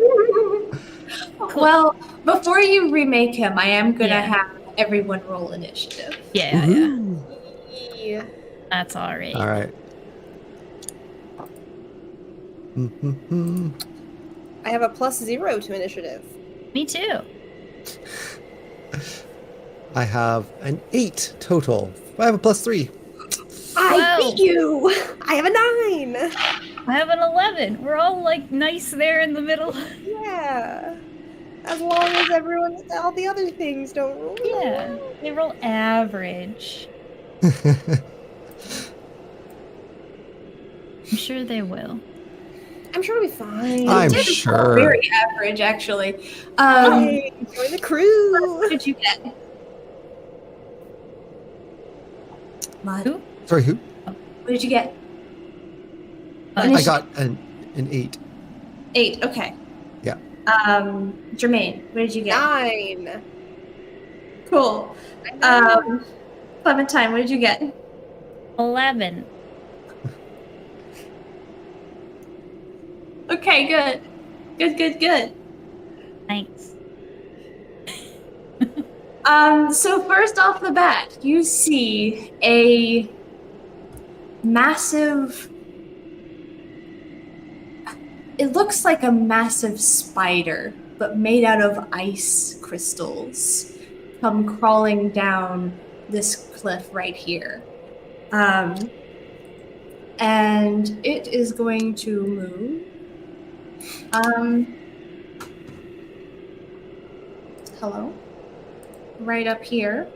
Well, before you remake him, I am gonna Yeah. have everyone roll initiative. yeah, Woohoo. Yeah. that's all right. All right. Mm-hmm. I have a +0 to initiative. Me too. I have an 8 total. I have a +3. I Wow. beat you! I have a 9! I have an 11. We're all like nice there in the middle. Yeah. As long as all the other things don't roll. Yeah, they roll average. I'm sure they will. I'm sure it'll be fine. I'm Did roll sure. Very average, actually. Hey, join the crew! What did you get? Mud. Who? Sorry, who? What did you get? I got an 8. 8. Okay. Yeah. Jermaine, what did you get? 9. Cool. Clementine, what did you get? 11. Okay, good. Good. Thanks. So first off the bat, you see a massive... It looks like a massive spider, but made out of ice crystals, come crawling down this cliff right here. And it is going to move. Hello? Right up here.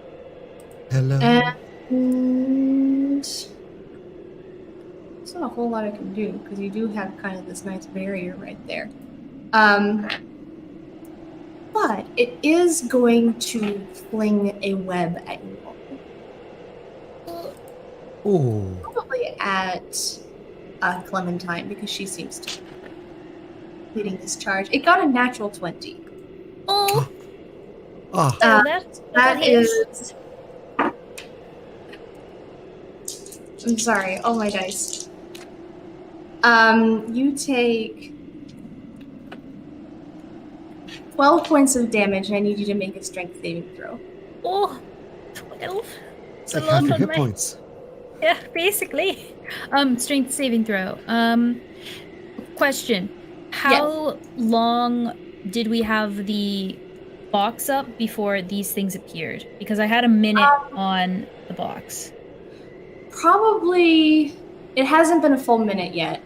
Hello. And there's not a whole lot I can do because you do have kind of this nice barrier right there. But it is going to fling a web at you all. Oh. Probably at Clementine because she seems to be leading this charge. It got a natural 20. Oh, Oh, That is. I'm sorry. Oh my dice. You take 12 points of damage, and I need you to make a strength saving throw. Oh, 12. it's like half your hit points. Yeah, basically. Strength saving throw. Question. How long did we have the box up before these things appeared? Because I had a minute on the box. Probably, it hasn't been a full minute yet.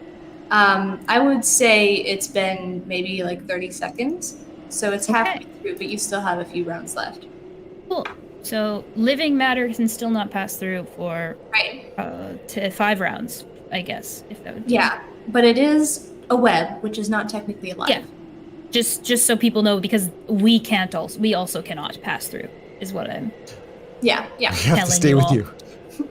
I would say it's been maybe like 30 seconds. So it's halfway through, but you still have a few rounds left. Cool. So living matter can still not pass through for to 5 rounds, I guess. If that would be. Yeah, but it is a web, which is not technically alive. Yeah. Just so people know, because we also cannot pass through, is what I'm. Yeah. I have to stay with you.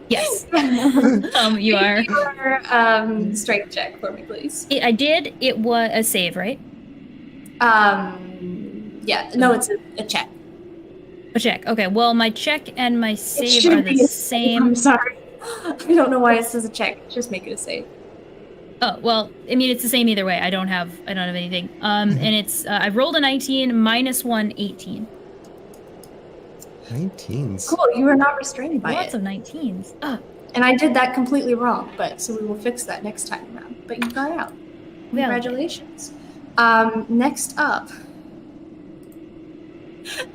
Yes. You are. Your strength check for me, please. I did. It was a save, right? Yeah. No, it's a check. A check. Okay. Well, my check and my save are the same. I'm sorry. I don't know why it says a check. Just make it a save. Oh well, I mean it's the same either way. I don't have anything. And it's I rolled a 19 minus 1, 18. 19s. Cool. You are not restrained by Lots it. of 19s. Oh. And I did that completely wrong, but so we will fix that next time around. But you got out. Congratulations. Next up.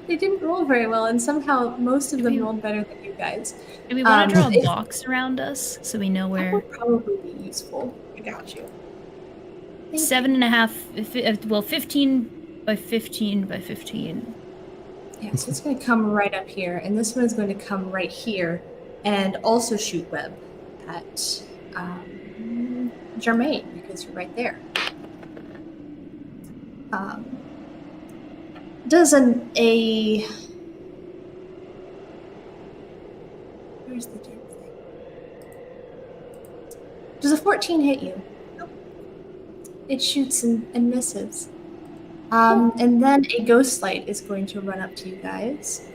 They didn't roll very well, and somehow most of them rolled better than you guys. Do we want to draw a box around us so we know That where? would probably be useful. I got you. 7.5. Well, 15 by 15 by 15. Yeah, so it's going to come right up here, and this one is going to come right here, and also shoot web at Germaine, because you're right there. Does a where's the damn thing? Does a 14 hit you? Nope. It shoots and misses. And then a ghost light is going to run up to you guys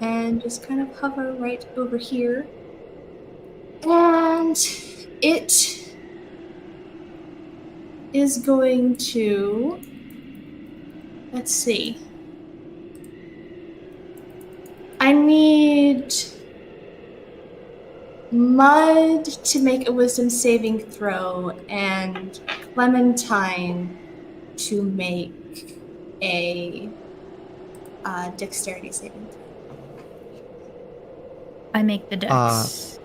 and just kind of hover right over here. And it is going to, let's see. I need Mud to make a wisdom saving throw and Clementine to make a dexterity saving throw. I make the dex.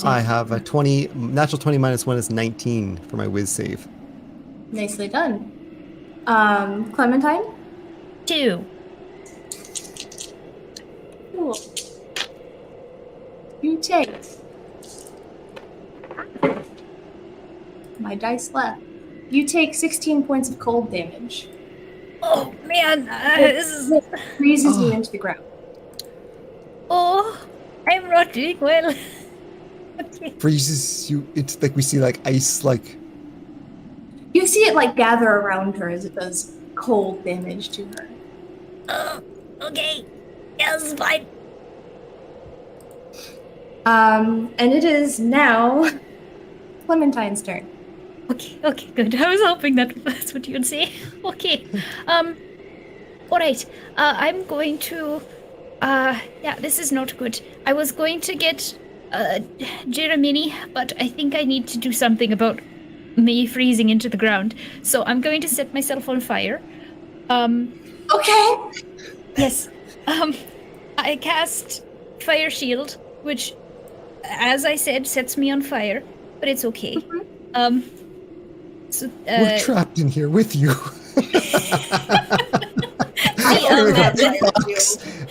I have a 20, natural 20 minus 1 is 19 for my whiz save. Nicely done. Clementine? 2. Cool. You take. My dice left. You take 16 points of cold damage. Oh man, this is. It freezes you into the ground. Oh, I'm not doing well. Okay. Freezes you. It's like we see like ice, like. You see it like gather around her as it does cold damage to her. Oh, okay. Yes, fine. And it is now Clementine's turn. Okay, good. I was hoping that's what you'd say. Okay. Alright. I'm going to this is not good. I was going to get Jeremini, but I think I need to do something about me freezing into the ground. So I'm going to set myself on fire. Okay. Yes. I cast Fire Shield, which, as I said, sets me on fire, but it's okay. Mm-hmm. We're trapped in here with you.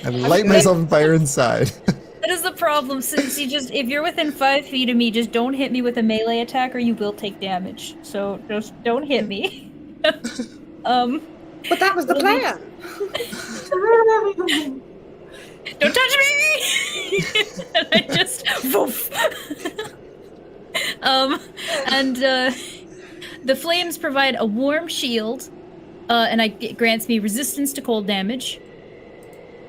And light myself on fire inside. That is the problem, since if you're within 5 feet of me, just don't hit me with a melee attack or you will take damage. So just don't hit me. But that was the plan. Don't touch me! And I just woof. And the flames provide a warm shield, and it grants me resistance to cold damage.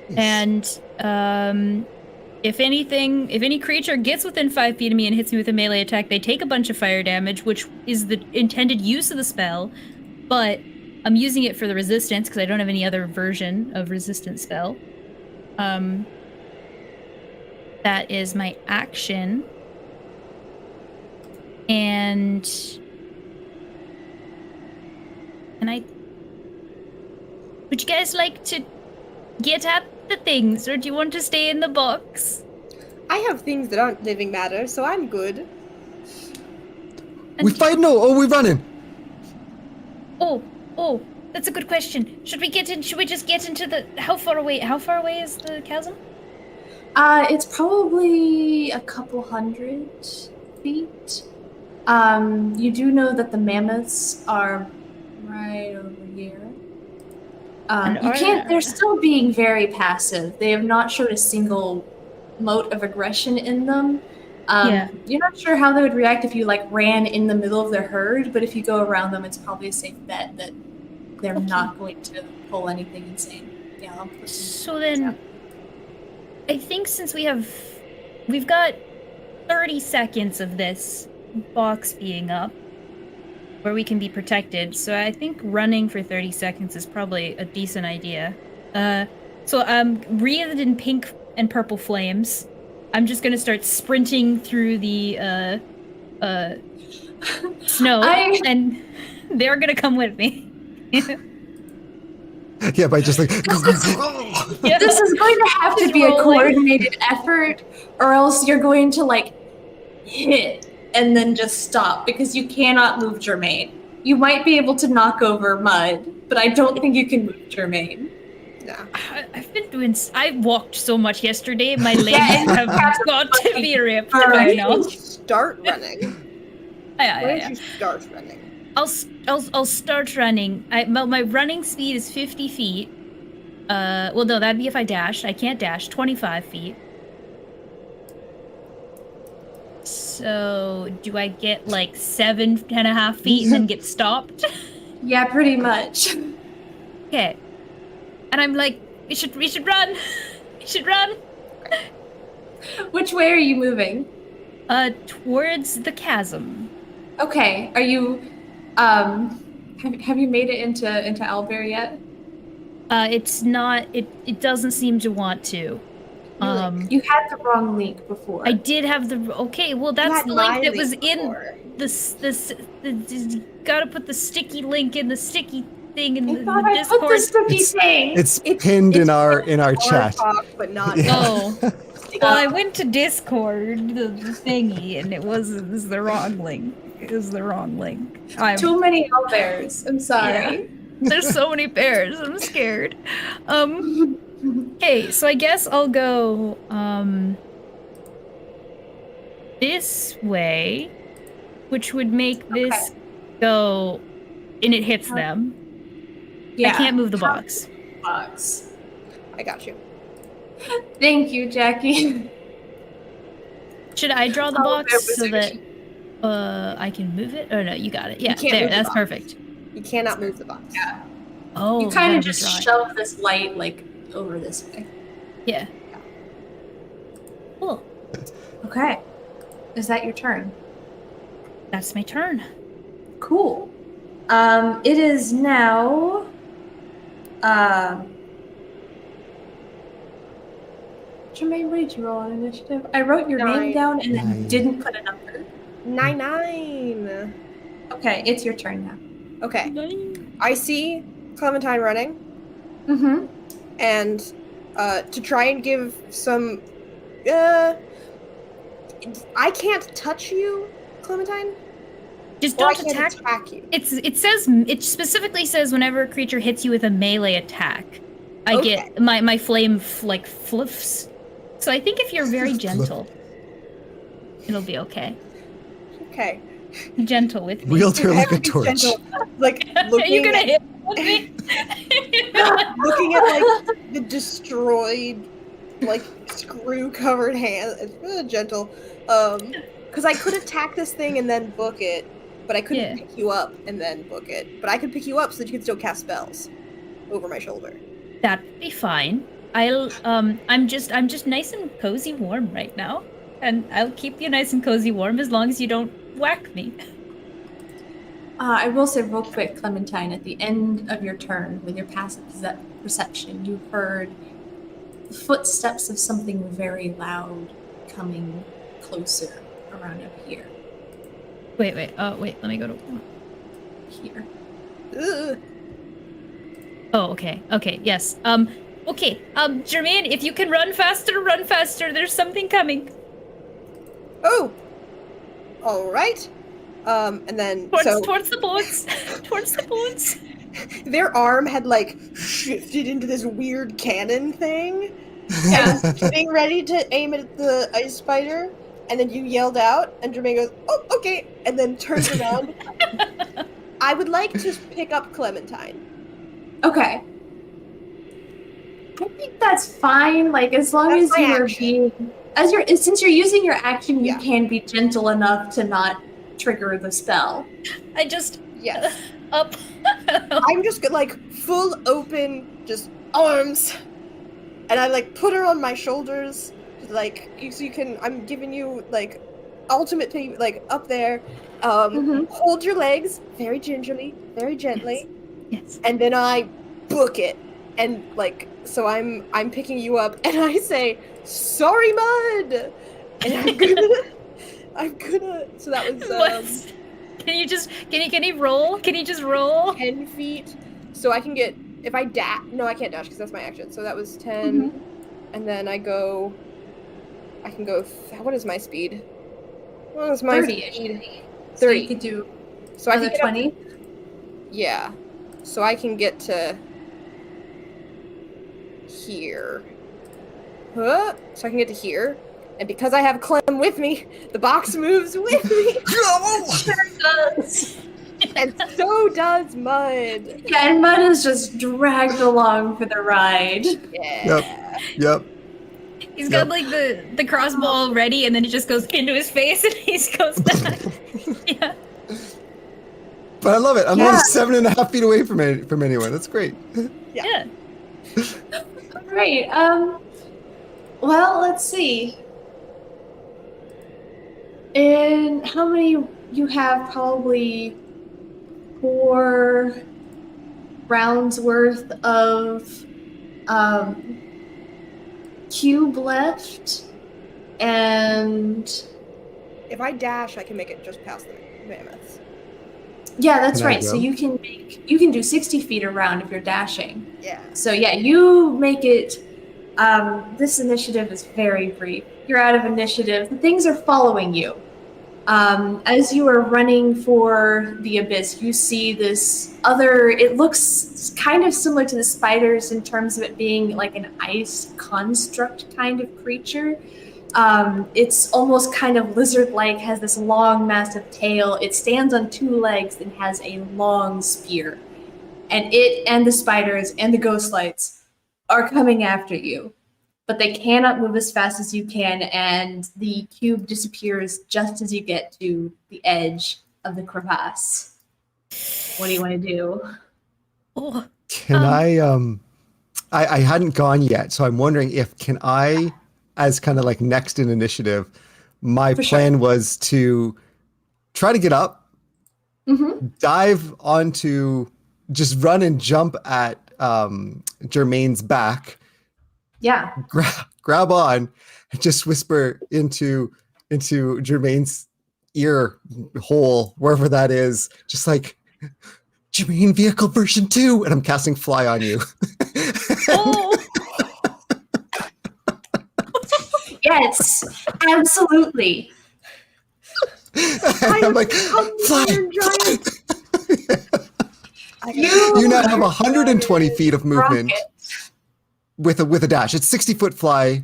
Nice. And if any creature gets within 5 feet of me and hits me with a melee attack, they take a bunch of fire damage, which is the intended use of the spell, but I'm using it for the resistance because I don't have any other version of resistance spell. That is my action. And would you guys like to get at the things, or do you want to stay in the box? I have things that aren't living matter, so I'm good. We fight no, or we running? Oh, that's a good question. Should we just get into the... How far away is the chasm? It's probably a couple 100 feet. You do know that the mammoths are right over here. They're still being very passive. They have not showed a single mote of aggression in them. You're not sure how they would react if you ran in the middle of their herd, but if you go around them, it's probably a safe bet that they're not going to pull anything insane. Yeah. So then, I think since we've got 30 seconds of this box being up, where we can be protected, so I think running for 30 seconds is probably a decent idea. So wreathed in pink and purple flames, I'm just gonna start sprinting through the snow, and they're gonna come with me. Yeah, by just Yeah. This is going to have to be a coordinated effort, or else you're going to hit and then just stop, because you cannot move Jermaine. You might be able to knock over Mud, but I don't think you can move Jermaine. Yeah. I walked so much yesterday, my legs have got to be ripped by now. Start running. Where did you start running? I'll start running. My running speed is 50 feet. Well, no, that'd be if I dashed. I can't dash. 25 feet. So, do I get 7.5 feet and then get stopped? Yeah, pretty much. Okay. And I'm like, we should run. We should run. Which way are you moving? Towards the chasm. Okay. Are you have you made it into Owlbear yet? It's not. It doesn't seem to want to. You had the wrong link before. I did have the... Okay, well, that's the link that was before. In this... Gotta put the sticky link in the sticky thing in the Discord. I put the sticky thing. It's pinned in our chat. Talk, but not. Yeah. Oh. Well, I went to Discord, the thingy, and it was the wrong link. It was the wrong link. Too many Owlbears. I'm sorry. Yeah. There's so many bears. I'm scared. Okay, so I guess I'll go this way, which would make this go, and it hits them. Yeah, I can't move the box. I got you. Thank you, Jackie. Should I draw the box so that I can move it? Oh no, you got it. Yeah, there. That's perfect. You cannot move the box. Yeah. Oh, you kind of just shove this light over this way. Yeah. Cool. Okay. Is that your turn? That's my turn. Cool. It is now. Jermaine, what did you roll on initiative? I wrote your name down and then didn't put a number. 9. Okay, it's your turn now. Okay. 9. I see Clementine running. Mm-hmm. And to try and give some... I can't touch you, Clementine? Just or don't I can't attack you. It specifically says whenever a creature hits you with a melee attack, I get my flame fliffs. So I think if you're very gentle, it'll be okay. Okay. Gentle with me. Wield her like a torch. Gentle, looking Are you gonna hit with me? looking at the destroyed like screw-covered hand. Gentle. Because I could attack this thing and then book it, but I couldn't pick you up and then book it. But I could pick you up so that you could still cast spells over my shoulder. That'd be fine. I'm just nice and cozy warm right now. And I'll keep you nice and cozy warm as long as you don't whack me. I will say real quick, Clementine, at the end of your turn, with your passive perception, you heard the footsteps of something very loud coming closer around up here. Wait, let me go to... Here. Ugh. Oh, okay, yes. Okay, Jermaine, if you can run faster, there's something coming. Oh! Alright. And then towards the boats. Towards the boats. Their arm had like shifted into this weird cannon thing, and getting ready to aim at the ice spider. And then you yelled out, and Jermaine goes, "Oh, okay," and then turns around. I would like to pick up Clementine. Okay. I think that's fine. Like as long That's as my you are action. since you're using your action, you Yeah. can be gentle enough to not trigger the spell. I just... Yes. Up. I'm just like full open, just arms, and I like put her on my shoulders, like so you can. I'm giving you like ultimate like up there. Hold your legs very gingerly, very gently, Yes. and then I book it, and like so I'm picking you up, and I say, "Sorry, Mud," and I'm gonna. So that was. What? Can he roll? Can he just roll? 10 feet. So I can get, if I dash, no, I can't dash because that's my action. So that was 10. And then I can go, what is my speed? What is my 30-ish. speed? So 30. you could do So I another can get 20. Yeah. So I can get to here. So I can get to here. And because I have Clem with me, the box moves with me. Sure does. And so does Mud. Yeah, and Mud is just dragged along for the ride. Yeah. Yep. He's got like the crossbow ready, and then it just goes into his face, and he goes back. Yeah. But I love it. I'm only 7.5 feet away from anyone. That's great. Yeah. All right. Well, let's see. And how many you have? Probably 4 rounds worth of cube left, and If I dash, I can make it just past the mammoths. yeah, that's Can I right. So go? you can do 60 feet around if you're dashing. Yeah. So yeah, you make it. This initiative is very brief. You're out of initiative. The things are following you. As you are running for the abyss, you see this other. It looks kind of similar to the spiders in terms of it being like an ice construct kind of creature. It's almost kind of lizard-like, has this long, massive tail. It stands on 2 legs and has a long spear. And it and the spiders and the ghost lights are coming after you. But they cannot move as fast as you can, and the cube disappears just as you get to the edge of the crevasse. What do you want to do? Oh. Can I hadn't gone yet, so I'm wondering if can I, as kind of like next in initiative, my For plan was to try to get up, dive onto, just run and jump at Jermaine's back, Yeah. grab on, and just whisper into Jermaine's ear hole, wherever that is, just like, Jermaine vehicle version 2, and I'm casting fly on you. Oh. Yes, absolutely. I'm like, fly, fly. You now have 120 feet of movement with a dash. It's 60-foot fly,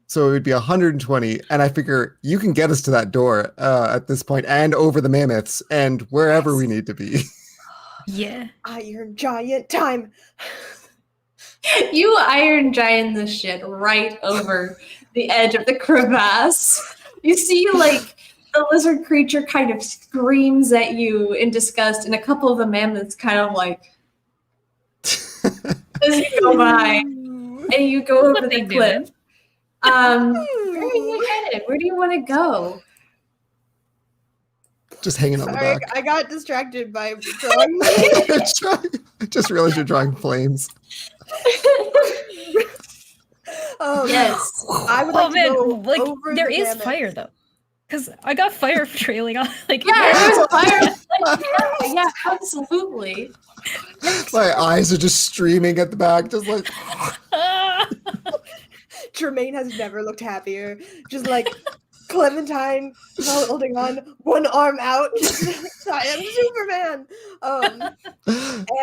so it would be 120. And I figure you can get us to that door at this point, and over the mammoths, and wherever we need to be. Yeah. Iron giant time. You iron giant this shit right over the edge of the crevasse. You see, like, the lizard creature kind of screams at you in disgust, and a couple of the mammoths kind of like as you go by, and you go over What they the cliff. doing? Where are you headed? Where do you want to go? Just hanging on the Sorry, back. I got distracted by drawing. I just realized you're drawing flames. Yes. I would like to go over there the is mammoth. fire though, because I got fire trailing on. Like, Yeah, there's fire. Yeah, absolutely. My eyes are just streaming at the back, just like. Ah! Jermaine has never looked happier. Just like Clementine holding on, one arm out. I am Superman.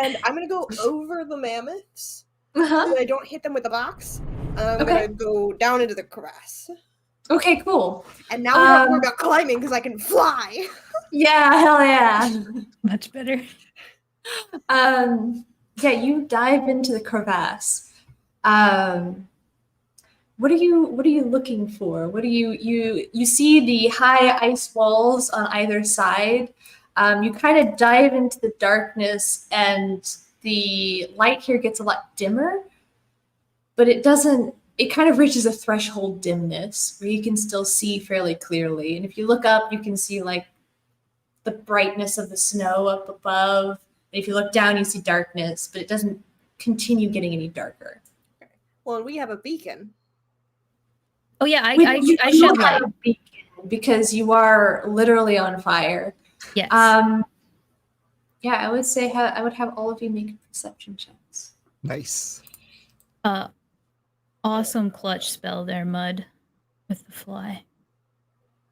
And I'm gonna go over the mammoths. Uh-huh. So I don't hit them with the box. I'm Okay. gonna go down into the crevasse. Okay, cool. And now we don't have to worry about climbing because I can fly. Yeah, hell yeah. Much better. Yeah, you dive into the crevasse. What are you looking for? What do you see the high ice walls on either side. You kind of dive into the darkness, and the light here gets a lot dimmer, but it kind of reaches a threshold dimness where you can still see fairly clearly. And if you look up, you can see like the brightness of the snow up above. And if you look down, you see darkness, but it doesn't continue getting any darker. Well, we have a beacon. Oh yeah, I You shed don't light. have a beacon because you are literally on fire. Yes. Yeah, I would say I would have all of you make perception checks. Nice. Awesome clutch spell there, Mud, with the fly.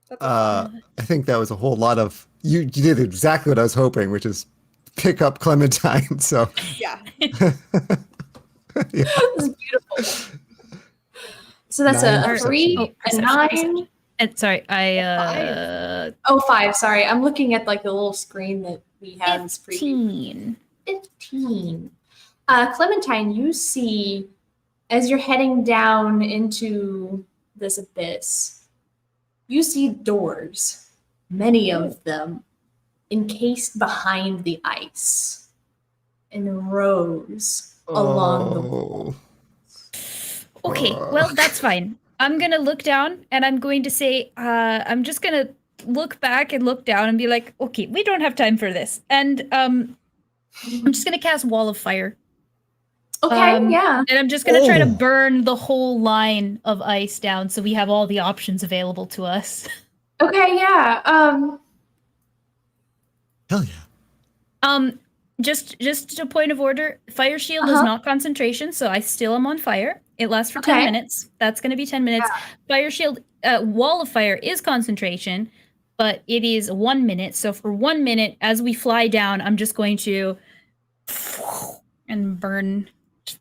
That's I think that was a whole lot of you did exactly what I was hoping, which is pick up Clementine. So yeah. yeah. This is beautiful. So that's Nine a 3, a perception, 9. perception. And sorry, I 5. Sorry, I'm looking at like the little screen that we have this preview. 15. 15. Clementine, you see as you're heading down into this abyss, you see doors, many of them encased behind the ice in rows along the wall. Okay, well, that's fine. I'm gonna look down and I'm going to say, I'm just gonna look back and look down and be like, okay, we don't have time for this. And I'm just gonna cast Wall of Fire. Okay, yeah. And I'm just gonna try to Oh. burn the whole line of ice down so we have all the options available to us. Okay, yeah. Hell yeah. Just a point of order, Fire Shield is not concentration, so I still am on fire. It lasts for 10 minutes. That's going to be 10 minutes. Yeah. Fire Shield, Wall of Fire is concentration, but it is 1 minute. So for 1 minute, as we fly down, I'm just going to and burn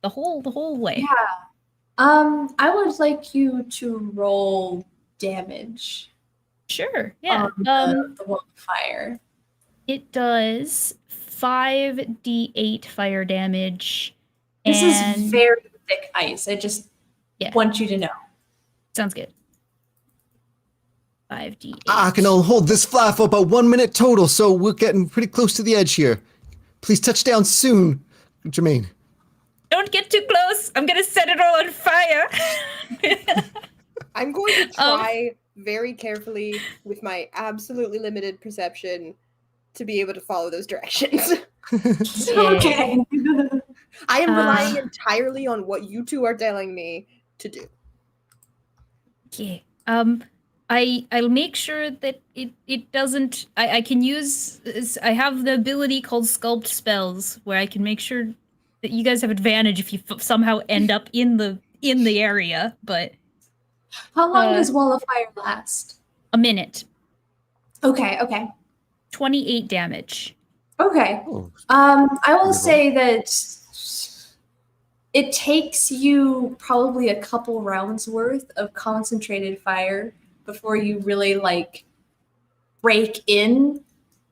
the whole way. Yeah. I would like you to roll damage Sure. Yeah. on the wall of fire. It does 5d8 fire damage. This and is very thick ice. I just want you to know. sounds good. 5d8. I can only hold this fly for about 1 minute total, so we're getting pretty close to the edge here. Please touch down soon, Jermaine. Don't get too close. I'm gonna set it all on fire. I'm going to try very carefully with my absolutely limited perception to be able to follow those directions. Okay. I am relying entirely on what you two are telling me to do. Okay. I'll make sure that it doesn't. I can use. I have the ability called Sculpt Spells, where I can make sure that you guys have advantage if you somehow end up in the area. But How long does wall of fire last? a minute. Okay. 28 damage. Okay. Oh, I will say that it takes you probably a couple rounds worth of concentrated fire before you really like break in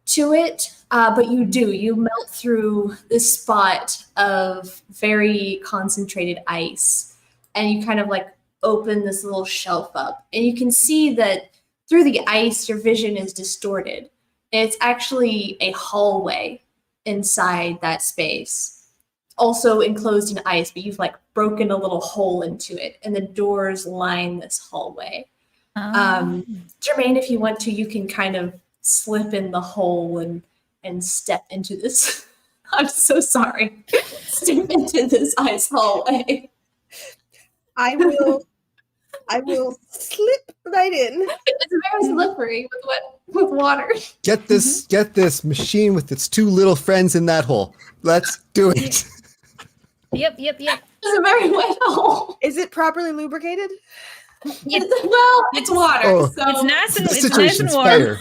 to it, but you melt through this spot of very concentrated ice, and you kind of like open this little shelf up, and you can see that through the ice your vision is distorted. It's actually a hallway inside that space, also enclosed in ice, but you've like broken a little hole into it, and the doors line this hallway. Jermaine, if you want to, you can kind of slip in the hole and step into this. I'm so sorry. Step into this ice hallway. I will slip right in. It's very slippery with water. Get this machine with its two little friends in that hole. Let's do it. Yep. It's a very wet hole. Is it properly lubricated? It's water. Oh. So It's nice and The it's nice and situation's warm. fire.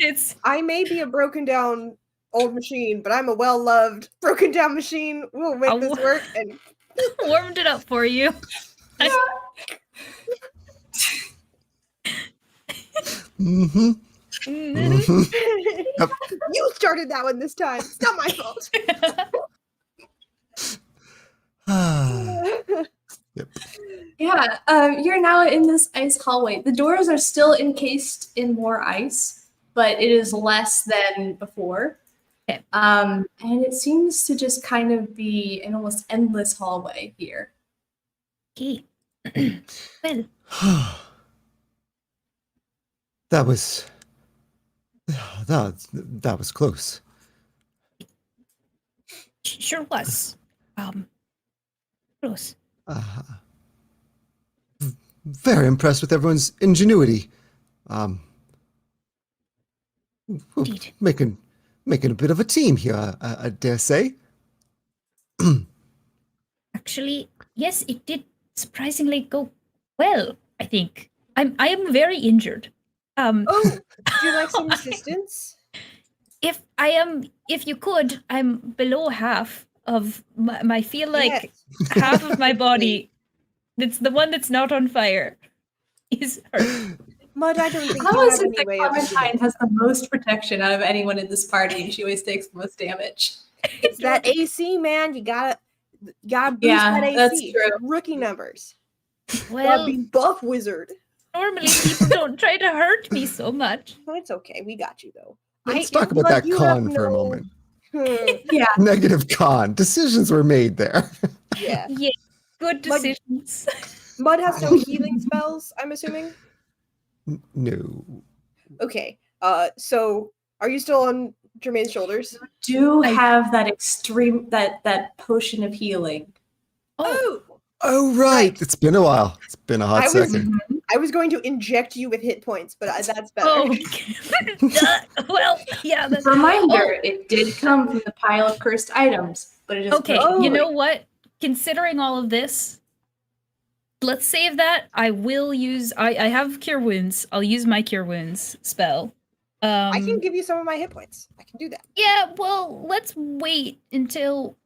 It's I may be a broken down old machine, but I'm a well loved broken down machine. We'll make this work. And warmed it up for you. Mm-hmm. Yep. You started that one this time. It's not my fault. Yep. Yeah, you're now in this ice hallway. The doors are still encased in more ice, but it is less than before. Okay. And it seems to just kind of be an almost endless hallway here. Okay. Well, That was close. sure was. Close. Very impressed with everyone's ingenuity. We're Indeed. making a bit of a team here, I dare say. Actually, yes, it did surprisingly go well, I think. I am very injured. Oh, would you like some assistance? If you could, I'm below half of my feel like Yes. half of my body, that's the one that's not on fire, is hurt. Mud, I don't think How you is have it any that way of Clementine has the most protection out of anyone in this party, and she always takes the most damage? It's that AC, man. You gotta boost Yeah, that AC. that's true. Rookie numbers. Gotta Well, be buff wizard. normally people don't try to hurt me so much. Oh, it's okay. We got you though. Let's talk about Mud, that you con have for a no- moment. Yeah. Negative con. Decisions were made there. Yeah. Yeah, good Like- decisions. Mud has no healing spells, I'm assuming. No. Okay. So are you still on Jermaine's shoulders? Do have that extreme that potion of healing. Oh, Oh, right. It's been a while. It's been a hot I was- second. I was going to inject you with hit points, but that's better. oh. Well, yeah. Reminder, it did come from the pile of cursed items, but it is Okay, Oh. you know what? Considering all of this, let's save that. I will use. I have cure wounds. I'll use my cure wounds spell. I can give you some of my hit points. I can do that. Yeah. Well, let's wait until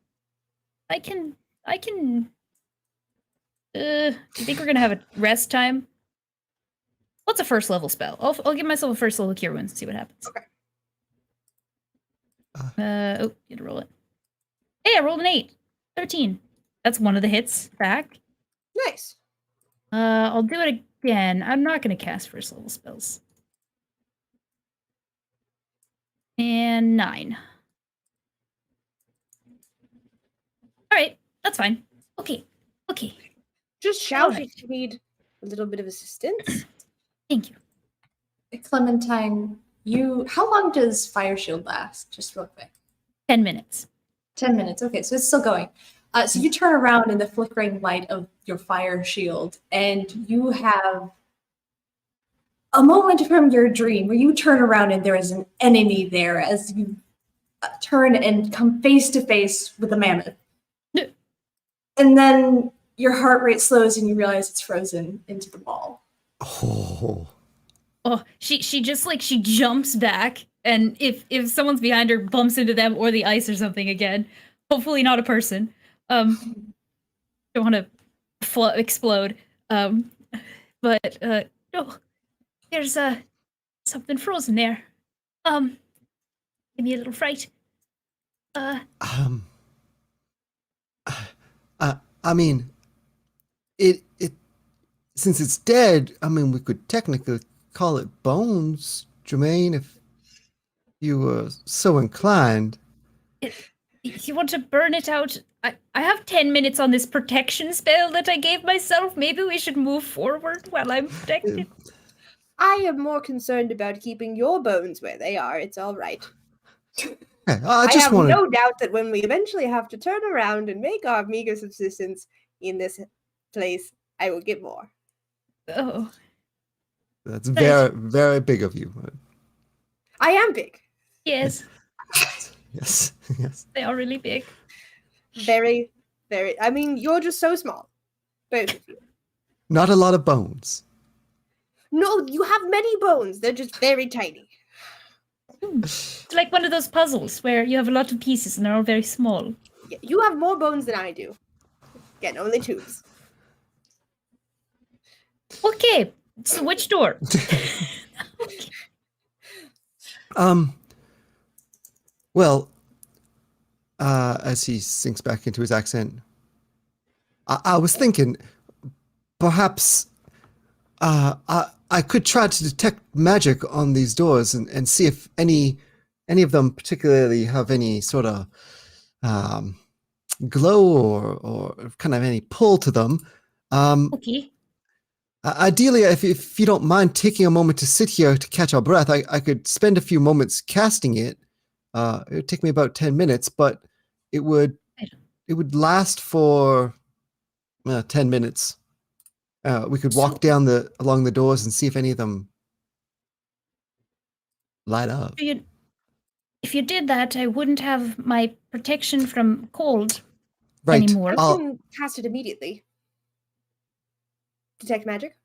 I can. Do you think we're gonna have a rest time? What's a first level spell? I'll give myself a first level cure wounds and see what happens. Okay. Oh, you had to roll it. Hey, I rolled an 8. 13. That's one of the hits back. Nice. I'll do it again. I'm not going to cast first level spells. And 9. All right, that's fine. Okay. Just shout Alright. if you need a little bit of assistance. Thank you. Clementine, how long does Fire Shield last? Just real quick. 10 minutes. 10 minutes. Okay, so it's still going. So you turn around in the flickering light of your fire shield, and you have a moment from your dream where you turn around and there is an enemy there as you turn and come face to face with a mammoth. And then your heart rate slows and you realize it's frozen into the wall. Oh. Oh, she just like she jumps back, and if someone's behind her, bumps into them or the ice or something again. Hopefully not a person. Don't want to explode. But no, there's something frozen there. Give me a little fright. Um, I mean, it since it's dead. I mean, we could technically call it bones, Jermaine, if you were so inclined. If you want to burn it out, I have 10 minutes on this protection spell that I gave myself. Maybe we should move forward while I'm protected. I am more concerned about keeping your bones where they are. It's all right. I I just have wanted. no doubt that when we eventually have to turn around and make our meager subsistence in this place, I will get more. Oh, That's very, very big of you. I am big. yes. Yes, yes. They are really big. Very, very. I mean, you're just so small. Both of you. Not a lot of bones. No, you have many bones. They're just very tiny. It's like one of those puzzles where you have a lot of pieces and they're all very small. Yeah, you have more bones than I do. Again, only tubes. Okay, so which door? Well, as he sinks back into his accent, I was thinking perhaps I could try to detect magic on these doors and see if any of them particularly have any sort of glow or kind of any pull to them. Okay. Ideally, if you don't mind taking a moment to sit here to catch our breath, I could spend a few moments casting it. It would take me about 10 minutes, but it would last for 10 minutes. We could walk down along the doors and see if any of them light up. If you did that, I wouldn't have my protection from cold Right. anymore. You can cast it immediately. Detect magic?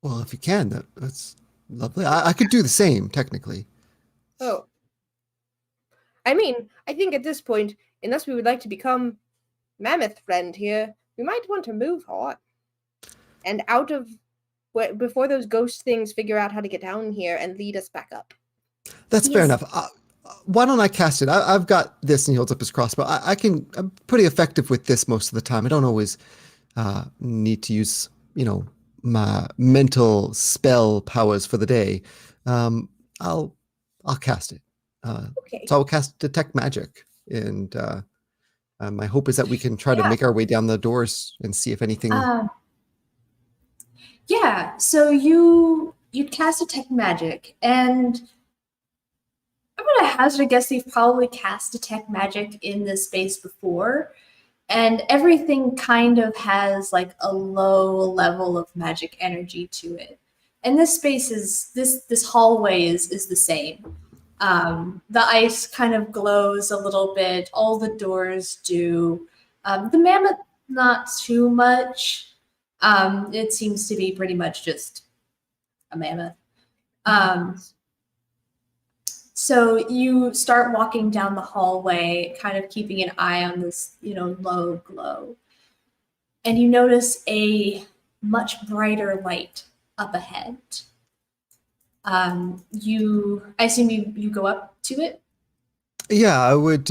Well, if you can, that's lovely. I could do the same, technically. Oh. I mean, I think at this point, unless we would like to become mammoth friend here, we might want to move on. And out of before those ghost things figure out how to get down here and lead us back up. That's fair enough. Why don't I cast it? I've got this, and he holds up his crossbow. I'm pretty effective with this most of the time. I don't always need to use, my mental spell powers for the day. I'll cast it. Okay. So I'll cast detect magic, and my hope is that we can try to make our way down the doors and see if anything. Yeah. So you cast detect magic, and I'm gonna hazard a guess you've probably cast detect magic in this space before, and everything kind of has like a low level of magic energy to it. And this space is this hallway is the same. The ice kind of glows a little bit. All the doors do. The mammoth, not too much. It seems to be pretty much just a mammoth. So you start walking down the hallway, kind of keeping an eye on this, low glow. And you notice a much brighter light up ahead. I assume you go up to it? Yeah, I would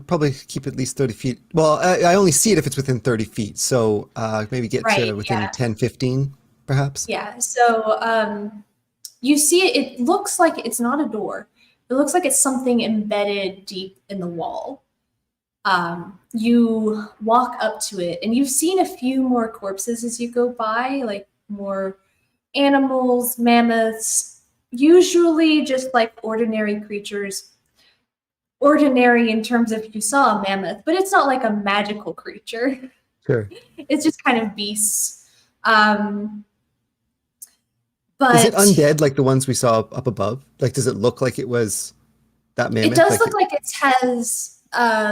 probably keep at least 30 feet. Well, I only see it if it's within 30 feet. So maybe get to within 10, 15, perhaps. Yeah. So you see it. It looks like it's not a door. It looks like it's something embedded deep in the wall. You walk up to it, and you've seen a few more corpses as you go by, like more animals, mammoths, usually just like ordinary creatures. Ordinary in terms of you saw a mammoth, but it's not like a magical creature. Sure. It's just kind of beasts. But is it undead like the ones we saw up above? Like, does it look like it was that mammoth? It does look like it has.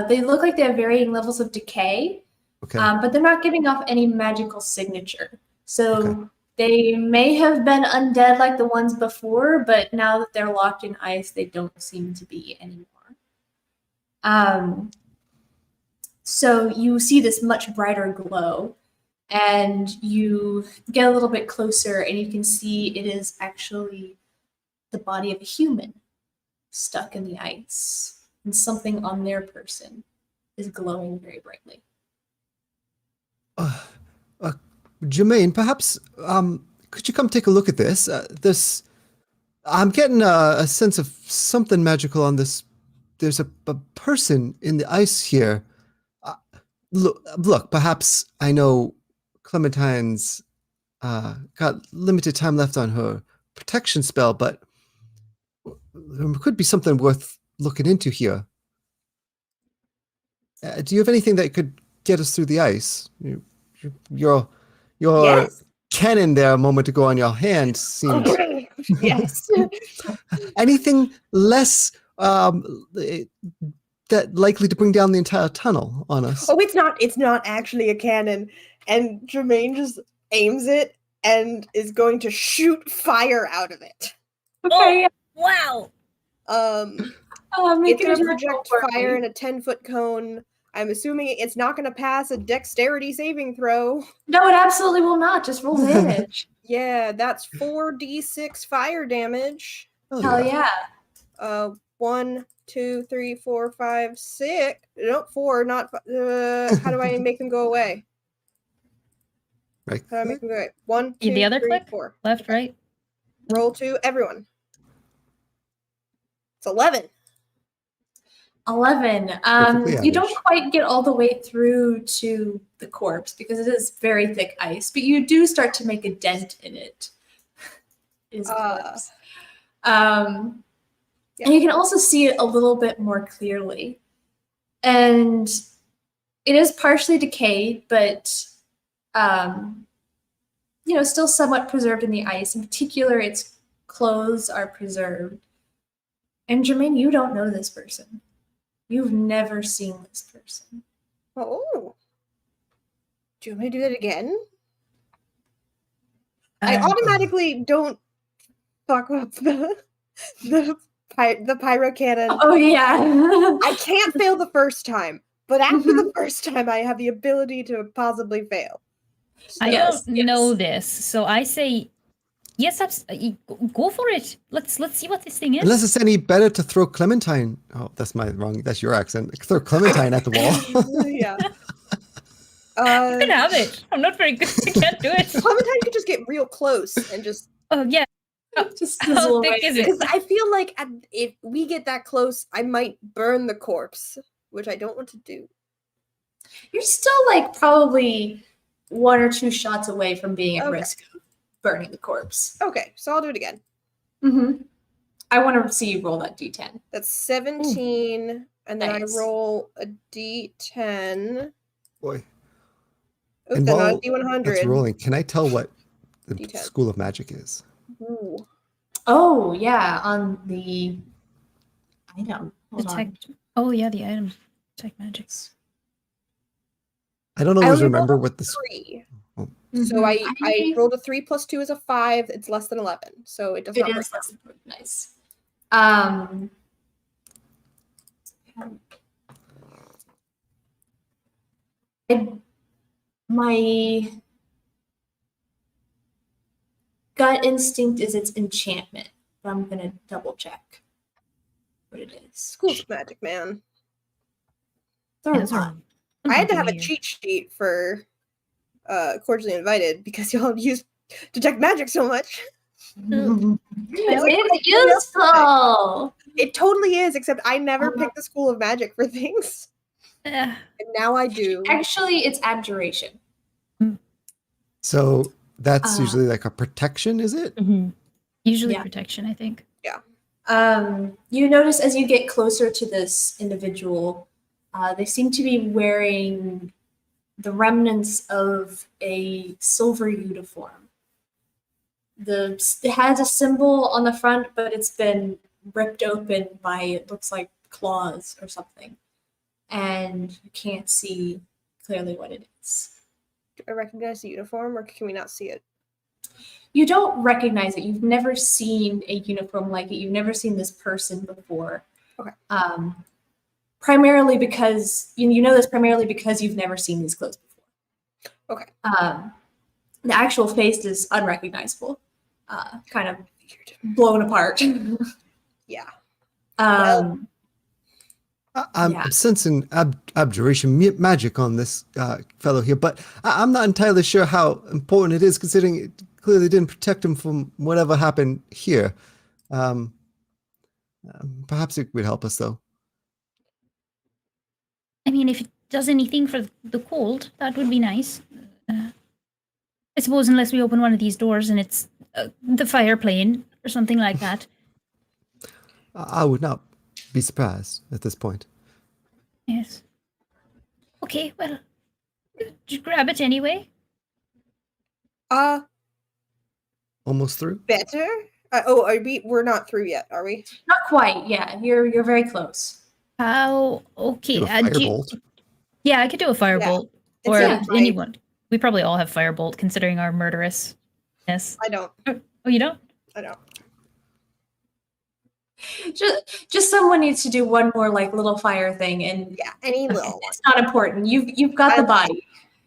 They look like they have varying levels of decay. Okay. But they're not giving off any magical signature. So they may have been undead like the ones before, but now that they're locked in ice, they don't seem to be anymore. So you see this much brighter glow, and you get a little bit closer, and you can see it is actually the body of a human. stuck in the ice, and something on their person is glowing very brightly. Jermaine, perhaps could you come take a look at this? I'm getting a sense of something magical on this. There's a person in the ice here. Look, perhaps I know Clementine's got limited time left on her protection spell, but there could be something worth looking into here. Do you have anything that could get us through the ice? Your Yes. cannon there a moment ago on your hand seemed Yes. anything less that likely to bring down the entire tunnel on us. Oh, it's not actually a cannon. And Jermaine just aims it and is going to shoot fire out of it. Okay. Wow. It's Make going it to a project fire in a 10-foot cone. I'm assuming it's not going to pass a dexterity saving throw. No, it absolutely will not. Just roll damage. Yeah, that's 4d6 fire damage. Hell yeah. 1, 2, 3, 4, 5, 6. No, 4, not. How do I make them go away? Right. How do I make them go away? 1, 2, The other 3, click? 4. Left, right. Roll 2, everyone. It's 11. 11. Perfectly You don't average. quite get all the way through to the corpse because it is very thick ice, but you do start to make a dent in it. It is a corpse. Yeah. And you can also see it a little bit more clearly. And it is partially decayed, but still somewhat preserved in the ice. In particular, its clothes are preserved. And Jermaine, you don't know this person. You've never seen this person. Oh. Do you want me to do that again? I automatically don't fuck up the pyro cannon. Oh, yeah. I can't fail the first time, but after the first time, I have the ability to possibly fail. I Yes, don't know yes. this, so I say yes. Go for it. Let's see what this thing is. Unless it's any better to throw Clementine. Oh, that's your accent. Throw Clementine at the wall. Yeah. You can have it. I'm not very good. I can't do it. Clementine could just get real close and just. Oh yeah. Just How fizzle thick away. is it? Because I feel like if we get that close, I might burn the corpse, which I don't want to do. You're still like probably 1 or 2 shots away from being at Okay. risk of burning the corpse. Okay, so I'll do it again. Mm-hmm. I want to see you roll that d10. That's 17, and then Nice. I roll a d10. Boy. Ooh, And then while a d100. that's rolling, can I tell what the D10. School of Magic is? Ooh. Oh, yeah, on the item. Hold on. Detect. Oh yeah, the items. Detect magics. I don't I always only remember rolled what the 3. Oh. So Mhm. I rolled a 3 plus 2 is a 5. It's less than 11, so it does It not is break. less than nice. My gut instinct is it's enchantment, but I'm gonna double check what it is. Schools of Magic, man. There are Those are- one. I had to have a weird. cheat sheet for Cordially Invited because y'all use Detect Magic so much. It's useful. It totally is, except I never picked the School of Magic for things. And now I do. Actually, it's abjuration. So that's Uh, usually like a protection, is it? Usually Yeah. protection, I think. You notice as you get closer to this individual, they seem to be wearing the remnants of a silver uniform. It has a symbol on the front, but it's been ripped open by, it looks like, claws or something. And you can't see clearly what it is. Do I recognize the uniform, or can we not see it? You don't recognize it. You've never seen a uniform like it. You've never seen this person before. Okay. Primarily because you know this primarily because you've never seen these clothes before. Okay. The actual face is unrecognizable, kind of blown apart. Yeah. I'm Yeah. sensing abjuration magic on this fellow here, but I'm not entirely sure how important it is, considering it clearly didn't protect him from whatever happened here. Um, Perhaps it would help us, though. I mean, if it does anything for the cold, that would be nice. I suppose unless we open one of these doors and it's the fire plane or something like that. I would not be surprised at this point. Yes. Okay, well, just grab it anyway. Almost through? Better? We're not through yet, are we? Not quite. Yeah, you're very close. How? Okay. Do a firebolt. Yeah, I could do a firebolt. It Or sounds right. anyone. We probably all have firebolt, considering our murderousness. I don't. Oh, you don't? I don't. Just someone needs to do one more like little fire thing, and Yeah, any little one. it's not important. You've got the body.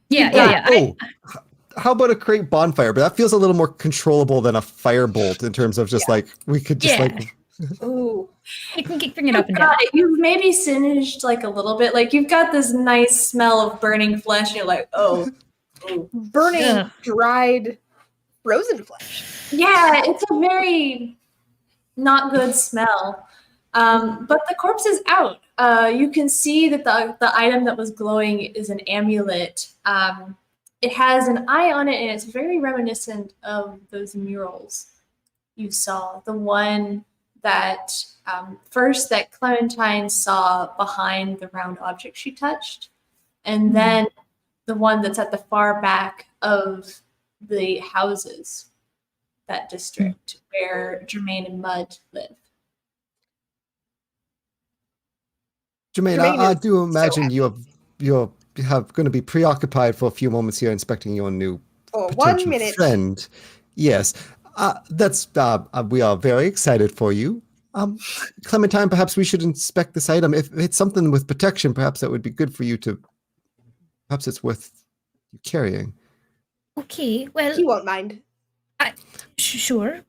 Yeah, Yeah. yeah, yeah. Oh, how about a great bonfire? But that feels a little more controllable than a firebolt in terms of just like we could just Yeah. like. Ooh. You can bring it up and down. Got it. You've maybe singed like a little bit. Like you've got this nice smell of burning flesh. And you're like, oh. Burning, Ugh. dried, frozen flesh. Yeah, it's a very not good smell. But the corpse is out. You can see that the item that was glowing is an amulet. It has an eye on it, and it's very reminiscent of those murals you saw. The one that first that Clementine saw behind the round object she touched, and then the one that's at the far back of the houses, that district where Jermaine and Mud live. Jermaine, Jermaine I is do so imagine happy. you're going to be preoccupied for a few moments here inspecting your new For potential 1 minute. friend. Yes, that's we are very excited for you. Clementine, perhaps we should inspect this item. If it's something with protection, perhaps that would be good for you to. Perhaps it's worth you carrying. Okay, well, He won't mind. sure.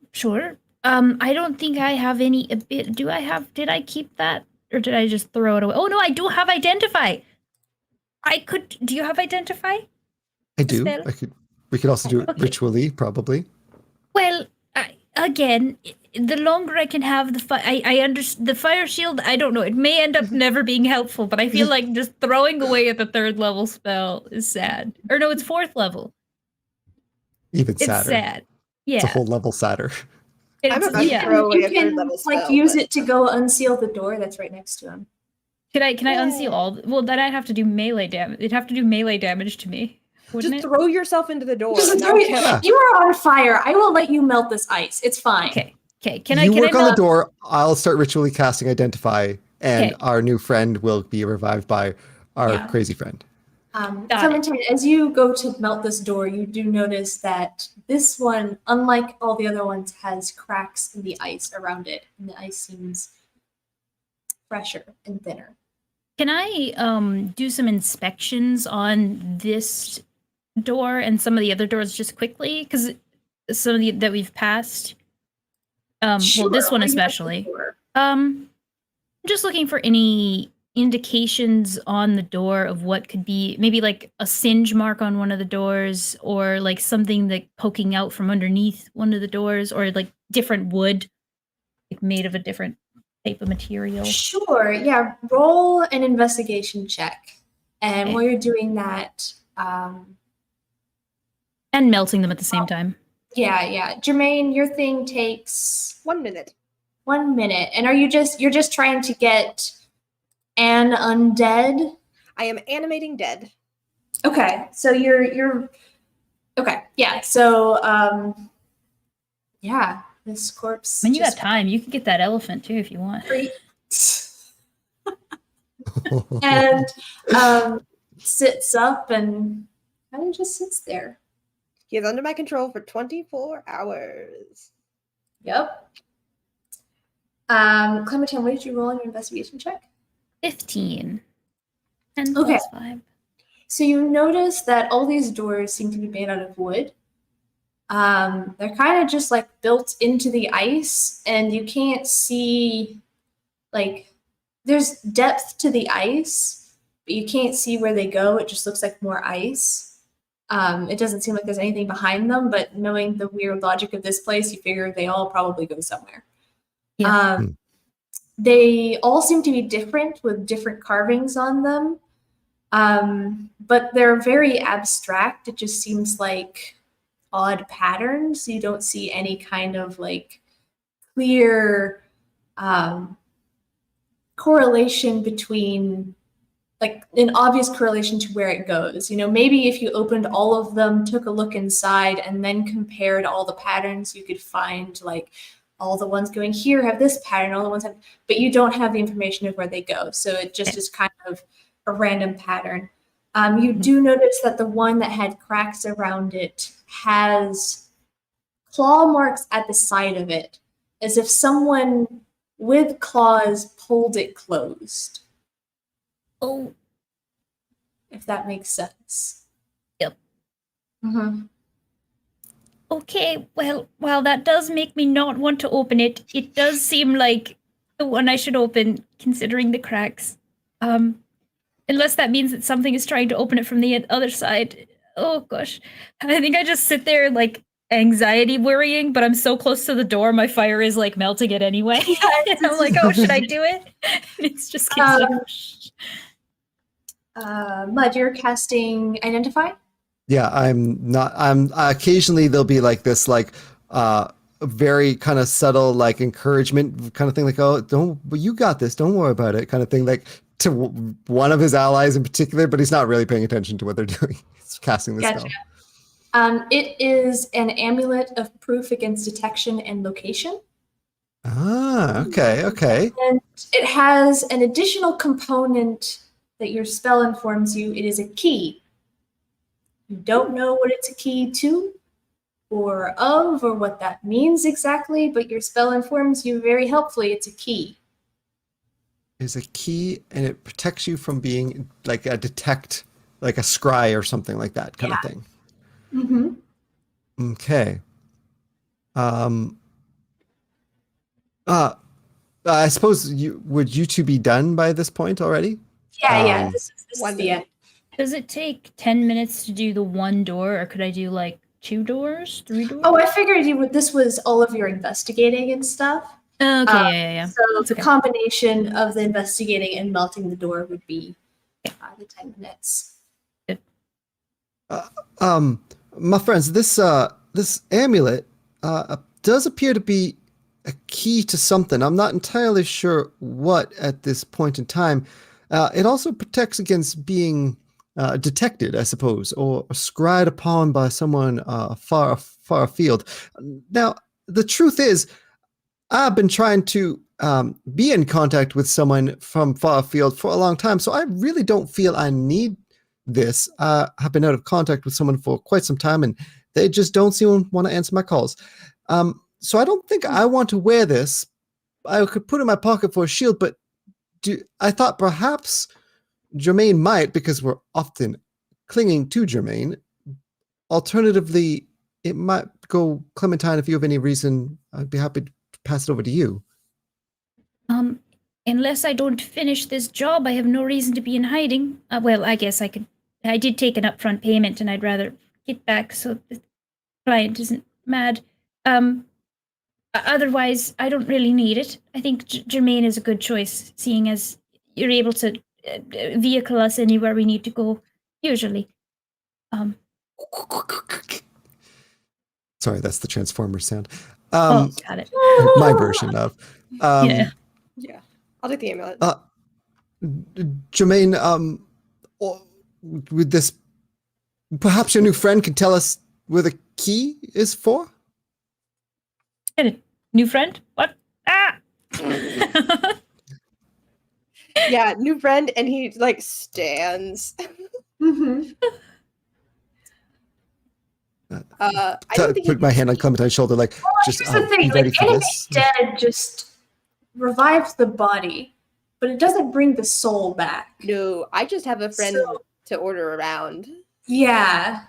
I don't think I have any. Did I keep that? Or did I just throw it away? Oh, no, I do have Identify. Do you have Identify? I do. Spell? We could also do it Okay. ritually, probably. Well, again, the longer I can have the fire shield, I don't know. It may end up never being helpful, but I feel like just throwing away at the 3rd level spell is sad. Or no, it's 4th level. Even It's sadder. sad. Yeah. It's a whole level sadder. I'm It's- about to yeah. throw away You a can 3rd level like spell, use but- it to go unseal the door that's right next to him. Can I unseal all? Well, then I'd have to do melee damage. It'd have to do melee damage to me, wouldn't Just it? throw yourself into the door. Just and throw that'll it- count. You are on fire. I will let you melt this ice. It's fine. Okay. You Can I work on the not- door. I'll start ritually casting Identify, and Okay. our new friend will be revived by our Yeah. crazy friend. Got it. Clementine, as you go to melt this door, you do notice that this one, unlike all the other ones, has cracks in the ice around it, and the ice seems fresher and thinner. Can I do some inspections on this door and some of the other doors just quickly? Because some of the that we've passed. Well, this Sure, one what are you especially. looking for? I'm just looking for any indications on the door of what could be maybe like a singe mark on one of the doors, or like something like poking out from underneath one of the doors, or like different wood, like made of a different type of material. Sure, yeah. Roll an investigation check. And Okay. while you're doing that, And melting them at the same time. yeah. Jermaine, your thing takes 1 minute. 1 minute. And you're just trying to get an undead? I am animating dead. Okay, so you're okay. Yeah, so yeah, this corpse. When you got just time, you can get that elephant too if you want. and sits up and kind of just sits there. He is under my control for 24 hours. Yep. Clementine, what did you roll on your investigation check? 15. 10 Okay. plus 5. So you notice that all these doors seem to be made out of wood. They're kind of just like built into the ice, and you can't see like there's depth to the ice, but you can't see where they go. It just looks like more ice. It doesn't seem like there's anything behind them, but knowing the weird logic of this place, you figure they all probably go somewhere. Yeah. They all seem to be different with different carvings on them. But they're very abstract. It just seems like odd patterns. You don't see any kind of like clear correlation between like an obvious correlation to where it goes. You know, maybe if you opened all of them, took a look inside, and then compared all the patterns, you could find like all the ones going here have this pattern, all the ones have, but you don't have the information of where they go. So it just is kind of a random pattern. You do notice that the one that had cracks around it has claw marks at the side of it, as if someone with claws pulled it closed. Oh. If that makes sense. Yep. Mm-hmm. Okay, well, while that does make me not want to open it, it does seem like the one I should open, considering the cracks. Unless that means that something is trying to open it from the other side. Oh gosh. I think I just sit there like anxiety worrying, but I'm so close to the door, my fire is like melting it anyway. And I'm like, oh, should I do it? And it's just Mud, you're casting Identify? Yeah, I'm occasionally there'll be like this like very kind of subtle like encouragement kind of thing, like, oh, but you got this, don't worry about it kind of thing, like to one of his allies in particular, but he's not really paying attention to what they're doing. He's casting this spell. It is an amulet of proof against detection and location. Ah, okay. And it has an additional component that your spell informs you. It is a key. You don't know what it's a key to or of or what that means exactly, but your spell informs you very helpfully it's a key. Is a key, and it protects you from being like a detect, like a scry or something like that kind of thing. Mm-hmm. Okay. I suppose would you two be done by this point already? Yeah. This is the end. Does it take 10 minutes to do the one door, or could I do like 2 doors, 3 doors? Oh, I figured this was all of your investigating and stuff. Okay, yeah. So the combination of the investigating and melting the door would be the 10 minutes. Good. My friends, this amulet does appear to be a key to something. I'm not entirely sure what at this point in time. It also protects against being detected, I suppose, or scried upon by someone far afield. Now, the truth is, I've been trying to be in contact with someone from far afield for a long time, so I really don't feel I need this. I've been out of contact with someone for quite some time, and they just don't seem to want to answer my calls. So I don't think I want to wear this. I could put it in my pocket for a shield, but I thought perhaps Germaine might, because we're often clinging to Germaine. Alternatively, it might go Clementine. If you have any reason, I'd be happy to pass it over to you. Unless I don't finish this job, I have no reason to be in hiding. Well, I guess I could. I did take an upfront payment, and I'd rather get back so the client isn't mad. Otherwise, I don't really need it. I think Germaine is a good choice, seeing as you're able to vehicle us anywhere we need to go, usually. Sorry, that's the Transformers sound. Got it. My version of. Yeah. I'll take the amulet. Germaine, with this, perhaps your new friend can tell us where the key is for? New friend? What? Ah! Yeah, new friend, and he like stands. Mm-hmm. I don't think put my hand on Clementine's shoulder, like, just here's the thing, be ready like, for Enemy this. Dead just revives the body, but it doesn't bring the soul back. No, I just have a friend to order around. Yeah.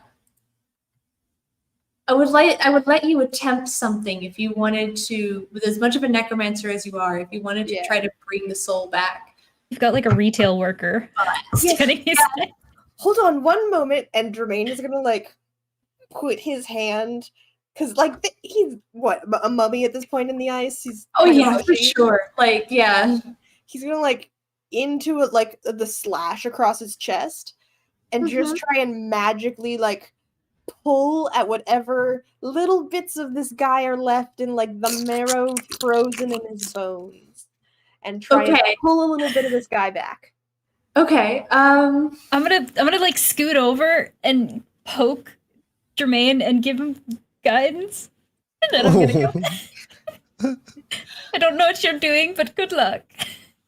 I would let you attempt something if you wanted to, with as much of a necromancer as you are, if you wanted to try to bring the soul back. You've got like a retail worker standing his neck. Hold on one moment, and Jermaine is gonna like put his hand, because like he's what, a mummy at this point in the ice. He's For sure. Like he's gonna like into it, like the slash across his chest, and just try and magically like pull at whatever little bits of this guy are left in like the marrow frozen in his bones, and try and pull a little bit of this guy back. Okay. I'm gonna like scoot over and poke Jermaine and give him guidance, and then I'm gonna go. I don't know what you're doing, but good luck.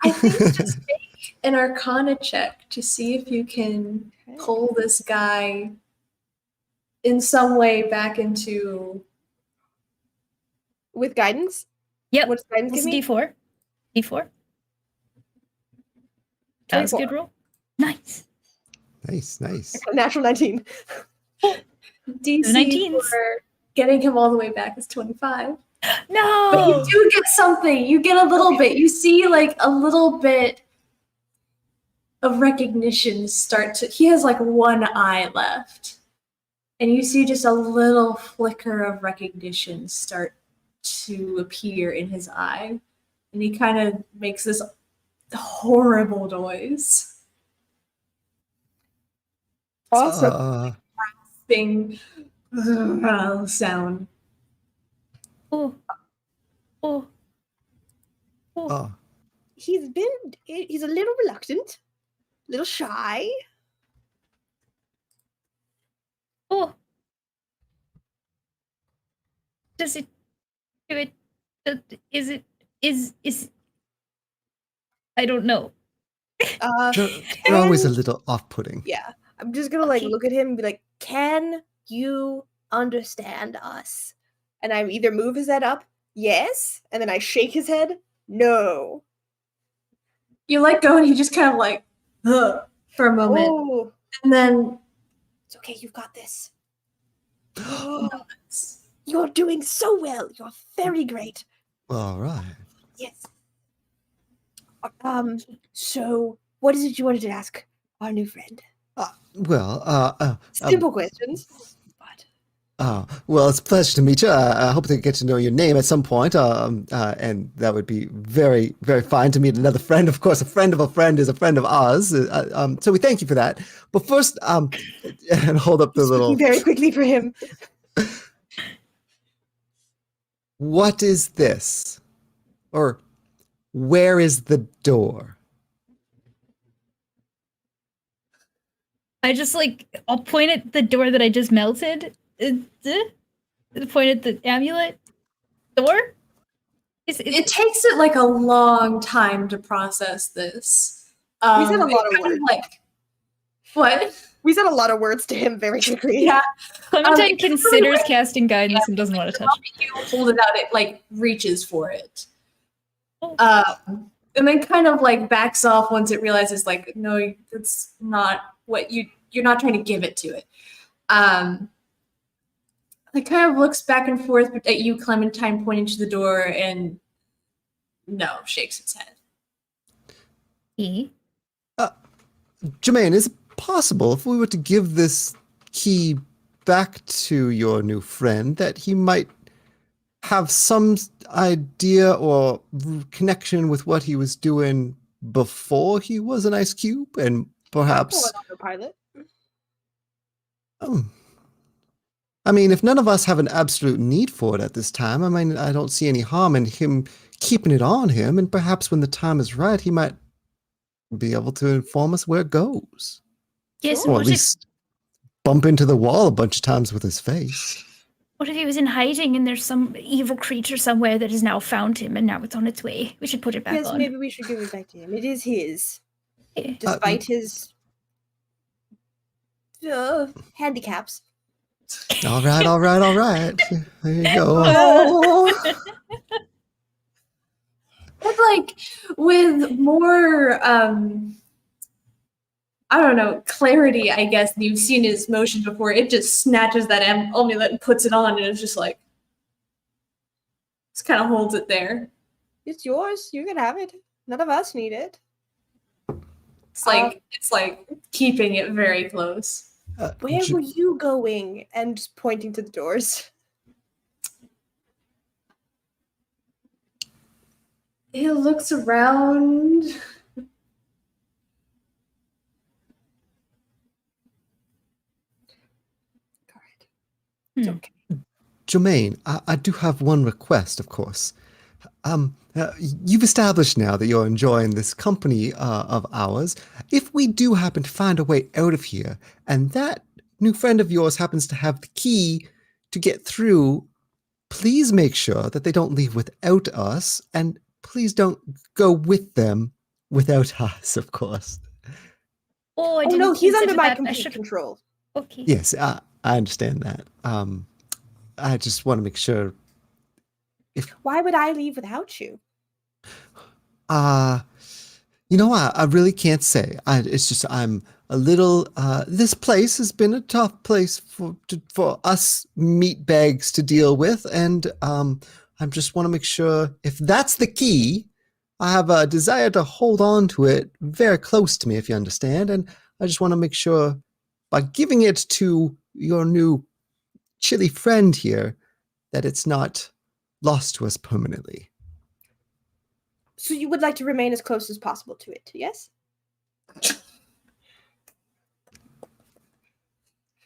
I think just make an Arcana check to see if you can pull this guy in some way back into. With guidance? Yep. What's guidance give me? D4. D4. That was a good roll. Nice. Nice. Natural 19. DC for getting him all the way back is 25. No! But you do get something. You get a little bit. You see like a little bit of recognition start to. He has like one eye left. And you see just a little flicker of recognition start to appear in his eye. And he kind of makes this horrible noise. Awesome. Rasping sound. Oh. He's a little reluctant, a little shy. Oh. Does it do it? Is I don't know. You're always a little off-putting. Yeah. I'm just gonna like look at him and be like, can you understand us? And I either move his head up, yes, and then I shake his head, no. You let go and he just kind of like, for a moment. Oh. And then, it's okay, you've got this. You're doing so well. You're very great. All right. Yes. So what is it you wanted to ask our new friend? Simple questions. Well, it's a pleasure to meet you. I hope to get to know your name at some point, and that would be very, very fine to meet another friend. Of course, a friend of a friend is a friend of ours. So we thank you for that. But first, and hold up the little. Very quickly for him. What is this? Or where is the door? I just I'll point at the door that I just melted. Point at the amulet door. It takes it like a long time to process this. We said a lot of words. What? We said a lot of words to him very quickly. Yeah. Clementine considers casting guidance and doesn't want to touch it. You hold it out, it reaches for it. And then kind of backs off once it realizes no, that's not what you're not trying to give it to it. It kind of looks back and forth at you, Clementine, pointing to the door, and no, shakes its head. Jermaine, is it possible if we were to give this key back to your new friend that he might have some idea or connection with what he was doing before he was an ice cube, and perhaps autopilot? I mean, if none of us have an absolute need for it at this time, I mean, I don't see any harm in him keeping it on him, and perhaps when the time is right, he might be able to inform us where it goes. Yes, or at least bump into the wall a bunch of times with his face. What if he was in hiding and there's some evil creature somewhere that has now found him and now it's on its way? We should put it back on. Yes, maybe we should give it back to him. It is his. Despite his handicaps. All right. There you go. But with more I don't know, clarity, I guess. And you've seen his motion before. It just snatches that amulet and puts it on, and it's just like, just kind of holds it there. It's yours. You can have it. None of us need it. It's like keeping it very close. Where were you going? And just pointing to the doors. He looks around. It's okay. Jermaine, I do have one request, of course. You've established now that you're enjoying this company of ours. If we do happen to find a way out of here, and that new friend of yours happens to have the key to get through, please make sure that they don't leave without us, and please don't go with them without us, of course. Oh, I Oh didn't no, he's under consider my that. I complete should. control. Okay. Yes, I understand that. I just want to make sure. Why would I leave without you? You know, I really can't say. It's just I'm a little. This place has been a tough place for us meatbags to deal with, and I just want to make sure if that's the key, I have a desire to hold on to it very close to me, if you understand, and I just want to make sure by giving it to your new chilly friend here that it's not lost to us permanently. So you would like to remain as close as possible to it, yes?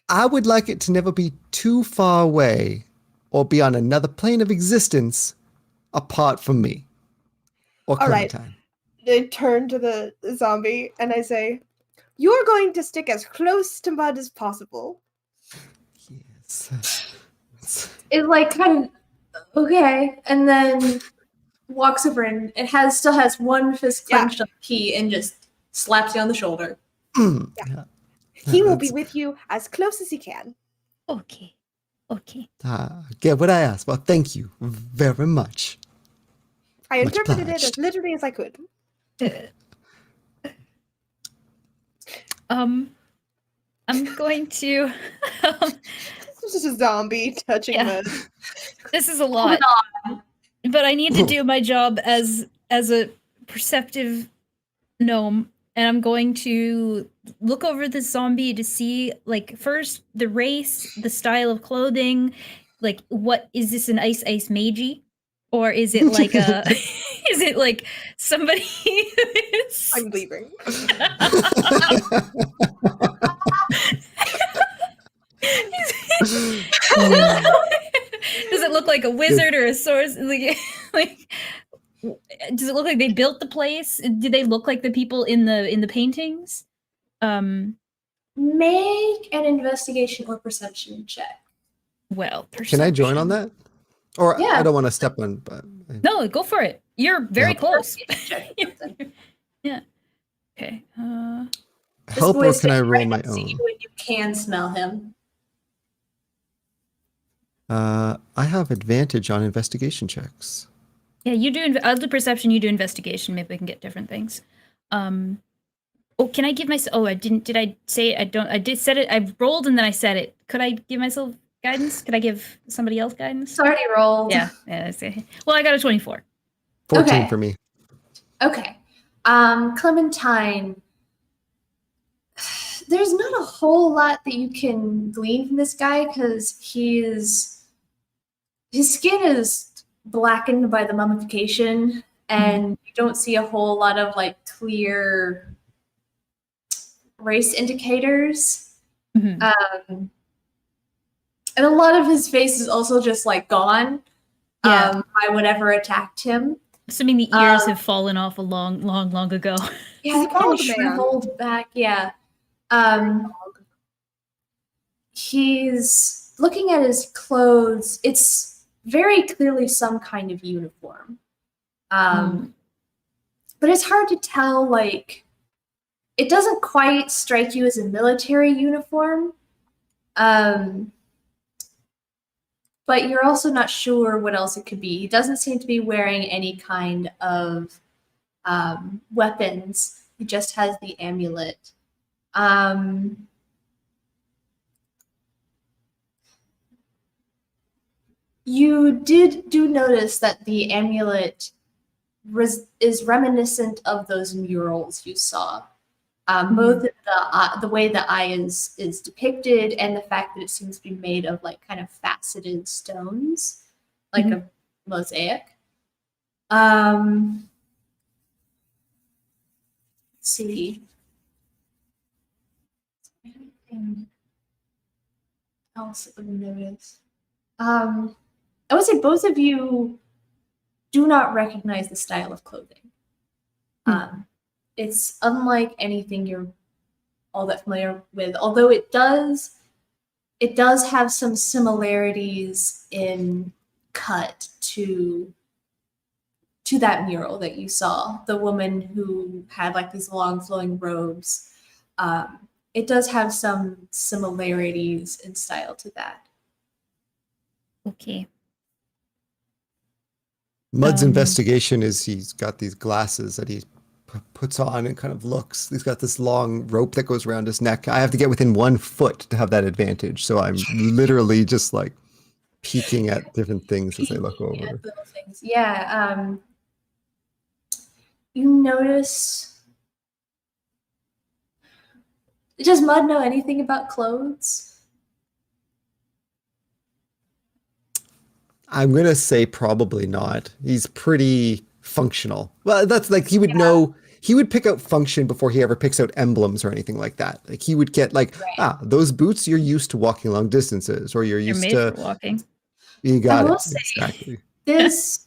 I would like it to never be too far away or be on another plane of existence apart from me. Or All right. Clementine. I turn to the zombie and I say, you're going to stick as close to Mud as possible. Yes. It like kind of okay, and then walks over and it still has one fist clenched on the key and just slaps you on the shoulder. Yeah. He will be with you as close as he can. Okay. Okay. Get what I asked. Well, thank you very much. I Much interpreted it as obliged. literally as I could. I'm going to. This is just a zombie touching Yeah. Mud. This is a lot, but I need to do my job as a perceptive gnome, and I'm going to look over the zombie to see, like, first the race, the style of clothing, like, what is this, an ice magey, or is it like a is it like somebody who's- I'm leaving. Does it look like a wizard or a source? Like, does it look like they built the place? Do they look like the people in the paintings? Make an investigation or perception check. Well, Can I join on that? Or Yeah. I don't want to step on, but No, go for it. You're very Yeah. close. Check something. Yeah. Okay. This help or boy's can I sitting roll right my next to own? you and you can smell him. I have advantage on investigation checks. Yeah, you do. I'll do perception. You do investigation. Maybe we can get different things. Oh, can I give myself? Oh, I didn't. Did I say it? I don't. I did set it. I rolled and then I said it. Could I give myself guidance? Could I give somebody else guidance? It's already rolled. Yeah. Yeah. Well, I got a 24. 14 Okay. for me. Okay. Clementine, there's not a whole lot that you can glean from this guy because his skin is blackened by the mummification, and you don't see a whole lot of like clear race indicators. Mhm. And a lot of his face is also just like gone Yeah. by whatever attacked him. Assuming the ears have fallen off a long ago. Yeah, He's a kind of bald man. shriveled back. Yeah. He's looking at his clothes. It's very clearly some kind of uniform. But it's hard to tell, like, it doesn't quite strike you as a military uniform. But you're also not sure what else it could be. He doesn't seem to be wearing any kind of weapons. He just has the amulet. You do notice that the amulet is reminiscent of those murals you saw. Both the way the eye is depicted and the fact that it seems to be made of like kind of faceted stones, like a mosaic. Let's see. Anything else that would notice? I would say both of you do not recognize the style of clothing. It's unlike anything you're all that familiar with, although it does have some similarities in cut to that mural that you saw, the woman who had like these long flowing robes. It does have some similarities in style to that. Okay. Mud's investigation is he's got these glasses that he puts on and kind of looks. He's got this long rope that goes around his neck. I have to get within 1 foot to have that advantage. So I'm literally just like peeking at different things as I look over. Little things. Yeah. You notice. Does Mud know anything about clothes? I'm going to say probably not. He's pretty functional. Well, that's like he would know. He would pick out function before he ever picks out emblems or anything like that. Like he would get like, those boots, you're used to walking long distances, or you're used made to for walking. You got I will it. say, Exactly. This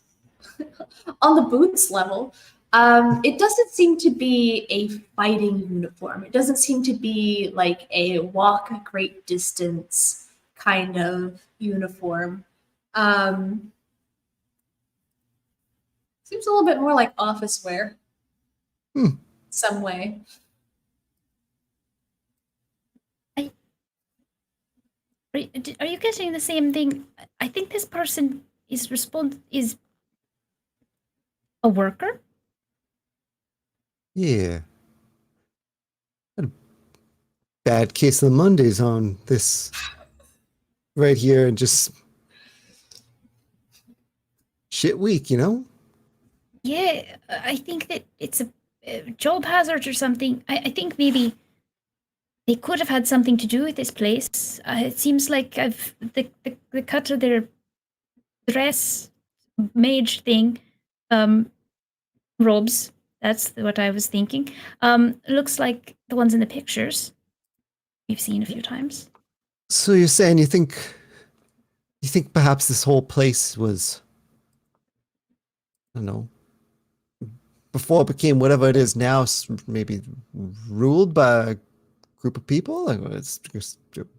on the boots level, it doesn't seem to be a fighting uniform. It doesn't seem to be like a walk a great distance kind of uniform. Seems a little bit more like office wear. Some way. Are you getting the same thing? I think this person is a worker. Yeah. Had a bad case of the Mondays on this right here, and just shit week, you know? Yeah, I think that it's a job hazard or something. I think maybe they could have had something to do with this place. It seems like the cut of their dress, mage thing, robes. That's what I was thinking. Looks like the ones in the pictures we've seen a few times. So you're saying you think perhaps this whole place was, I don't know, before it became whatever it is now, maybe ruled by a group of people? Like, it's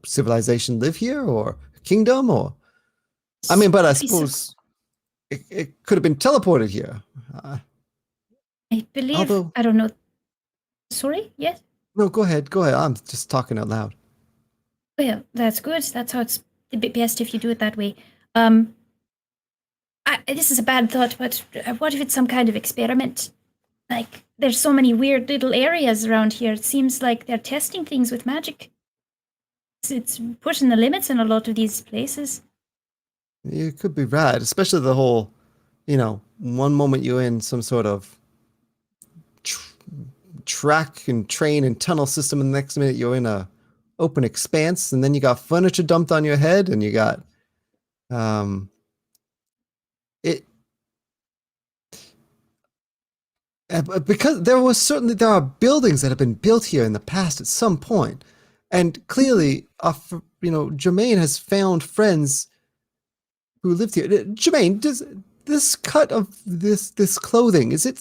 civilization live here, or a kingdom, or I mean, but I suppose it could have been teleported here. I believe. I don't know. Sorry. Yes. No, go ahead. I'm just talking out loud. Well, that's good. That's how it's the best if you do it that way. This is a bad thought, but what if it's some kind of experiment? Like, there's so many weird little areas around here. It seems like they're testing things with magic. It's pushing the limits in a lot of these places. You could be right, especially the whole, one moment you're in some sort of track and train and tunnel system, and the next minute you're in a open expanse, and then you got furniture dumped on your head, and you got because there are buildings that have been built here in the past at some point, and clearly, Jermaine has found friends who lived here. Jermaine, does this cut of this clothing, is it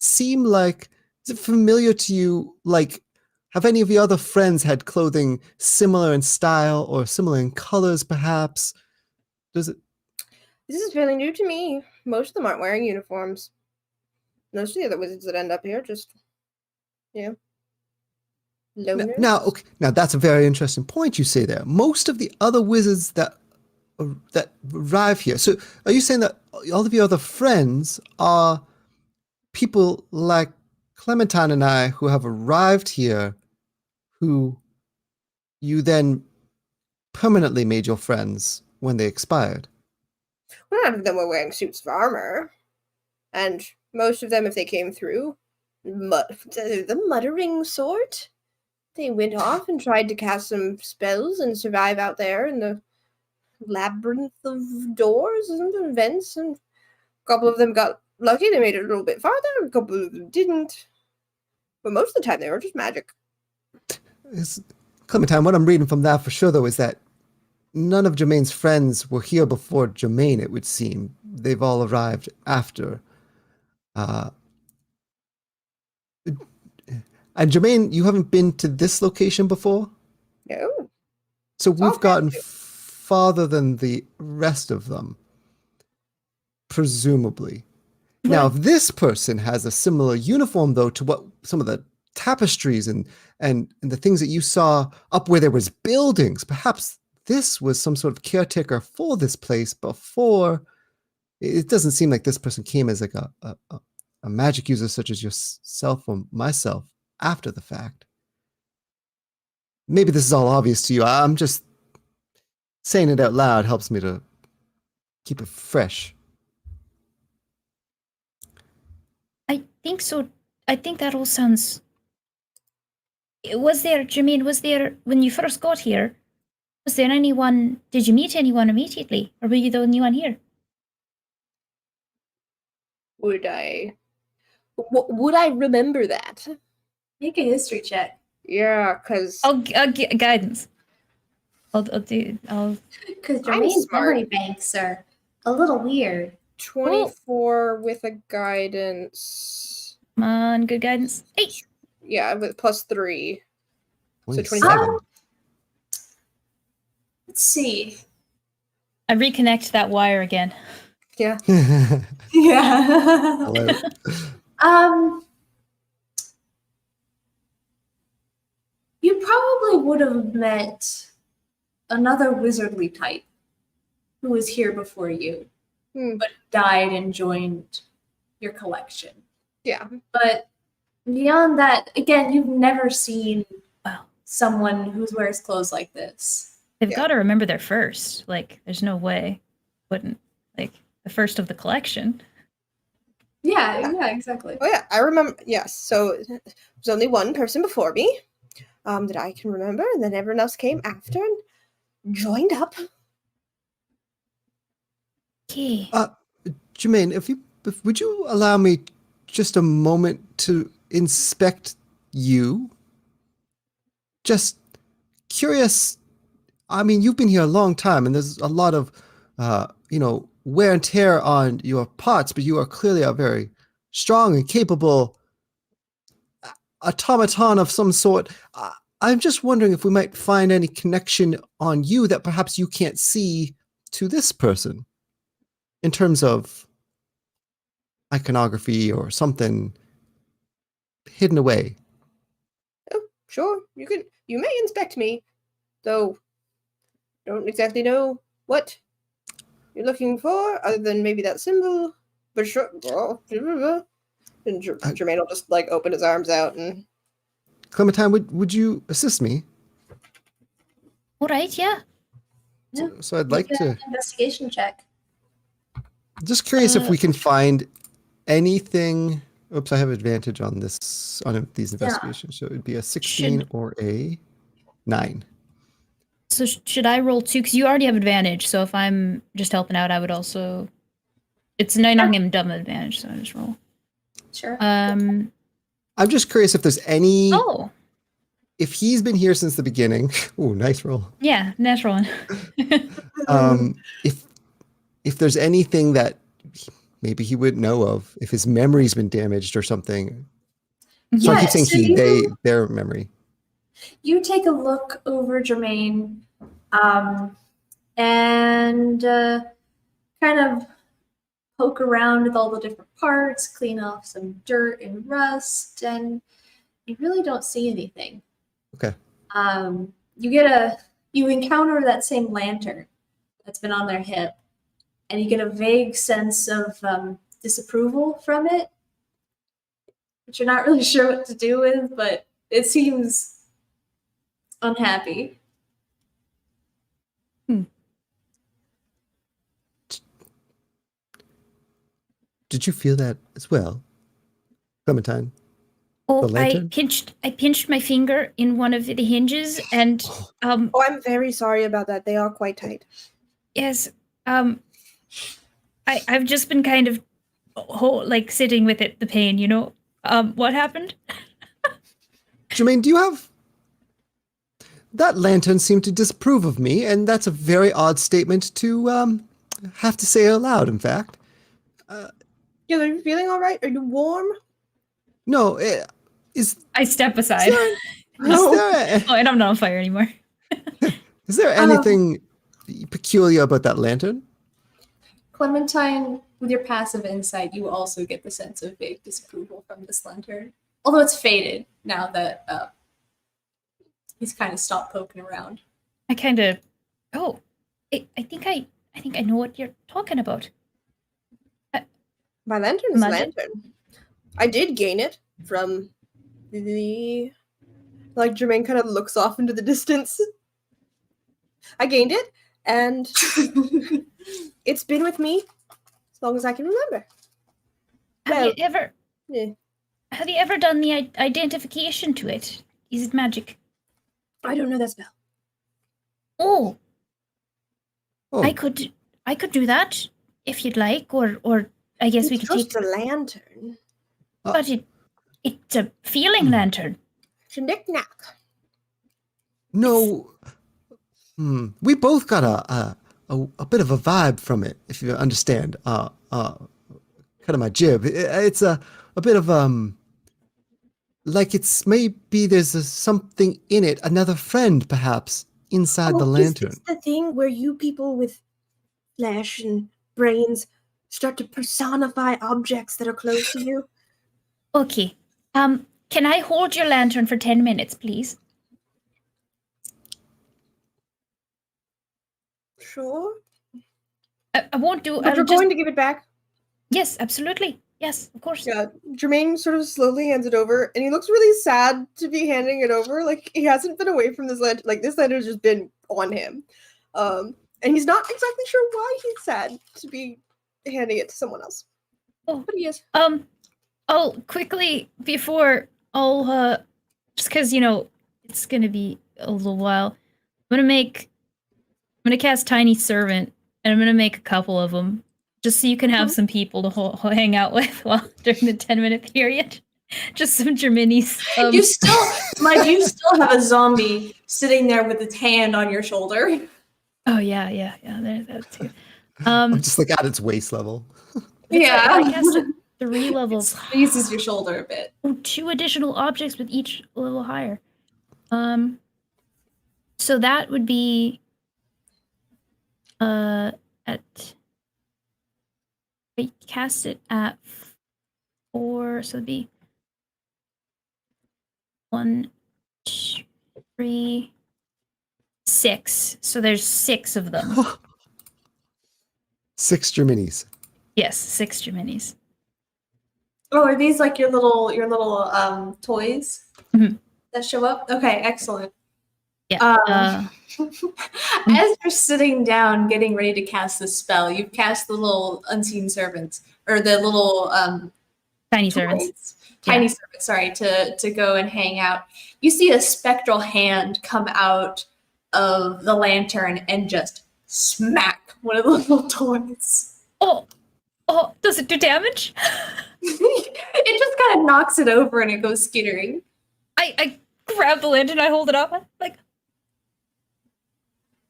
familiar to you? Like, have any of your other friends had clothing similar in style or similar in colors, perhaps? Does it? This is fairly new to me. Most of them aren't wearing uniforms. Most of the other wizards that end up here just, loners. Now, that's a very interesting point you say there. Most of the other wizards that arrive here. So, are you saying that all of your other friends are people like Clementine and I who have arrived here, who you then permanently made your friends when they expired. Well, none of them were wearing suits of armor. And most of them, if they came through, the muttering sort, they went off and tried to cast some spells and survive out there in the labyrinth of doors and vents, and a couple of them got lucky, they made it a little bit farther, a couple of them didn't. But most of the time they were just magic. Clementine, what I'm reading from that for sure, though, is that none of Jermaine's friends were here before Jermaine, it would seem. They've all arrived after. And Jermaine, you haven't been to this location before? No. So we've Okay. gotten farther than the rest of them, presumably. Now, if this person has a similar uniform, though, to what some of the tapestries and the things that you saw up where there was buildings, perhaps this was some sort of caretaker for this place before. It doesn't seem like this person came as like a magic user such as yourself or myself after the fact. Maybe this is all obvious to you. I'm just saying it out loud helps me to keep it fresh. I think so. I think that all sounds. Was there, Jermaine, when you first got here, was there anyone, did you meet anyone immediately? Or were you the only one here? Would I remember that? Make a history check. Yeah, because I'll get guidance. I'll Because I'm Jermaine's smart. memory banks are a little weird. 24 with a guidance. come on, good guidance. Hey! Yeah, with +3. So 27. Let's see. I reconnect that wire again. Yeah. Yeah. Hello. You probably would have met another wizardly type who was here before you, but died and joined your collection. Yeah. But beyond that, again, you've never seen Wow. someone who wears clothes like this. They've Yeah. got to remember their first. Like, there's no way. Wouldn't. Like, the first of the collection. Yeah, exactly. Oh yeah, I remember. Yes. So there's only one person before me that I can remember, and then everyone else came after and joined up. Okay. Jermaine, would you allow me just a moment to inspect you? Just curious. I mean, you've been here a long time, and there's a lot of, wear and tear on your parts, but you are clearly a very strong and capable automaton of some sort. I'm just wondering if we might find any connection on you that perhaps you can't see to this person in terms of iconography or something hidden away. Oh, sure. You may inspect me, though don't exactly know what you're looking for, other than maybe that symbol. But sure. And Jermaine will just like open his arms out and Clementine, would you assist me? All right, yeah. So I'd like Make an to. investigation check. Just curious if we can find anything. Oops, I have advantage on these investigations. So it would be a 16 or a 9. So should I roll 2? Because you already have advantage. So if I'm just helping out, I would also. It's not going to dumb advantage, so I just roll. Sure. I'm just curious if there's any. Oh. If he's been here since the beginning. Ooh, nice roll. Yeah, natural one. If there's anything that maybe he wouldn't know of, if his memory's been damaged or something. So I keep saying their memory. You take a look over Jermaine, and kind of poke around with all the different parts, clean off some dirt and rust, and you really don't see anything. Okay. You encounter that same lantern that's been on their hip, and you get a vague sense of disapproval from it, which you're not really sure what to do with, but it seems unhappy. Did you feel that as well, Clementine? Oh, The lantern? I pinched my finger in one of the hinges, and Oh, I'm very sorry about that. They are quite tight. yes, I've just been kind of like sitting with it, the pain, you know. What happened? Jermaine, do you have... That lantern seemed to disapprove of me, and that's a very odd statement to have to say aloud, in fact. Yeah, are you feeling all right? Are you warm? No, I step aside. there, Oh, and I'm not on fire anymore. is there anything peculiar about that lantern? Clementine, with your passive insight, you also get the sense of vague disapproval from this lantern. Although it's faded now that he's kind of stopped poking around. I kind of. Oh, I think I know what you're talking about. My lantern is Magic? lantern. I did gain it from the... Like, Jermaine kind of looks off into the distance. I gained it, and it's been with me as long as I can remember. Well, yeah. Have you ever done the identification to it? Is it magic? I don't know that spell. Oh, Oh, I could do that if you'd like, or I guess we It's could just take. a lantern. But it's a feeling lantern. It's a knick-knack. no. We both got a bit of a vibe from it, if you understand. Kind of my jib. It's a bit of like it's maybe there's something in it, another friend perhaps inside the lantern. Is this the thing where you people with flesh and brains start to personify objects that are close to you? Okay. Can I hold your lantern for 10 minutes, please? Sure. I won't do. But you're going to give it back? Yes, absolutely. Yes, of course. Yeah. Jermaine sort of slowly hands it over, and he looks really sad to be handing it over. Like, he hasn't been away from this lantern. Like, this lantern's just been on him. And he's not exactly sure why he's sad to be handing it to someone else. Oh. But he is. I'll quickly before I'll just because it's gonna be a little while. I'm gonna cast Tiny Servant, and I'm gonna make a couple of them, just so you can have some people to hang out with while during the 10-minute period. Just some Germinis. You still have a zombie sitting there with its hand on your shoulder. Oh yeah. There's that too. I'm just like at its waist level. Yeah. I cast 3 levels. It squeezes your shoulder a bit. Oh, 2 additional objects with each level higher. So that would be I cast it at 4, so it'd be 1, 2, 3, 6. So there's 6 of them. 6 Germinis. Yes, 6 Geminis. Oh, are these like your little toys Mhm. that show up? Okay, excellent. Yeah. As you're sitting down getting ready to cast this spell, you've cast the little unseen servants, or the little Tiny servants. toys. Tiny servants, sorry, to go and hang out. You see a spectral hand come out of the lantern and just smack one of the little toys. Oh, does it do damage? It just kind of knocks it over and it goes skittering. I grab the lantern, I hold it up, like,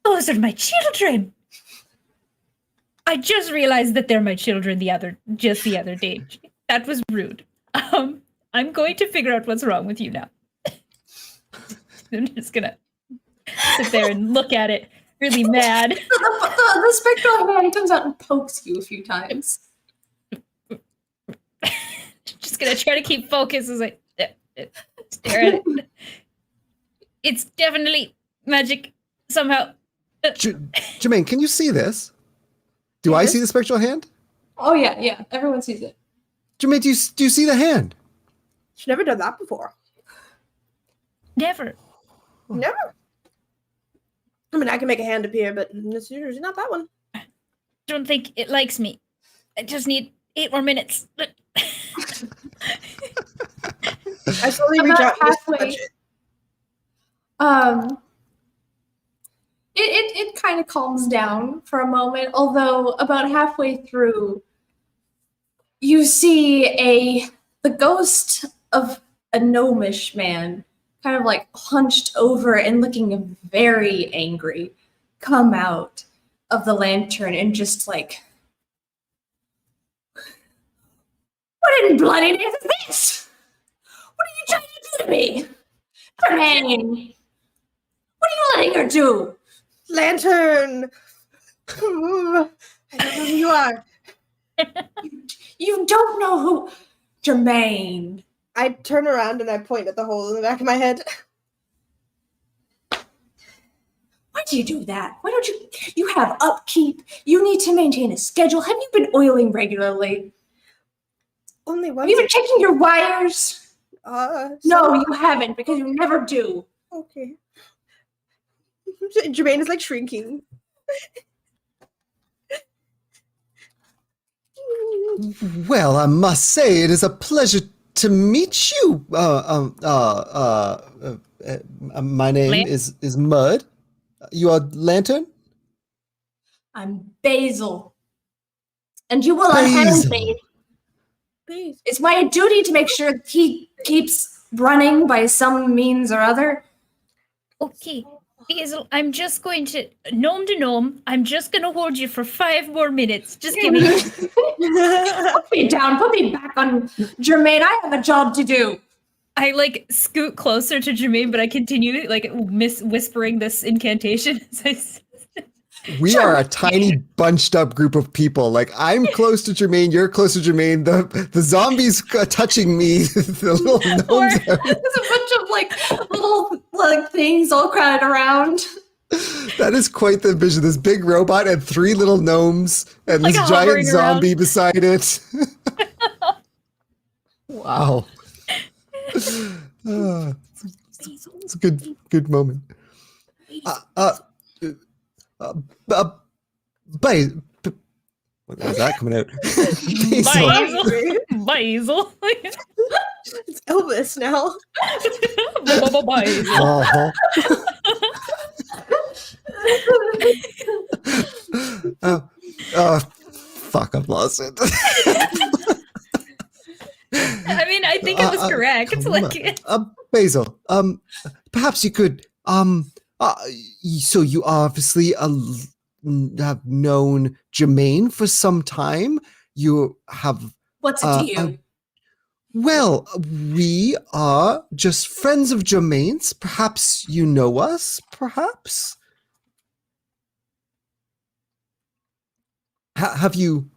those are my children. I just realized that they're my children the other day. That was rude. I'm going to figure out what's wrong with you now. I'm just gonna sit there and look at it, really mad. The spectral hand comes out and pokes you a few times. Just gonna try to keep focus as I stare at it. It's definitely magic somehow. Jermaine, can you see this? Do I Yes. see the spectral hand? Oh yeah, everyone sees it. Jermaine, do you see the hand? She's never done that before. Never. Never. I mean, I can make a hand appear, but it's usually not that one. Don't think it likes me. I just need 8 more minutes. I slowly reach About out and just halfway. touch it. It kind of calms down for a moment, although about halfway through, you see the ghost of a gnomish man, kind of like hunched over and looking very angry, come out of the lantern and just like, what in bloody name is this? What are you trying to do to me? Jermaine, what are you letting her do? Lantern! I don't know who you are. You don't know who Jermaine. I turn around and I point at the hole in the back of my head. Why do you do that? Why don't you have upkeep? You need to maintain a schedule. Have you been oiling regularly? Only Have once. you been checking your wires? So- No, you haven't, because you never do. Okay. Jermaine is like shrinking. Well, I must say it is a pleasure to meet you. My name is Mud. You are Lantern? I'm Basil. And you will unhand me. Please. It's my duty to make sure he keeps running by some means or other. Okay, Basil, I'm just going to gnome to gnome. I'm just going to hold you for 5 more minutes. Just give me. Put me down. Put me back on Jermaine. I have a job to do. I like scoot closer to Jermaine, but I continue like whispering this incantation. We are a tiny bunched up group of people. Like I'm close to Jermaine, you're close to Jermaine. The zombies touching me. The little gnomes. There's a bunch of like little like things all crowded around. That is quite the vision. This big robot and 3 little gnomes and Like this giant hovering zombie around. beside it. Wow. It's a good moment. What was that coming out? Basil. Basil. It's Elvis now. Basil. Fuck, I've lost it. I mean, I think it was correct. It's like Basil, perhaps you could, so you obviously have known Jermaine for some time. You have. What's it to you? Well, we are just friends of Jermaine's. Perhaps you know us, perhaps? Have you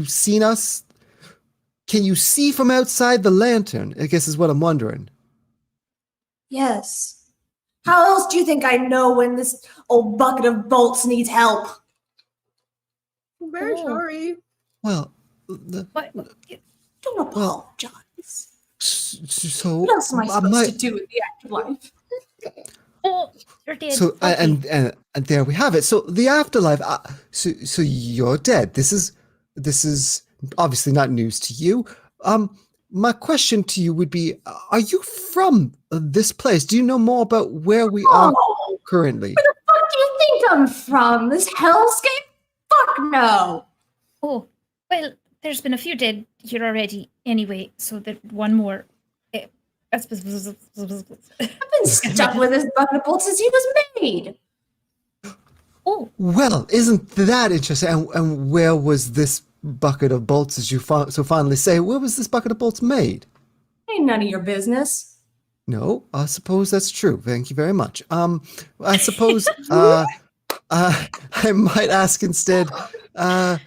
seen us? Can you see from outside the lantern? I guess is what I'm wondering. Yes. How else do you think I know when this old bucket of bolts needs help? I'm very sorry. Well, Don't apologize. so What else am I supposed to do in the afterlife? oh, you're dead. So and there we have it. So the afterlife. So you're dead. This is obviously not news to you. My question to you would be: are you from this place? Do you know more about where we are currently? Where the fuck do you think I'm from? This hellscape? Fuck no. Oh, well, there's been a few dead here already anyway, so that one more. I've been stuck with this bucket of bolts since he was made. Oh, Well, isn't that interesting? And where was this bucket of bolts, as you so finally say? Where was this bucket of bolts made? Ain't none of your business. No, I suppose that's true. Thank you very much. I suppose I might ask instead. Well,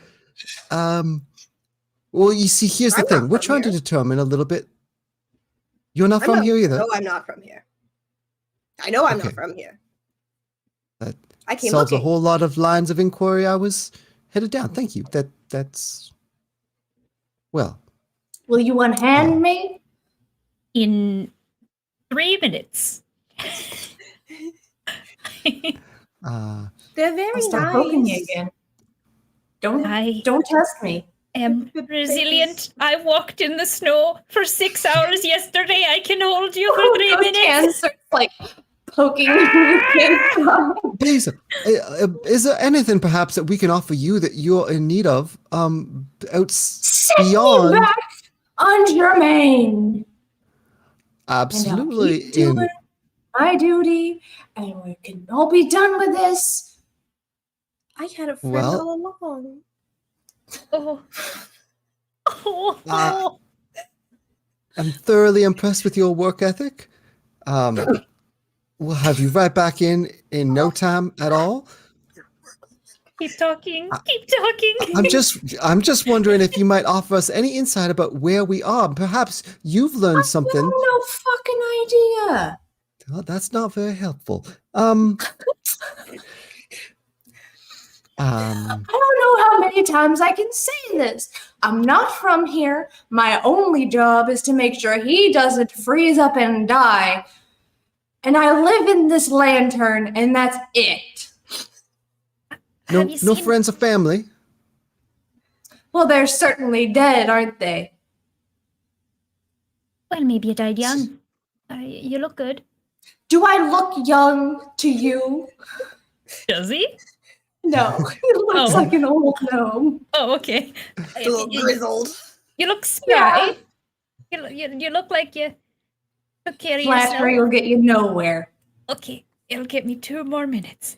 you see, here's the I'm thing. not We're from trying to here. determine a little bit. You're not from here either. No, I'm not from here. I know I'm Okay. not from here. That I came solves a looking. whole lot of lines of inquiry I was headed down. Thank you. That's well. Will you unhand me? in 3 minutes. They're very I'll start nice. poking you again. Don't test me. am resilient. I walked in the snow for 6 hours yesterday. I can hold you for 3 Ghost minutes. hand starts like poking Basil, is there anything perhaps that we can offer you that you're in need of? Send me Beyond. back on Jermaine. Absolutely. And I'll keep doing my duty, and we can all be done with this. I had a friend Well- all along. Oh. Oh. I'm thoroughly impressed with your work ethic. We'll have you right back in no time at all. Keep talking. Keep talking. I'm just wondering if you might offer us any insight about where we are. Perhaps you've learned something. No fucking idea. Oh, that's not very helpful. I don't know how many times I can say this. I'm not from here. My only job is to make sure he doesn't freeze up and die. And I live in this lantern, and that's it. No friends or family. Well, they're certainly dead, aren't they? Well, maybe you died young. You look good. Do I look young to you? Does he? No, he looks Oh. like an old gnome. Oh, okay. A little grizzled. You look spry. You look like you took care of Flattery yourself. will get you nowhere. Okay, it'll get me 2 more minutes.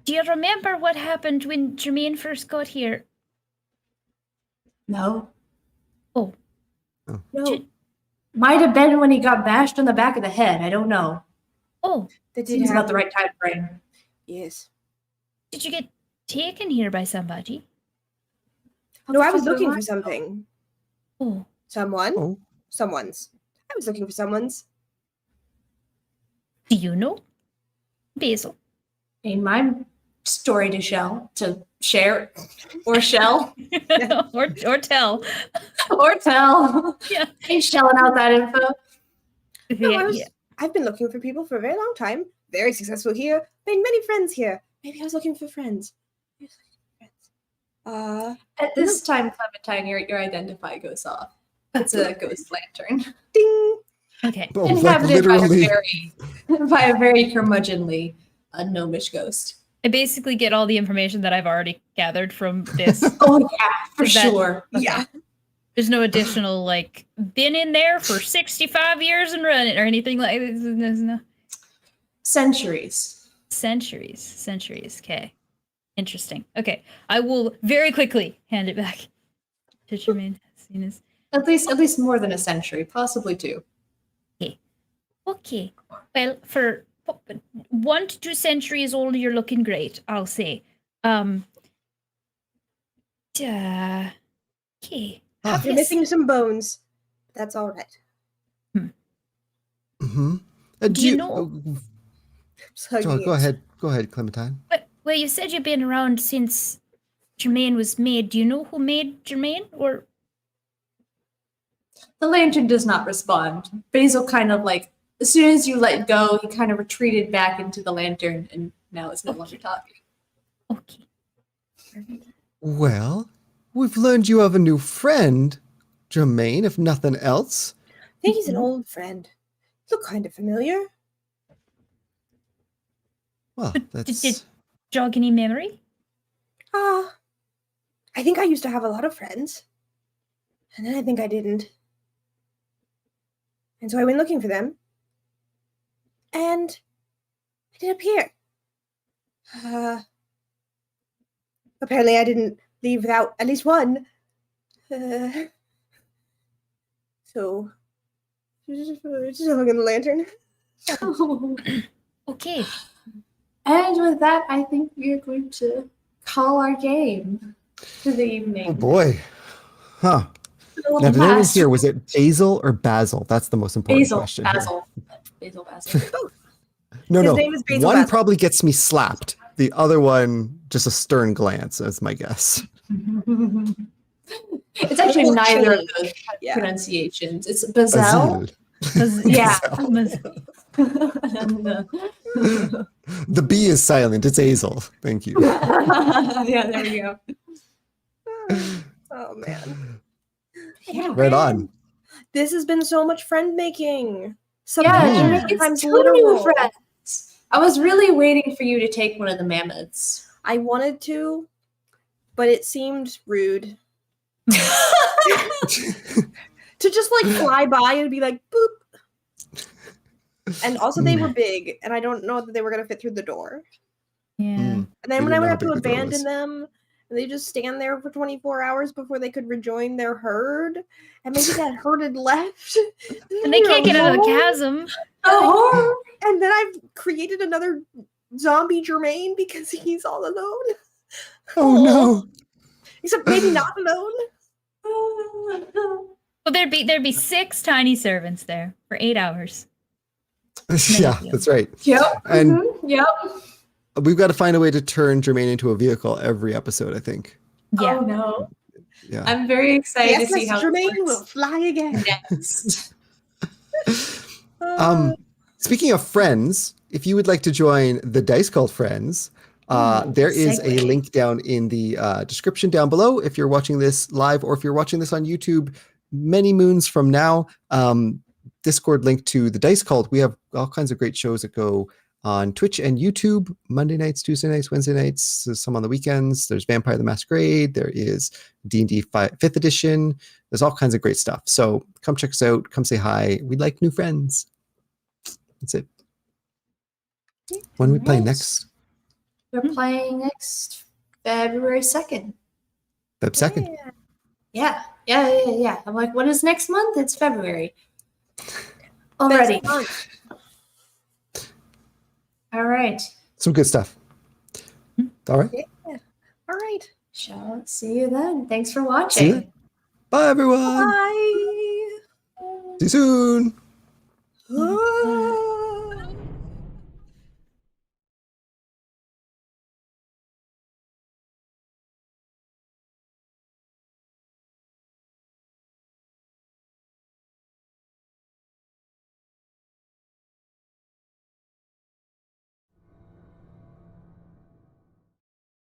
Do you remember what happened when Jermaine first got here? No. Oh. No. Might have been when he got bashed on the back of the head. I don't know. Oh, That did Seems about happen. the right time frame. Yes. did you get taken here by somebody? No, I was looking for something. Oh, Someone. Oh. Someone's. I was looking for someone's. do you know? Basil. In my story to share or shell or tell. or tell. Yeah. Ain't shelling out that info. No, I've been looking for people for a very long time. Very successful here. Made many friends here. Maybe I was looking for friends. At this time, Clementine, your identify goes off. It's a ghost lantern. Ding. Okay. Oh, like Inhabited literally. by a very curmudgeonly, gnomish ghost. I basically get all the information that I've already gathered from this. Oh yeah, for Is that- sure. Yeah. There's no additional, like, been in there for 65 years and running or anything like this. There's no Centuries. centuries. Okay. Interesting. Okay. I will very quickly hand it back to Jermaine. As soon as... At least more than a century, possibly 2. Okay. Well, for 1 to 2 centuries old, you're looking great, I'll say. Okay. You're missing some bones. That's all right. Mm-hmm. Do you know- Just hugging Sorry, go it. ahead. Go ahead, Clementine. Well, you said you've been around since Jermaine was made. Do you know who made Jermaine? Or The lantern does not respond. Basil kind of like, as soon as you let go, he kind of retreated back into the lantern and now is no longer talking. okay. Well, we've learned you have a new friend, Jermaine, if nothing else. I think he's an old friend. Look kind of familiar. Well, that's... Did jog any memory? I think I used to have a lot of friends. And then I think I didn't. And so I went looking for them. And I did appear. Apparently I didn't leave without at least one. So just hung in the lantern. Okay. And with that, I think we are going to call our game for the evening. Oh boy. Huh. Little Now, the name is past- here, was it Basil or Basil? That's the most important question. here. Basil. No, His no. name is Basil One Basil. probably gets me slapped. The other one, just a stern glance, is my guess. It's actually Little neither of change. those Yeah. pronunciations. It's Bazel. Basil. Yeah. The B is silent. It's Azel. Thank you. Yeah, there we go. Oh man. Yeah. Right on. This has been so much friend making. Yeah, Yeah. you're making Sometimes two literal. new friends. I was really waiting for you to take one of the mammoths. I wanted to, but it seemed rude to just like fly by and be like boop. And also they were big, and I don't know that they were gonna fit through the door. Yeah. And We then when I didn't know would how have to big the door abandon was. them, and they just stand there for 24 hours before they could rejoin their herd, and maybe that herd had left. And they can't get out of the chasm. Oh, And then I've created another zombie Jermaine because he's all alone. Oh no. Except maybe not alone. Well, there'd be 6 tiny servants there for 8 hours. Yeah, that's right. Yep. And Yep. we've got to find a way to turn Jermaine into a vehicle every episode, I think. Yeah. Oh no. Yeah. I'm very excited to see how Jermaine this will works fly again. next. Speaking of friends, if you would like to join the Dice Cult Friends, there is a segue. link down in the description down below. If you're watching this live or if you're watching this on YouTube many moons from now, Discord link to the Dice Cult. We have all kinds of great shows that go on Twitch and YouTube, Monday nights, Tuesday nights, Wednesday nights, some on the weekends. There's Vampire the Masquerade. There is D&D 5th edition. There's all kinds of great stuff. So come check us out. Come say hi. We'd like new friends. That's it. When are we playing next? We're playing next February 2nd. Feb 2nd. Yeah. I'm like, what is next month? It's February. Already. All right. Some good stuff. All right. All right. Shall see you then. Thanks for See watching. you. Bye, everyone. Bye. See you soon. Bye.